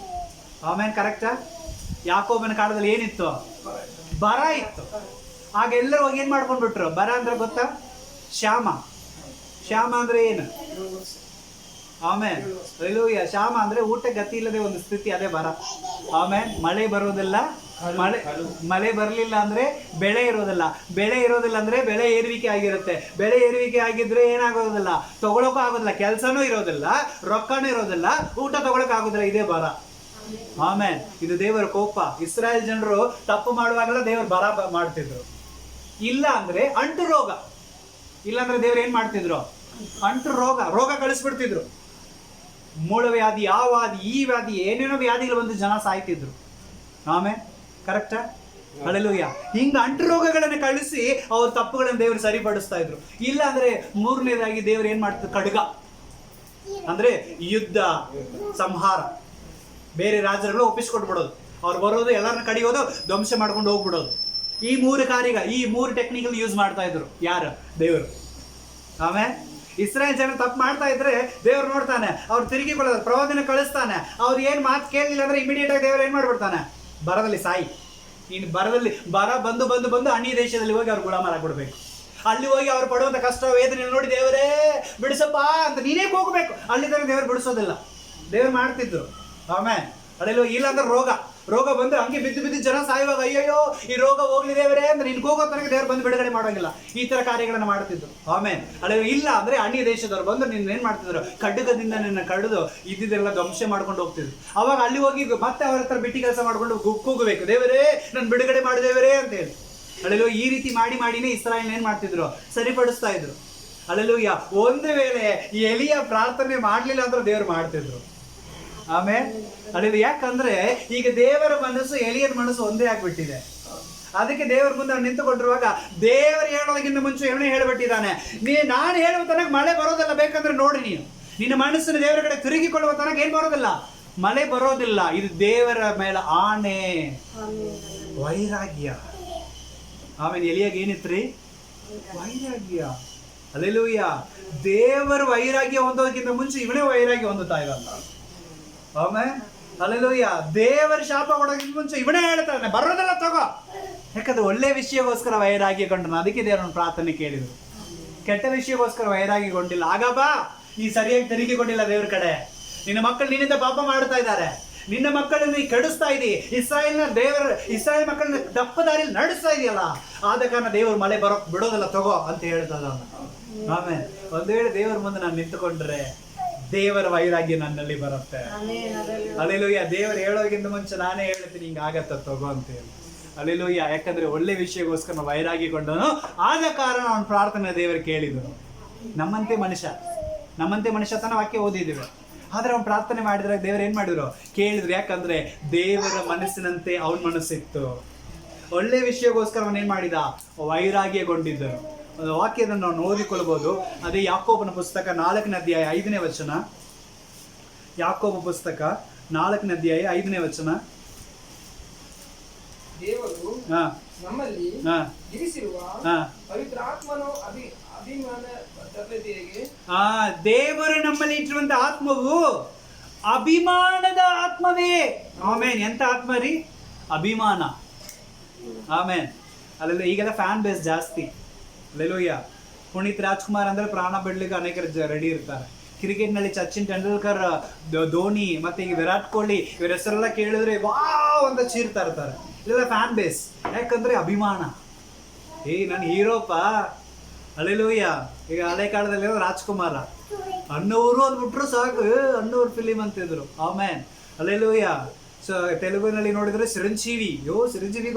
ಆಮೇಲೆ ಕರೆಕ್ಟಾ? ಯಾಕೋಬನ ಕಾಲದಲ್ಲಿ ಏನಿತ್ತು? ಬರ ಇತ್ತು. ಆಗ ಎಲ್ಲರೂ ಹೋಗಿ ಏನ್ ಮಾಡ್ಕೊಂಡ್ಬಿಟ್ರು? ಬರ ಅಂದ್ರೆ ಗೊತ್ತಾ? ಶ್ಯಾಮ ಅಂದ್ರೆ ಏನು? ಆಮೇಲೆ ಹಲ್ಲೆಲೂಯಾ. ಶ್ಯಾಮ ಅಂದ್ರೆ ಊಟ ಗತಿ ಇಲ್ಲದೆ ಒಂದು ಸ್ಥಿತಿ, ಅದೇ ಬರ. ಆಮೇಲೆ ಮಳೆ ಬರೋದಿಲ್ಲ, ಮಳೆ ಬರಲಿಲ್ಲ ಅಂದ್ರೆ ಬೆಳೆ ಇರೋದಿಲ್ಲ, ಬೆಳೆ ಇರೋದಿಲ್ಲ ಅಂದ್ರೆ ಬೆಳೆ ಏರುವಿಕೆ ಆಗಿರುತ್ತೆ, ಬೆಳೆ ಏರುವಿಕೆ ಆಗಿದ್ರೆ ಏನಾಗೋದಿಲ್ಲ, ತಗೊಳಕ್ಕೂ ಆಗೋದಿಲ್ಲ, ಕೆಲಸನೂ ಇರೋದಿಲ್ಲ, ರೊಕ್ಕನೂ ಇರೋದಿಲ್ಲ, ಊಟ ತಗೊಳಕ್ ಆಗೋದಿಲ್ಲ. ಇದೇ ಬರ. ಆಮೇನ್. ಇದು ದೇವರ ಕೋಪ. ಇಸ್ರಾಯೇಲ್ ಜನರು ತಪ್ಪು ಮಾಡುವಾಗಲೇ ದೇವರು ಬರ ಮಾಡ್ತಿದ್ರು. ಇಲ್ಲ ಅಂದ್ರೆ ಅಂಟು ರೋಗ, ಇಲ್ಲಾಂದ್ರೆ ದೇವ್ರು ಏನ್ ಮಾಡ್ತಿದ್ರು? ಅಂಟು ರೋಗ ಕಳಿಸ್ಬಿಡ್ತಿದ್ರು. ಮೂಲವ್ಯಾಧಿ, ಆ ವ್ಯಾಧಿ, ಈ ವ್ಯಾಧಿ, ಏನೇನೋ ವ್ಯಾಧಿಗಳು ಬಂದು ಜನ ಸಾಯ್ತಿದ್ರು. ಆಮೇಲೆ ಕರೆಕ್ಟಾ? ಹಲ್ಲೆಲೂಯಾ. ಹಿಂಗ ಅಂಟು ರೋಗಗಳನ್ನು ಕಳಿಸಿ ಅವ್ರ ತಪ್ಪುಗಳನ್ನು ದೇವರು ಸರಿಪಡಿಸ್ತಾ ಇದ್ರು. ಇಲ್ಲ ಅಂದ್ರೆ ಮೂರನೇದಾಗಿ ದೇವ್ರು ಏನ್ ಮಾಡ್ತಿದ್ರು? ಖಡ್ಗ, ಅಂದ್ರೆ ಯುದ್ಧ, ಸಂಹಾರ, ಬೇರೆ ರಾಜ್ಯಗಳು ಒಪ್ಪಿಸ್ಕೊಟ್ಬಿಡೋದು, ಅವ್ರು ಬರೋದು, ಎಲ್ಲರನ್ನ ಕಡಿಯೋದು, ಧ್ವಂಸ ಮಾಡ್ಕೊಂಡು ಹೋಗ್ಬಿಡೋದು. ಈ ಮೂರು ಟೆಕ್ನಿಕಲ್ ಯೂಸ್ ಮಾಡ್ತಾ ಇದ್ರು. ಯಾರು? ದೇವರು. ಆಮೇಲೆ ಇಸ್ರಾಯೇಲ್ ಜನ ತಪ್ಪು ಮಾಡ್ತಾ ಇದ್ರೆ ದೇವ್ರು ನೋಡ್ತಾನೆ, ಅವ್ರು ತಿರುಗಿಕೊಳ್ಳೋದು, ಪ್ರವಾದನೆ ಕಳಿಸ್ತಾನೆ. ಅವ್ರು ಏನ್ ಮಾತು ಕೇಳಲಿಲ್ಲ ಅಂದ್ರೆ ಇಮಿಡಿಯೇಟ್ ಆಗಿ ದೇವ್ರು ಏನ್ ಮಾಡ್ಬಿಡ್ತಾನೆ? ಬರದಲ್ಲಿ ಸಾಯಿ. ಇನ್ನು ಬರದಲ್ಲಿ ಬರ ಬಂದು ಅನ್ಯ ದೇಶದಲ್ಲಿ ಹೋಗಿ ಅವ್ರು ಗುಲಾಮರಾಗ್ಬಿಡ್ಬೇಕು. ಅಲ್ಲಿ ಹೋಗಿ ಅವ್ರು ಪಡುವಂತ ಕಷ್ಟ ವೇದನೆ ನೋಡಿ ದೇವರೇ ಬಿಡಿಸಪ್ಪ ಅಂತ ನೀನೇ ಹೋಗ್ಬೇಕು. ಅಲ್ಲಿ ತನಕ ದೇವ್ರು ಬಿಡಿಸೋದಿಲ್ಲ. ದೇವ್ರು ಮಾಡ್ತಿದ್ರು. ಆಮೇಲೆ ಅಲ್ಲೆಲ್ಲೋ ಇಲ್ಲ ಅಂದ್ರೆ ರೋಗ ಬಂದು ಹಂಗೆ ಬಿದ್ದು ಜನ ಸಾಯುವಾಗ ಅಯ್ಯಯ್ಯೋ ಈ ರೋಗ ಹೋಗ್ಲಿ ದೇವರೇ ಅಂದ್ರೆ ನಿನ್ ಹೋಗೋ ತನಕ ದೇವ್ರು ಬಂದು ಬಿಡುಗಡೆ ಮಾಡೋಂಗಿಲ್ಲ. ಈ ತರ ಕಾರ್ಯಗಳನ್ನ ಮಾಡ್ತಿದ್ರು. ಆಮೇಲೆ ಅಲ್ಲೇ ಇಲ್ಲ ಅಂದ್ರೆ ಅನ್ಯ ದೇಶದವ್ರು ಬಂದು ನಿನ್ನ ಏನ್ ಮಾಡ್ತಿದ್ರು? ಖಡ್ಗದಿಂದ ನಿನ್ನ ಕಡಿದು ಇದ್ದಿದ್ದೆಲ್ಲ ಧ್ವಂಸ ಮಾಡ್ಕೊಂಡು ಹೋಗ್ತಿದ್ರು. ಅವಾಗ ಅಲ್ಲಿ ಹೋಗಿ ಮತ್ತೆ ಅವ್ರ ಹತ್ರ ಬಿಟ್ಟಿ ಕೆಲಸ ಮಾಡ್ಕೊಂಡು ಕೂಗಬೇಕು, ದೇವರೇ ನನ್ ಬಿಡುಗಡೆ ಮಾಡಿದೇವರೇ ಅಂತ ಹೇಳಿ. ಅಲ್ಲೆಲ್ಲೋ ಈ ರೀತಿ ಮಾಡಿನೇ ಇಸ್ರಾಯೇಲ್ ಏನ್ ಮಾಡ್ತಿದ್ರು? ಸರಿಪಡಿಸ್ತಾ ಇದ್ರು. ಅಲ್ಲೆಲ್ಲೂ ಒಂದು ವೇಳೆ ಎಲಿಯ ಪ್ರಾರ್ಥನೆ ಮಾಡ್ಲಿಲ್ಲ ಅಂದ್ರೆ ದೇವ್ರು ಮಾಡ್ತಿದ್ರು. ಆಮೇಲೆ ಅಲ್ಲಿ ಯಾಕಂದ್ರೆ ಈಗ ದೇವರ ಮನಸ್ಸು ಎಲಿಯನ ಮನಸ್ಸು ಒಂದೇ ಆಗ್ಬಿಟ್ಟಿದೆ. ಅದಕ್ಕೆ ದೇವರ ಮುಂದೆ ಅವ್ನು ನಿಂತುಕೊಂಡಿರುವಾಗ ದೇವರು ಹೇಳೋದಕ್ಕಿಂತ ಮುಂಚೆ ಇವನೇ ಹೇಳ್ಬಿಟ್ಟಿದ್ದಾನೆ, ನಾನು ಹೇಳುವ ತನಕ ಮಳೆ ಬರೋದಿಲ್ಲ, ಬೇಕಂದ್ರೆ ನೋಡಿ ನೀನು ನಿನ್ನ ಮನಸ್ಸನ್ನು ದೇವರ ಕಡೆ ತಿರುಗಿಕೊಳ್ಳುವ ತನಕ ಏನ್ ಬರೋದಿಲ್ಲ? ಮಳೆ ಬರೋದಿಲ್ಲ. ಇದು ದೇವರ ಮೇಲೆ ಆಣೆ, ವೈರಾಗ್ಯ. ಆಮೇಲೆ ಎಲಿಯಾಗ ಏನಿತ್ರಿ? ವೈರಾಗ್ಯ. ಹಲ್ಲೆಲೂಯ. ದೇವರ ವೈರಾಗ್ಯ ಹೊಂದೋದಕ್ಕಿಂತ ಮುಂಚೆ ಇವನೇ ವೈರಾಗ್ಯ ಹೊಂದುತ್ತಾ ಇರಲ್ಲ. ಆಮೇಲೆ ಹಲ್ಲೆಲೂಯ. ದೇವರ ಶಾಪ ಕೊಡೋದಕ್ಕಿಂತ ಮುಂಚೆ ಇವನೇ ಹೇಳ್ತಾನೆ ಬರೋದೆಲ್ಲ ತಗೋ. ಯಾಕಂದ್ರೆ ಒಳ್ಳೆ ವಿಷಯಕ್ಕೋಸ್ಕರ ವೈರಾಗ್ಯಗೊಂಡನು. ಅದಕ್ಕೆ ದೇವರನ್ನು ಪ್ರಾರ್ಥನೆ ಕೇಳಿದ್ರು. ಕೆಟ್ಟ ವಿಷಯಕ್ಕೋಸ್ಕರ ವೈರಾಗ್ಯಗೊಂಡಿಲ್ಲ. ಆಗ ಬಾ, ನೀ ಸರಿಯಾಗಿ ತಿರುಗಿಕೊಂಡಿಲ್ಲ ದೇವ್ರ ಕಡೆ. ನಿನ್ನ ಮಕ್ಕಳು ನಿನ್ನಿಂದ ಪಾಪ ಮಾಡ್ತಾ ಇದ್ದಾರೆ, ನಿನ್ನ ಮಕ್ಕಳನ್ನು ನೀ ಕೆಡಿಸ್ತಾ ಇದ್ದೀ, ಇಸ್ರಾಯೇಲ್ ಮಕ್ಕಳನ್ನ ದಪ್ಪ ದಾರಿಯಲ್ಲಿ ನಡೆಸ್ತಾ ಇದೆಯಲ್ಲ, ಆದ ಕಾರಣ ದೇವರು ಮಳೆ ಬರೋಕ್ ಬಿಡೋದಲ್ಲ, ತಗೋ ಅಂತ ಹೇಳ್ತದ. ಆಮೇಲೆ ಒಂದು ವೇಳೆ ದೇವರ ಮುಂದೆ ನಾನು ನಿಂತುಕೊಂಡ್ರೆ ದೇವರ ವೈರಾಗ್ಯ ನನ್ನಲ್ಲಿ ಬರುತ್ತೆ. ಅಲ್ಲೆಲೂಯ್ಯ. ದೇವರು ಹೇಳೋದಕ್ಕಿಂತ ಮುಂಚೆ ನಾನೇ ಹೇಳ್ತೀನಿ ಹಿಂಗ ಆಗತ್ತ ತಗೋ ಅಂತ ಹೇಳಿ. ಅಲ್ಲೆಲೂಯ್ಯ. ಯಾಕಂದ್ರೆ ಒಳ್ಳೆ ವಿಷಯಕ್ಕೋಸ್ಕರ ವೈರಾಗ್ಯಗೊಂಡನು, ಆದ ಕಾರಣ ಅವನ ಪ್ರಾರ್ಥನೆ ದೇವರು ಕೇಳಿದರು. ನಮ್ಮಂತೆ ಮನುಷ್ಯ ತನ್ನ ವಾಕ್ಯ ಓದಿದ್ದೀವಿ, ಆದ್ರೆ ಅವ್ನು ಪ್ರಾರ್ಥನೆ ಮಾಡಿದ್ರೆ ದೇವರು ಏನ್ ಮಾಡಿದ್ರು? ಕೇಳಿದ್ರು. ಯಾಕಂದ್ರೆ ದೇವರ ಮನಸ್ಸಿನಂತೆ ಅವನ ಮನಸ್ಸಿತ್ತು. ಒಳ್ಳೆ ವಿಷಯಕ್ಕೋಸ್ಕರ ಅವನ್ ಏನ್ ಮಾಡಿದ? ವೈರಾಗ್ಯಗೊಂಡಿದ್ದರು. ವಾಕ್ಯವನ್ನು ನಾವು ಓದಿಕೊಳ್ಬಹುದು. ಅದೇ ಯಾಕೋಬನ ಪುಸ್ತಕ 4ನೇ ಅಧ್ಯಾಯ 5ನೇ ವಚನ. ಯಾಕೋಬ ಪುಸ್ತಕ 4ನೇ ಅಧ್ಯಾಯ 5ನೇ ವಚನ. ದೇವರು ನಮ್ಮಲ್ಲಿ ಇರಿಸಿರುವ ಪವಿತ್ರಾತ್ಮನು ಅಭಿಮಾನ ದೇವರು ನಮ್ಮಲ್ಲಿ ಇಟ್ಟಿರುವಂತ ಆತ್ಮವು ಅಭಿಮಾನದ ಆತ್ಮವೇ. ಆಮೇನ್. ಎಂತ ಆತ್ಮ ರೀ? ಅಭಿಮಾನ. ಆಮೇನ್. ಅಲ್ಲೆಲ್ಲ ಈಗೆಲ್ಲ ಫ್ಯಾನ್ ಬೇಸ್ ಜಾಸ್ತಿ. ಅಲ್ಲೆಲ್ಲೂಯ್ಯ. ಪುನೀತ್ ರಾಜ್ಕುಮಾರ್ ಅಂದ್ರೆ ಪ್ರಾಣ ಬಿಡ್ಲಿಕ್ಕೆ ಅನೇಕರು ರೆಡಿ ಇರ್ತಾರೆ. ಕ್ರಿಕೆಟ್ನಲ್ಲಿ ಸಚಿನ್ ತೆಂಡೂಲ್ಕರ್, ಧೋನಿ, ಮತ್ತೆ ಈಗ ವಿರಾಟ್ ಕೊಹ್ಲಿ, ಇವರ ಹೆಸರೆಲ್ಲ ಕೇಳಿದ್ರೆ ವಾವ್ ಅಂತ ಚೀರ್ತಾ ಇರ್ತಾರೆ. ಇದೆಲ್ಲ ಫ್ಯಾನ್ ಬೇಸ್. ಯಾಕಂದ್ರೆ ಅಭಿಮಾನ. ನನ್ನ ಹೀರೋಪ. ಅಲ್ಲೆಲ್ಲೂಯ್ಯ. ಈಗ ಹಳೆ ಕಾಲದಲ್ಲಿ ರಾಜ್ಕುಮಾರ, ಅನ್ನೂರು ಅಂದ್ಬಿಟ್ರು ಸಾಕು, ಅನ್ನೂರು ಫಿಲಿಮ್ ಅಂತಿದ್ರು. ಆಮೇನ್. ಅಲ್ಲೆಲ್ಲೂಯ್ಯ. ಸೊ ತೆಲುಗುನಲ್ಲಿ ನೋಡಿದ್ರೆ ಚಿರಂಜೀವಿ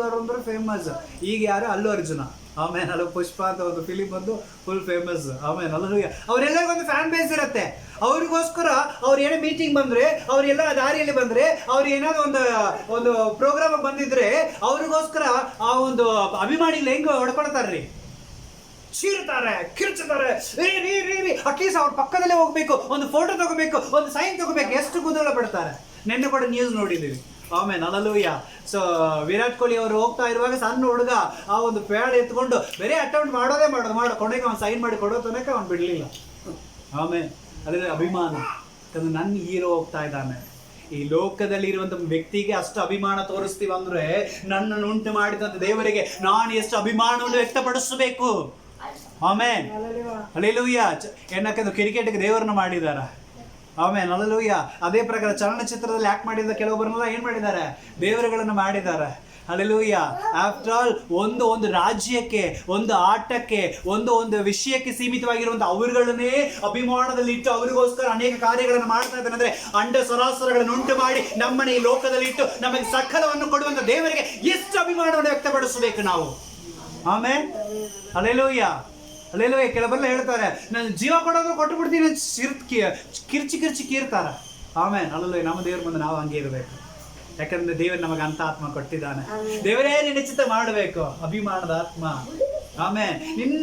ಗೌರ್ ಅಂದ್ರೆ ಫೇಮಸ್. ಈಗ ಯಾರು? ಅಲ್ಲು ಅರ್ಜುನ. ಆಮೇಲೆ ಅಲ್ಲ ಪುಷ್ಪ ಅಂತ ಒಂದು ಫಿಲಿಮ್ ಬಂದು ಫುಲ್ ಫೇಮಸ್. ಆಮೇಲೆ ಅಲ್ಲೂಯ್ಯ. ಅವರೆಲ್ಲರಿಗೊಂದು ಫ್ಯಾನ್ ಬೇಸ್ ಇರುತ್ತೆ. ಅವ್ರಿಗೋಸ್ಕರ ಅವ್ರು ಏನೋ ಮೀಟಿಂಗ್ ಬಂದ್ರೆ, ಅವ್ರೆಲ್ಲ ದಾರಿಯಲ್ಲಿ ಬಂದ್ರೆ, ಅವ್ರು ಏನಾದ್ರು ಒಂದು ಪ್ರೋಗ್ರಾಮ್ ಬಂದಿದ್ರೆ ಅವ್ರಿಗೋಸ್ಕರ ಆ ಒಂದು ಅಭಿಮಾನಿಗಳು ಹೆಂಗ್ ಹೊಡ್ಕೊಳ್ತಾರ್ರಿ, ಚೀರ್ತಾರೆ, ಕಿರ್ಚುತ್ತಾರೆ. ಅಟ್ಲೀಸ್ಟ್ ಅವ್ರ ಪಕ್ಕದಲ್ಲೇ ಹೋಗ್ಬೇಕು, ಒಂದು ಫೋಟೋ ತಗೋಬೇಕು, ಒಂದು ಸೈನ್ ತಗೋಬೇಕು, ಎಷ್ಟು ಕುತೂಹಲ ಪಡ್ತಾರೆ. ನೆನ್ನೆ ಕೂಡ ನ್ಯೂಸ್ ನೋಡಿದ್ದೀವಿ. ಆಮೇಲೆ ಅಲ್ಲೂಯ್ಯ. ಸೊ ವಿರಾಟ್ ಕೊಹ್ಲಿ ಅವರು ಹೋಗ್ತಾ ಇರುವಾಗ ಸಣ್ಣ ಹುಡುಗ ಆ ಒಂದು ಪ್ಯಾಡ್ ಎತ್ಕೊಂಡು ಬೇರೆ ಅಟೆಂಪ್ಟ್ ಮಾಡೋದು ಕೊನೆಗೆ ಅವ್ನು ಸೈನ್ ಮಾಡಿ ಕೊಡೋ ತನಕ ಅವ್ನು ಬಿಡ್ಲಿಲ್ಲ. ಆಮೇಲೆ ಅದೇ ಅಭಿಮಾನ. ಯಾಕಂದ್ರೆ ನನ್ನ ಹೀರೋ ಹೋಗ್ತಾ ಇದ್ದಾನೆ. ಈ ಲೋಕದಲ್ಲಿ ಇರುವಂತ ವ್ಯಕ್ತಿಗೆ ಅಷ್ಟು ಅಭಿಮಾನ ತೋರಿಸ್ತೀವಿ ಅಂದ್ರೆ ನನ್ನನ್ನು ಉಂಟು ಮಾಡಿದಂತ ದೇವರಿಗೆ ನಾನು ಎಷ್ಟು ಅಭಿಮಾನವನ್ನು ವ್ಯಕ್ತಪಡಿಸಬೇಕು. ಆಮೇಲೆ ಹಲ್ಲೆಲೂಯ್ಯ. ಏನಕ್ಕೆ ಕ್ರಿಕೆಟ್ಗೆ ದೇವರನ್ನು ಮಾಡಿದಾರ. ಆಮೇಲೆ ಹಲ್ಲೆಲೂಯ್ಯ. ಅದೇ ಪ್ರಕಾರ ಚಲನಚಿತ್ರದಲ್ಲಿ ಆಕ್ಟ್ ಮಾಡಿದ ಕೆಲವೊಬ್ಬರನ್ನೆಲ್ಲ ಏನ್ ಮಾಡಿದ್ದಾರೆ? ದೇವರುಗಳನ್ನು ಮಾಡಿದ್ದಾರೆ. ಹಲ್ಲೆಲೂಯಾ. ಆಫ್ಟರ್ ಆಲ್ ಒಂದು ರಾಜ್ಯಕ್ಕೆ, ಒಂದು ಆಟಕ್ಕೆ, ಒಂದು ವಿಷಯಕ್ಕೆ ಸೀಮಿತವಾಗಿರುವಂತ ಅವರುಗಳನ್ನೇ ಅಭಿಮಾನದಲ್ಲಿ ಇಟ್ಟು ಅವರಿಗೋಸ್ಕರ ಅನೇಕ ಕಾರ್ಯಗಳನ್ನು ಮಾಡ್ತಾ ಇದ್ದಾನೆ. ಅಂದ್ರೆ ಅಂಡ ಸರಾಸರಗಳನ್ನು ಉಂಟು ಮಾಡಿ ನಮ್ಮನ್ನ ಈ ಲೋಕದಲ್ಲಿ ಇಟ್ಟು ನಮಗೆ ಸಕಲವನ್ನು ಕೊಡುವಂತ ದೇವರಿಗೆ ಎಷ್ಟು ಅಭಿಮಾನವನ್ನು ವ್ಯಕ್ತಪಡಿಸಬೇಕು ನಾವು. ಆಮೇಲೆ ಹಲ್ಲೆಲೂಯಾ, ಹಲ್ಲೆಲೂಯಾ. ಕೆಲವರೆಲ್ಲ ಹೇಳ್ತಾರೆ ನಾನು ಜೀವ ಕೊಡೋದು ಕೊಟ್ಟು ಬಿಡ್ತೀನಿ, ಕಿರ್ಚಿ ಕೀರ್ತಾರ. ಆಮೇಲೆ ಹಲ್ಲೆಲೂಯಾ. ನಮ್ಮ ದೇವ್ರ ಮುಂದೆ ನಾವು ಹಂಗೆ ಇರಬೇಕು. ಯಾಕಂದ್ರೆ ದೇವರು ನಮಗೆ ಅಂತ ಆತ್ಮ ಕೊಟ್ಟಿದ್ದಾನೆ. ದೇವರೇ ನಿಶ್ಚಿತ ಮಾಡಬೇಕು, ಅಭಿಮಾನದ ಆತ್ಮ. ಆಮೇಲೆ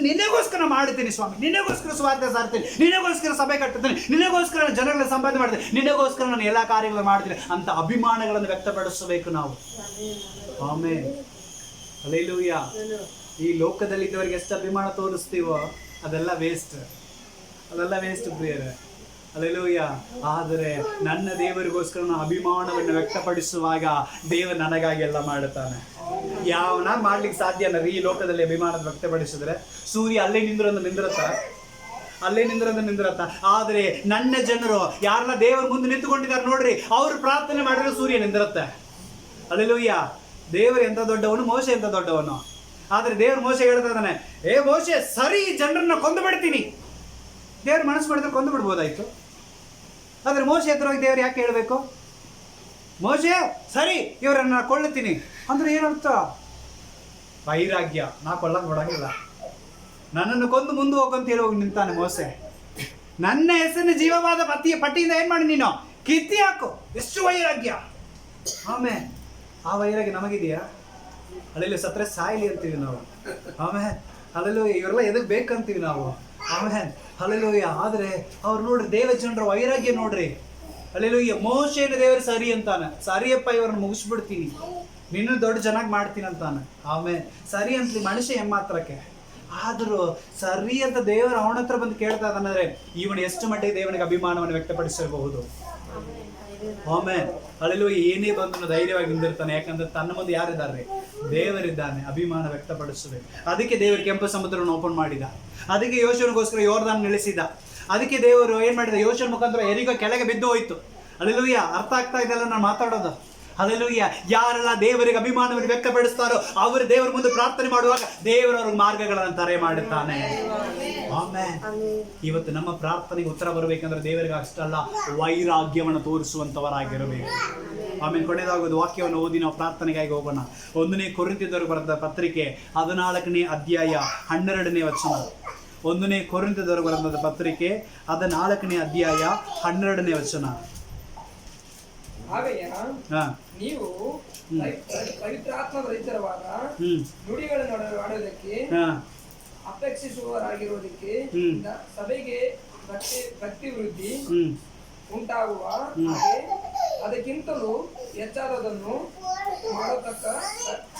ನಿನ್ನೆಗೋಸ್ಕರ ಮಾಡ್ತೀನಿ ಸ್ವಾಮಿ, ನಿನ್ನೆಗೋಸ್ಕರ ಸ್ವಾರ್ಥ ಸಾರ್ತೀನಿ, ನಿನ್ನೆಗೋಸ್ಕರ ಸಭೆ ಕಟ್ಟುತ್ತೇನೆ, ನಿನ್ನೆಗೋಸ್ಕರ ಜನಗಳ ಸಂಪಾದನೆ ಮಾಡ್ತೀನಿ, ನಿನ್ನೆಗೋಸ್ಕರ ನಾನು ಎಲ್ಲಾ ಕಾರ್ಯಗಳು ಮಾಡ್ತೀನಿ ಅಂತ ಅಭಿಮಾನಗಳನ್ನು ವ್ಯಕ್ತಪಡಿಸಬೇಕು ನಾವು. ಆಮೇಲೆ ಹಲ್ಲೆಲೂಯಾ. ಈ ಲೋಕದಲ್ಲಿ ಇದ್ದವರಿಗೆ ಎಷ್ಟು ಅಭಿಮಾನ ತೋರಿಸ್ತೀವೋ ಅದೆಲ್ಲ ವೇಸ್ಟ್ ಪ್ರಿಯರೇ. ಹಲ್ಲೆಲೂಯಾ. ಆದರೆ ನನ್ನ ದೇವರಿಗೋಸ್ಕರ ನಾನು ಅಭಿಮಾನವನ್ನು ವ್ಯಕ್ತಪಡಿಸುವಾಗ ದೇವರು ನನಗಾಗಿ ಎಲ್ಲ ಮಾಡುತ್ತಾನೆ. ಯಾವನ ಮಾಡ್ಲಿಕ್ಕೆ ಸಾಧ್ಯನ ಈ ಲೋಕದಲ್ಲಿ ಅಭಿಮಾನ ವ್ಯಕ್ತಪಡಿಸಿದ್ರೆ? ಸೂರ್ಯ ಅಲ್ಲೇ ನಿಂದ್ರತ್ತ. ಆದರೆ ನನ್ನ ಜನರು ಯಾರನ್ನ ದೇವರ ಮುಂದೆ ನಿಂತುಕೊಂಡಿದ್ದಾರೆ ನೋಡ್ರಿ, ಅವ್ರು ಪ್ರಾರ್ಥನೆ ಮಾಡಿದ್ರೆ ಸೂರ್ಯ ನಿಂದಿರುತ್ತೆ. ಹಲ್ಲೆಲೂಯಾ. ದೇವರು ಎಂತ ದೊಡ್ಡವನು, ಮೋಶೆ ಎಂತ ದೊಡ್ಡವನು. ಆದ್ರೆ ದೇವ್ರ ಮೋಶೆ ಹೇಳ್ತಾ ಇದ್ದಾನೆ, ಏ ಮೋಶೆ ಸರಿ ಜನರನ್ನ ಕೊಂದು ಬಿಡ್ತೀನಿ. ದೇವ್ರ ಮನಸ್ಸು ಮಾಡಿದ್ರೆ ಕೊಂದು ಬಿಡ್ಬೋದಾಯ್ತು. ಆದ್ರೆ ಮೋಶೆ ಹತ್ರ ಹೋಗಿ ದೇವ್ರು ಯಾಕೆ ಹೇಳ್ಬೇಕು? ಮೋಶೆ ಸರಿ ಇವರನ್ನ ಕೊಳ್ಳುತ್ತೀನಿ ಅಂದ್ರೆ ಏನರ್ಥ? ವೈರಾಗ್ಯ. ನಾ ಕೊಳ್ಳಕ್ ಬಿಡಂಗಿಲ್ಲ, ನನ್ನನ್ನು ಕೊಂದು ಮುಂದೆ ಹೋಗಂತ ಹೇಳಿ ಹೋಗಿ ನಿಂತಾನೆ ಮೋಶೆ. ನನ್ನ ಹೆಸರಿನ ಜೀವವಾದ ಪಟ್ಟಿಯಿಂದ ಏನ್ ಮಾಡಿ ನೀನು ಕಿತ್ತಿ ಹಾಕು. ಎಷ್ಟು ವೈರಾಗ್ಯ. ಆಮೇಲೆ ಆ ವೈರಾಗ್ಯ ನಮಗಿದೆಯಾ? ಅಲ್ಲೆಲ್ಲ ಸತ್ರೆ ಸಾಯ್ಲಿ ಅಂತೀವಿ ನಾವು. ಆಮೇಲೆ ಅಲ್ಲೆಲ್ಲೂ ಇವರೆಲ್ಲ ಎದಕ್ ಬೇಕಂತೀವಿ ನಾವು. ಆಮೇಲೆ ಹಲ್ಲೆಲೂಯಾ. ಆದ್ರೆ ಅವ್ರು ನೋಡ್ರಿ, ದೇವ ಜನರ ವೈರಾಗ್ಯ ನೋಡ್ರಿ. ಹಲ್ಲೆಲೂಯಾ. ಮೋಶೆನ ದೇವರು ಸರಿ ಅಂತಾನೆ, ಸರಿಯಪ್ಪ ಇವ್ರನ್ನ ಮುಗಿಸ್ಬಿಡ್ತೀನಿ, ನಿನ್ನ ದೊಡ್ಡ ಚೆನ್ನಾಗಿ ಮಾಡ್ತೀನಿ ಅಂತಾನೆ. ಆಮೇಲೆ ಸರಿ ಅಂತಲಿ ಮನುಷ್ಯ ಮಾತ್ರಕ್ಕೆ. ಆದರೂ ಸರಿ ಅಂತ ದೇವರು ಅವನ ಹತ್ರ ಬಂದು ಕೇಳ್ತಾ ಇದ್ದಾನಂದ್ರೆ ಇವನು ಎಷ್ಟು ಮಟ್ಟಿಗೆ ದೇವನಿಗೆ ಅಭಿಮಾನವನ್ನು ವ್ಯಕ್ತಪಡಿಸಬಹುದು. ಆಮೇಲೆ ಹಲ್ಲೆಲೂಯಾ. ಏನೇ ಬಂದು ಧೈರ್ಯವಾಗಿ ನಿಂದಿರ್ತಾನೆ. ಯಾಕಂದ್ರೆ ತನ್ನ ಮುಂದೆ ಯಾರಿದ್ದಾರೆ? ದೇವರಿದ್ದಾನೆ. ಅಭಿಮಾನ ವ್ಯಕ್ತಪಡಿಸಬೇಕು. ಅದಕ್ಕೆ ದೇವರು ಕೆಂಪು ಸಮುದ್ರವನ್ನು ಓಪನ್ ಮಾಡಿದ. ಅದಕ್ಕೆ ಯೋಶುವನಿಗೋಸ್ಕರ ಯೋರ್ದಾನ್ ನಿಲ್ಲಿಸಿದ. ಅದಕ್ಕೆ ದೇವರು ಏನ್ ಮಾಡಿದ? ಯೋಶುವನ ಮುಖಾಂತರ ಎರಿಗೋ ಕೆಳಗೆ ಬಿದ್ದು ಹೋಯ್ತು. ಹಲ್ಲೆಲೂಯಾ. ಅರ್ಥ ಆಗ್ತಾ ಇದೆಲ್ಲ ನಾನು ಮಾತಾಡೋದು? ಹಲ್ಲೆಲೂಯಾ. ಯಾರೆಲ್ಲ ದೇವರಿಗೆ ಅಭಿಮಾನವನ್ನು ವ್ಯಕ್ತಪಡಿಸ್ತಾರೋ ಅವರು ದೇವರ ಮುಂದೆ ಪ್ರಾರ್ಥನೆ ಮಾಡುವಾಗ ದೇವರು ಅವ್ರಿಗೆ ಮಾರ್ಗಗಳನ್ನು ತಾರೆ ಮಾಡುತ್ತಾನೆ. ಆಮೇಲೆ ಇವತ್ತು ನಮ್ಮ ಪ್ರಾರ್ಥನೆಗೆ ಉತ್ತರ ಬರಬೇಕಂದ್ರೆ ದೇವರಿಗೆ ಅಷ್ಟಲ್ಲ, ವೈರಾಗ್ಯವನ್ನು ತೋರಿಸುವಂತವರಾಗಿರಬೇಕು. ಆಮೇಲೆ ಕೊನೆಯದಾಗೋದು ವಾಕ್ಯವನ್ನು ಓದಿ ನಾವು ಪ್ರಾರ್ಥನೆಗಾಗಿ ಹೋಗೋಣ. 1ನೇ ಕೊರಿಂಥದವರಿಗೆ ಬರೆದ ಪತ್ರಿಕೆ 14ನೇ ಅಧ್ಯಾಯ 12ನೇ ವಚನ. 1ನೇ ಕೊರಿಂಥದವರಿಗೆ ಬರೆದ ಪತ್ರಿಕೆ 14ನೇ ಅಧ್ಯಾಯ 12ನೇ ವಚನ. ನೀವು ಪವಿತ್ರಾತ್ಮರಹಿತರವಾದ ನುಡಿಗಳನ್ನು ಆಡೋದಕ್ಕೆ ಅಪೇಕ್ಷಿಸುವವರಾಗಿರೋದಕ್ಕೆ ಸಭೆಗೆ ಭಕ್ತಿ ವೃದ್ಧಿ ಉಂಟಾಗುವ ಹಾಗೆ ಅದಕ್ಕಿಂತಲೂ ಹೆಚ್ಚಾದದನ್ನು ಮಾಡತಕ್ಕ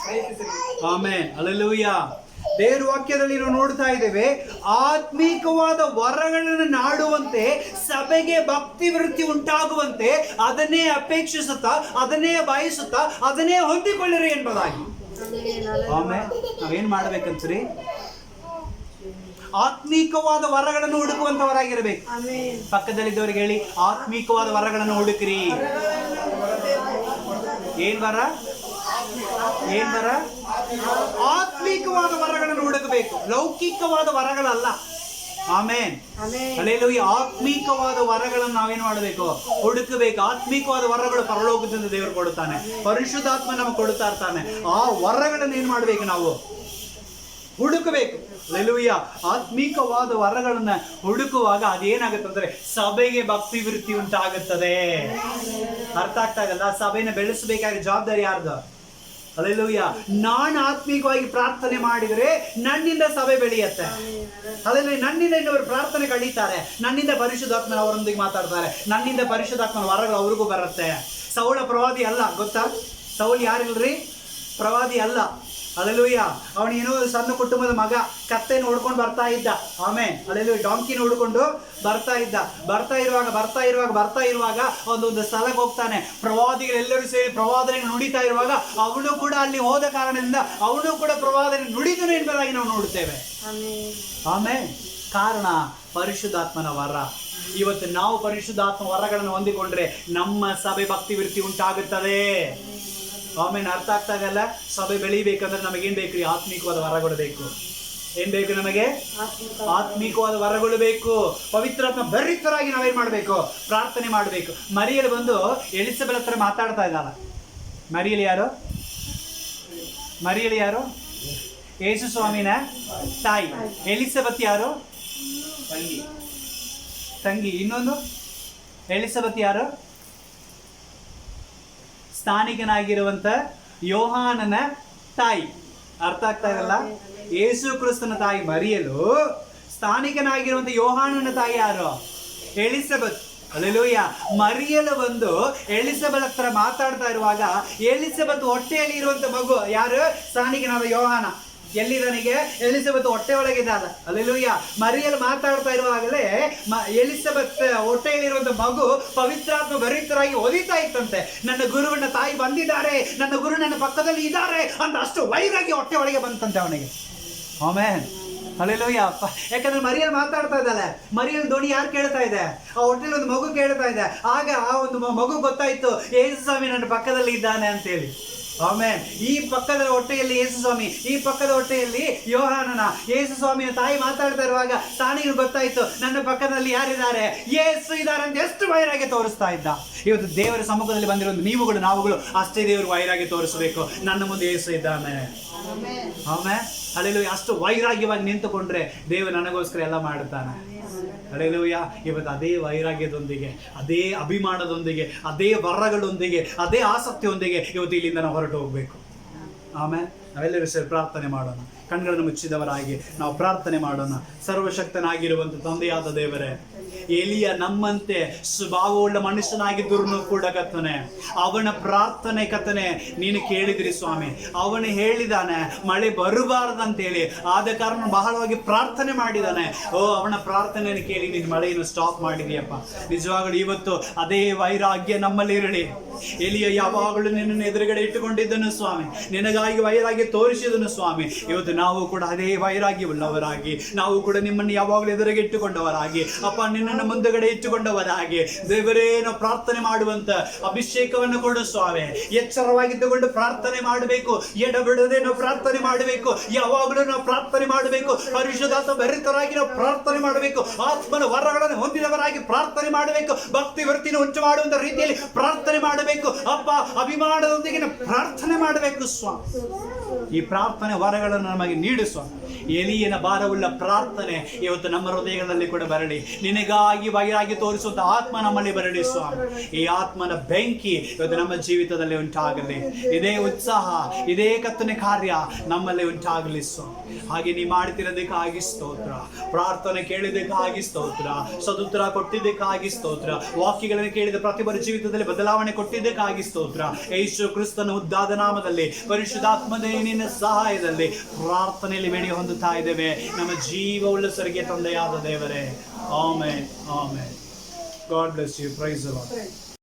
ಪ್ರಯತ್ನಿಸಿರಿ. ಆಮೆನ್. ಹಲ್ಲೆಲೂಯಾ. ದೇವರ ವಾಕ್ಯದಲ್ಲಿ ನಾವು ನೋಡ್ತಾ ಇದ್ದೇವೆ, ಆತ್ಮೀಕವಾದ ವರಗಳನ್ನು ನಾಡುವಂತೆ, ಸಭೆಗೆ ಭಕ್ತಿ ವೃತ್ತಿ ಉಂಟಾಗುವಂತೆ ಅದನ್ನೇ ಅಪೇಕ್ಷಿಸುತ್ತಾ, ಅದನ್ನೇ ಬಯಸುತ್ತಾ, ಅದನ್ನೇ ಹೊಂದಿಕೊಳ್ಳಿರಿ ಎಂಬುದಾಗಿ. ಆಮೇಲೆ ನಾವೇನ್ ಮಾಡ್ಬೇಕಂತ್ರಿ? ಆತ್ಮೀಕವಾದ ವರಗಳನ್ನು ಹುಡುಕುವಂತವರಾಗಿರ್ಬೇಕು. ಪಕ್ಕದಲ್ಲಿದ್ದವರಿಗೆ ಹೇಳಿ, ಆತ್ಮೀಕವಾದ ವರಗಳನ್ನು ಹುಡುಕ್ರಿ. ಏನ್ ವರ? ಆತ್ಮೀಕವಾದ ವರಗಳನ್ನು ಹುಡುಕಬೇಕು, ಲೌಕಿಕವಾದ ವರಗಳಲ್ಲ. ಆಮೇನ್. ಹಲ್ಲೆಲೂಯಾ. ಆತ್ಮೀಕವಾದ ವರಗಳನ್ನು ನಾವೇನು ಮಾಡಬೇಕು? ಹುಡುಕಬೇಕು. ಆತ್ಮೀಕವಾದ ವರಗಳು ಪರಲೋಕದಿಂದ ದೇವರು ಕೊಡುತ್ತಾನೆ, ಪರಿಶುದ್ಧಾತ್ಮ ನಮಗೆ ಕೊಡುತ್ತಾ ಇರ್ತಾನೆ. ಆ ವರಗಳನ್ನು ಏನ್ ಮಾಡ್ಬೇಕು? ನಾವು ಹುಡುಕಬೇಕು. ಹಲ್ಲೆಲೂಯಾ. ಆತ್ಮೀಕವಾದ ವರಗಳನ್ನ ಹುಡುಕುವಾಗ ಅದೇನಾಗುತ್ತೆ ಅಂದ್ರೆ ಸಭೆಗೆ ಭಕ್ತಿ ವೃತ್ತಿ ಉಂಟಾಗುತ್ತದೆ. ಅರ್ಥ ಆಗ್ತಾಗಲ್ಲ? ಸಭೆನ ಬೆಳೆಸಬೇಕಾದ ಜವಾಬ್ದಾರಿ ಯಾರ್ದು? ಹಲ್ಲೆಲೂಯಾ. ನಾನು ಆತ್ಮೀಕವಾಗಿ ಪ್ರಾರ್ಥನೆ ಮಾಡಿದರೆ ನನ್ನಿಂದ ಸಭೆ ಬೆಳೆಯುತ್ತೆ. ಹಲ್ಲೆಲೂಯಾ. ನನ್ನಿಂದ ಇನ್ನೊಬ್ಬರು ಪ್ರಾರ್ಥನೆ ಕಳೀತಾರೆ, ನನ್ನಿಂದ ಪರಿಶುದ್ಧಾತ್ಮನ ಅವರೊಂದಿಗೆ ಮಾತಾಡ್ತಾರೆ, ನನ್ನಿಂದ ಪರಿಶುದ್ಧಾತ್ಮನ ವರಗಳು ಅವ್ರಿಗೂ ಬರುತ್ತೆ. ಸೌಳ ಪ್ರವಾದಿ ಅಲ್ಲ, ಗೊತ್ತಾ? ಸೌಲ್ ಯಾರಿಲ್ರಿ? ಪ್ರವಾದಿ ಅಲ್ಲ. ಹಲ್ಲೆಲೂಯಾ. ಅವನೇನೋ ಸಣ್ಣ ಕುಟುಂಬದ ಮಗ, ಕತ್ತೆನ ಹುಡ್ಕೊಂಡು ಬರ್ತಾ ಇದ್ದ. ಆಮೇಲೆ ಹಲ್ಲೆಲೂಯಾ. ಡಾಂಕಿನ ಹುಡ್ಕೊಂಡು ಬರ್ತಾ ಇದ್ದ. ಬರ್ತಾ ಇರುವಾಗ ಒಂದೊಂದು ಸ್ಥಳಕ್ಕೆ ಹೋಗ್ತಾನೆ. ಪ್ರವಾದಿಗಳೆಲ್ಲರೂ ಸೇರಿ ಪ್ರವಾದನೆ ನುಡಿತಾ ಇರುವಾಗ ಅವನು ಕೂಡ ಅಲ್ಲಿ ಹೋದ ಕಾರಣದಿಂದ ಅವನು ಕೂಡ ಪ್ರವಾದನೆ ನುಡಿದನು ಎಂಬುದಾಗಿ ನಾವು ನೋಡುತ್ತೇವೆ. ಆಮೇಲೆ ಕಾರಣ ಪರಿಶುದ್ಧಾತ್ಮನ ವರ. ಇವತ್ತು ನಾವು ಪರಿಶುದ್ಧಾತ್ಮ ವರಗಳನ್ನು ಹೊಂದಿಕೊಂಡ್ರೆ ನಮ್ಮ ಸಭೆ ಭಕ್ತಿ ವೃತ್ತಿ ಉಂಟಾಗುತ್ತದೆ. ಆಮೇಲೆ ಅರ್ಥ ಆಗ್ತಾಗಲ್ಲ. ಸಭೆ ಬೆಳಿಬೇಕಂದ್ರೆ ನಮಗೇನ್ ಬೇಕು? ಆತ್ಮಿಕವಾದ ವರಗಳು ಬೇಕು. ಏನ್ ಬೇಕು ನಮಗೆ? ಆತ್ಮಿಕವಾದ ವರಗಳು ಬೇಕು. ಪವಿತ್ರಾತ್ಮ ಭರಿತರಾಗಿ ನಾವೇನ್ ಮಾಡ್ಬೇಕು? ಪ್ರಾರ್ಥನೆ ಮಾಡ್ಬೇಕು. ಮರಿಯಲು ಬಂದು ಎಲಿಸಬೆತ್ ಹತ್ರ ಮಾತಾಡ್ತಾ ಇದ್ದಾಳ. ಮರಿಯಲು ಯಾರು? ಮರಿಯಲು ಯಾರು? ಯೇಸು ಸ್ವಾಮಿನ ತಾಯಿ. ಎಲಿಸಬೆತ್ ಯಾರು? ತಂಗಿ. ಇನ್ನೊಂದು ಎಲಿಸಬೆತ್ ಯಾರು? ಸ್ಥಾನಿಕನಾಗಿರುವಂತ ಯೋಹಾನನ ತಾಯಿ. ಅರ್ಥ ಆಗ್ತಾ ಇದಲ್ಲ? ಯೇಸು ಕ್ರಿಸ್ತನ ತಾಯಿ ಮರಿಯಲು, ಸ್ಥಾನಿಕನಾಗಿರುವಂತ ಯೋಹಾನನ ತಾಯಿ ಯಾರು? ಎಲಿಸಬೆತ್. ಹಲ್ಲೆಲೂಯಾ. ಮರಿಯಲು ಬಂದು ಎಲಿಸಬೆತ್ ಹತ್ರ ಮಾತಾಡ್ತಾ ಇರುವಾಗ ಎಲಿಸಬೆತ್ ಹೊಟ್ಟೆಯಲ್ಲಿ ಇರುವಂತ ಮಗು ಯಾರು? ಸ್ಥಾನಿಕನಾದ ಯೋಹಾನ. ಎಲ್ಲಿದನಿಗೆ? ಎಲಿಸಬೆತ್ ಹೊಟ್ಟೆ ಒಳಗಿದ್ದಾಳ. ಹಲ್ಲೆಲೂಯಾ. ಮರಿಯಲು ಮಾತಾಡ್ತಾ ಇರುವಾಗಲೇ ಎಲಿಸಬೆತ್ ಹೊಟ್ಟೆಯಲ್ಲಿರುವಂತ ಮಗು ಪವಿತ್ರಾತ್ಮ ಭರಿತರಾಗಿ ಒದಿತಾ ಇತ್ತಂತೆ. ನನ್ನ ಗುರುವಿನ ತಾಯಿ ಬಂದಿದ್ದಾರೆ, ನನ್ನ ಗುರು ನನ್ನ ಪಕ್ಕದಲ್ಲಿ ಇದ್ದಾರೆ ಅಂತ ಅಷ್ಟು ವೈರಾಗಿ ಹೊಟ್ಟೆ ಒಳಗೆ ಬಂತಂತೆ ಅವನಿಗೆ. ಆಮೆನ್. ಹಲ್ಲೆಲೂಯಾ. ಯಾಕಂದ್ರೆ ಮರಿಯಲ್ ಮಾತಾಡ್ತಾ ಇದ್ದಾಳೆ. ಮರಿಯಲ್ ಧ್ವನಿ ಯಾರು ಕೇಳ್ತಾ ಇದೆ? ಆ ಹೊಟ್ಟೆಲಿ ಒಂದು ಮಗು ಕೇಳ್ತಾ ಇದೆ. ಆಗ ಆ ಒಂದು ಮಗು ಗೊತ್ತಾಯ್ತು, ಯೇಸು ಸ್ವಾಮಿ ನನ್ನ ಪಕ್ಕದಲ್ಲಿ ಇದ್ದಾನೆ ಅಂತೇಳಿ. ಆಮೆನ್. ಈ ಪಕ್ಕದ ಹೊಟ್ಟೆಯಲ್ಲಿ ಯೇಸು ಸ್ವಾಮಿ, ಈ ಪಕ್ಕದ ಹೊಟ್ಟೆಯಲ್ಲಿ ಯೋಹಾನನ. ಯೇಸು ಸ್ವಾಮಿಯ ತಾಯಿ ಮಾತಾಡ್ತಾ ಇರುವಾಗ ಸ್ಥಾನಿಗೆ ಗೊತ್ತಾಯ್ತು, ನನ್ನ ಪಕ್ಕದಲ್ಲಿ ಯಾರಿದ್ದಾರೆ? ಯೇಸು ಇದ್ದಾರೆ ಅಂತ ಎಷ್ಟು ವೈರಾಗ್ಯ ತೋರಿಸ್ತಾ ಇದ್ದ. ಇವತ್ತು ದೇವರ ಸಮ್ಮುಖದಲ್ಲಿ ಬಂದಿರೋ ನೀವುಗಳು ನಾವುಗಳು ಅಷ್ಟೇ ದೇವರು ವೈರಾಗ್ಯ ತೋರಿಸಬೇಕು. ನನ್ನ ಮುಂದೆ ಯೇಸು ಇದ್ದಾನೆ. ಆಮೇಲೆ ಹಲ್ಲೆಲೂಯಾ. ಅಷ್ಟು ವೈರಾಗ್ಯವಾಗಿ ನಿಂತುಕೊಂಡ್ರೆ ದೇವರು ನನಗೋಸ್ಕರ ಎಲ್ಲ ಮಾಡುತ್ತಾನೆ. ಹಲ್ಲೆಲೂಯಾ. ಇವತ್ತು ಅದೇ ವೈರಾಗ್ಯದೊಂದಿಗೆ, ಅದೇ ಅಭಿಮಾನದೊಂದಿಗೆ, ಅದೇ ವರಗಳೊಂದಿಗೆ, ಅದೇ ಆಸಕ್ತಿಯೊಂದಿಗೆ ಇವತ್ತು ಇಲ್ಲಿಂದ ನಾವು ಹೊರಟು ಹೋಗ್ಬೇಕು. ಆಮೇಲೆ ನಾವೆಲ್ಲರೂ ಸೇರಿ ಪ್ರಾರ್ಥನೆ ಮಾಡೋಣ. ಕಣ್ಗಳನ್ನು ಮುಚ್ಚಿದವರಾಗಿ ನಾವು ಪ್ರಾರ್ಥನೆ ಮಾಡೋಣ. ಸರ್ವಶಕ್ತನಾಗಿರುವಂಥ ತಂದೆಯಾದ ದೇವರೇ, ಎಲಿಯ ನಮ್ಮಂತೆ ಸ್ವಭಾವವುಳ್ಳ ಮನುಷ್ಯನಾಗಿದ್ದರೂ ಕೂಡ ಕರ್ತನೆ, ಅವನ ಪ್ರಾರ್ಥನೆ ಕರ್ತನೆ ನೀನು ಕೇಳಿದ್ರಿ ಸ್ವಾಮಿ. ಅವನು ಹೇಳಿದಾನೆ ಮಳೆ ಬರಬಾರದಂತೇಳಿ, ಆದ ಕಾರಣ ಬಹಳವಾಗಿ ಪ್ರಾರ್ಥನೆ ಮಾಡಿದಾನೆ. ಓ, ಅವನ ಪ್ರಾರ್ಥನೆಯನ್ನು ಕೇಳಿ ನೀನು ಮಳೆಯನ್ನು ಸ್ಟಾಪ್ ಮಾಡಿದೀಯಪ್ಪ. ನಿಜವಾಗಲೂ ಇವತ್ತು ಅದೇ ವೈರಾಗ್ಯ ನಮ್ಮಲ್ಲಿ ಇರಲಿ. ಎಲಿಯ ಯಾವಾಗಲೂ ನಿನ್ನನ್ನು ಎದುರುಗಡೆ ಇಟ್ಟುಕೊಂಡಿದ್ದನು ಸ್ವಾಮಿ, ನಿನಗಾಗಿ ವೈರಾಗ್ಯ ತೋರಿಸಿದನು ಸ್ವಾಮಿ. ಇವತ್ತು ನಾವು ಕೂಡ ಅದೇ ವೈರಾಗ್ಯವುಳ್ಳವರಾಗಿ, ನಾವು ಕೂಡ ನಿಮ್ಮನ್ನು ಯಾವಾಗಲೂ ಎದುರಿಗೆ ಇಟ್ಟುಕೊಂಡವರಾಗಿ, ಅಪ್ಪ ನಿನ್ನನ್ನು ಮುಂದುಗಡೆ ಇಟ್ಟುಕೊಂಡವರಾಗಿ ದೇವರೇ ನಾವು ಪ್ರಾರ್ಥನೆ ಮಾಡುವಂತ ಅಭಿಷೇಕವನ್ನು ಕೊಡು ಸ್ವಾಮಿ. ಎಚ್ಚರವಾಗಿದ್ದುಕೊಂಡು ಪ್ರಾರ್ಥನೆ ಮಾಡಬೇಕು, ಎಡಬಿಡದೆ ನಾವು ಪ್ರಾರ್ಥನೆ ಮಾಡಬೇಕು. ಯಾವಾಗಲೂ ನಾವು ಪ್ರಾರ್ಥನೆ ಮಾಡಬೇಕು. ಪರಿಶುದ್ಧಾತ್ಮ ಭರಿತರಾಗಿ ನಾವು ಪ್ರಾರ್ಥನೆ ಮಾಡಬೇಕು. ಆತ್ಮನ ವರಗಳನ್ನು ಹೊಂದಿದವರಾಗಿ ಪ್ರಾರ್ಥನೆ ಮಾಡಬೇಕು. ಭಕ್ತಿ ವೃತ್ತಿನ ಉಂಟು ಮಾಡುವಂತ ರೀತಿಯಲ್ಲಿ ಪ್ರಾರ್ಥನೆ ಮಾಡಬೇಕು. ಅಪ್ಪ, ಅಭಿಮಾನದೊಂದಿಗೆ ಪ್ರಾರ್ಥನೆ ಮಾಡಬೇಕು ಸ್ವಾಮಿ. ಈ ಪ್ರಾರ್ಥನೆ ವರಗಳನ್ನು ನಮಗೆ ನೀಡು ಸ್ವಾಮಿ. ಎಲಿಯನ ಭಾರವುಳ್ಳ ಪ್ರಾರ್ಥನೆ ಇವತ್ತು ನಮ್ಮ ಹೃದಯಗಳಲ್ಲಿ ಕೂಡ ಬರಲಿ. ನಿನಗಾಗಿ ವೈರಾಗ್ಯ ತೋರಿಸುವಂತ ಆತ್ಮ ನಮ್ಮಲ್ಲಿ ಬರಲಿ ಸ್ವಾಮಿ. ಈ ಆತ್ಮನ ಬೆಂಕಿ ಇವತ್ತು ನಮ್ಮ ಜೀವಿತದಲ್ಲಿ ಉಂಟಾಗಲಿ. ಇದೇ ಉತ್ಸಾಹ, ಇದೇ ಕರ್ತನೆ ಕಾರ್ಯ ನಮ್ಮಲ್ಲಿ ಉಂಟಾಗಲಿ ಸ್ವಾಮಿ. ಹಾಗೆ ನೀ ಮಾಡ್ತಿರೋದಕ್ಕಾಗಿ ಸ್ತೋತ್ರ. ಪ್ರಾರ್ಥನೆ ಕೇಳಿದ್ದಕ್ಕಾಗಿ ಸ್ತೋತ್ರ. ಸದುತ್ತರ ಕೊಟ್ಟಿದ್ದಕ್ಕಾಗಿ ಸ್ತೋತ್ರ. ವಾಕ್ಯಗಳನ್ನು ಕೇಳಿದ ಪ್ರತಿಯೊಬ್ಬರ ಜೀವಿತದಲ್ಲಿ ಬದಲಾವಣೆ ಕೊಟ್ಟಿದ್ದಕ್ಕಾಗಿ ಸ್ತೋತ್ರ. ಯೇಸು ಕ್ರಿಸ್ತನ ಉದ್ದಾದ ನಾಮದಲ್ಲಿ ಪರಿಶುದ್ಧಾತ್ಮನೇ ನಿನ್ನ ಸಹಾಯದಲ್ಲಿ ಪ್ರಾರ್ಥನೆಯಲ್ಲಿ ಬೇಡಿ ಹೊಂದುತ್ತಾ ಇದ್ದೇವೆ ನಮ್ಮ ಜೀವವುಳ್ಳ ಸರಿಗೆ ತಂದೆಯಾದ ದೇವರೇ. Amen, amen. God bless you. Praise the Lord.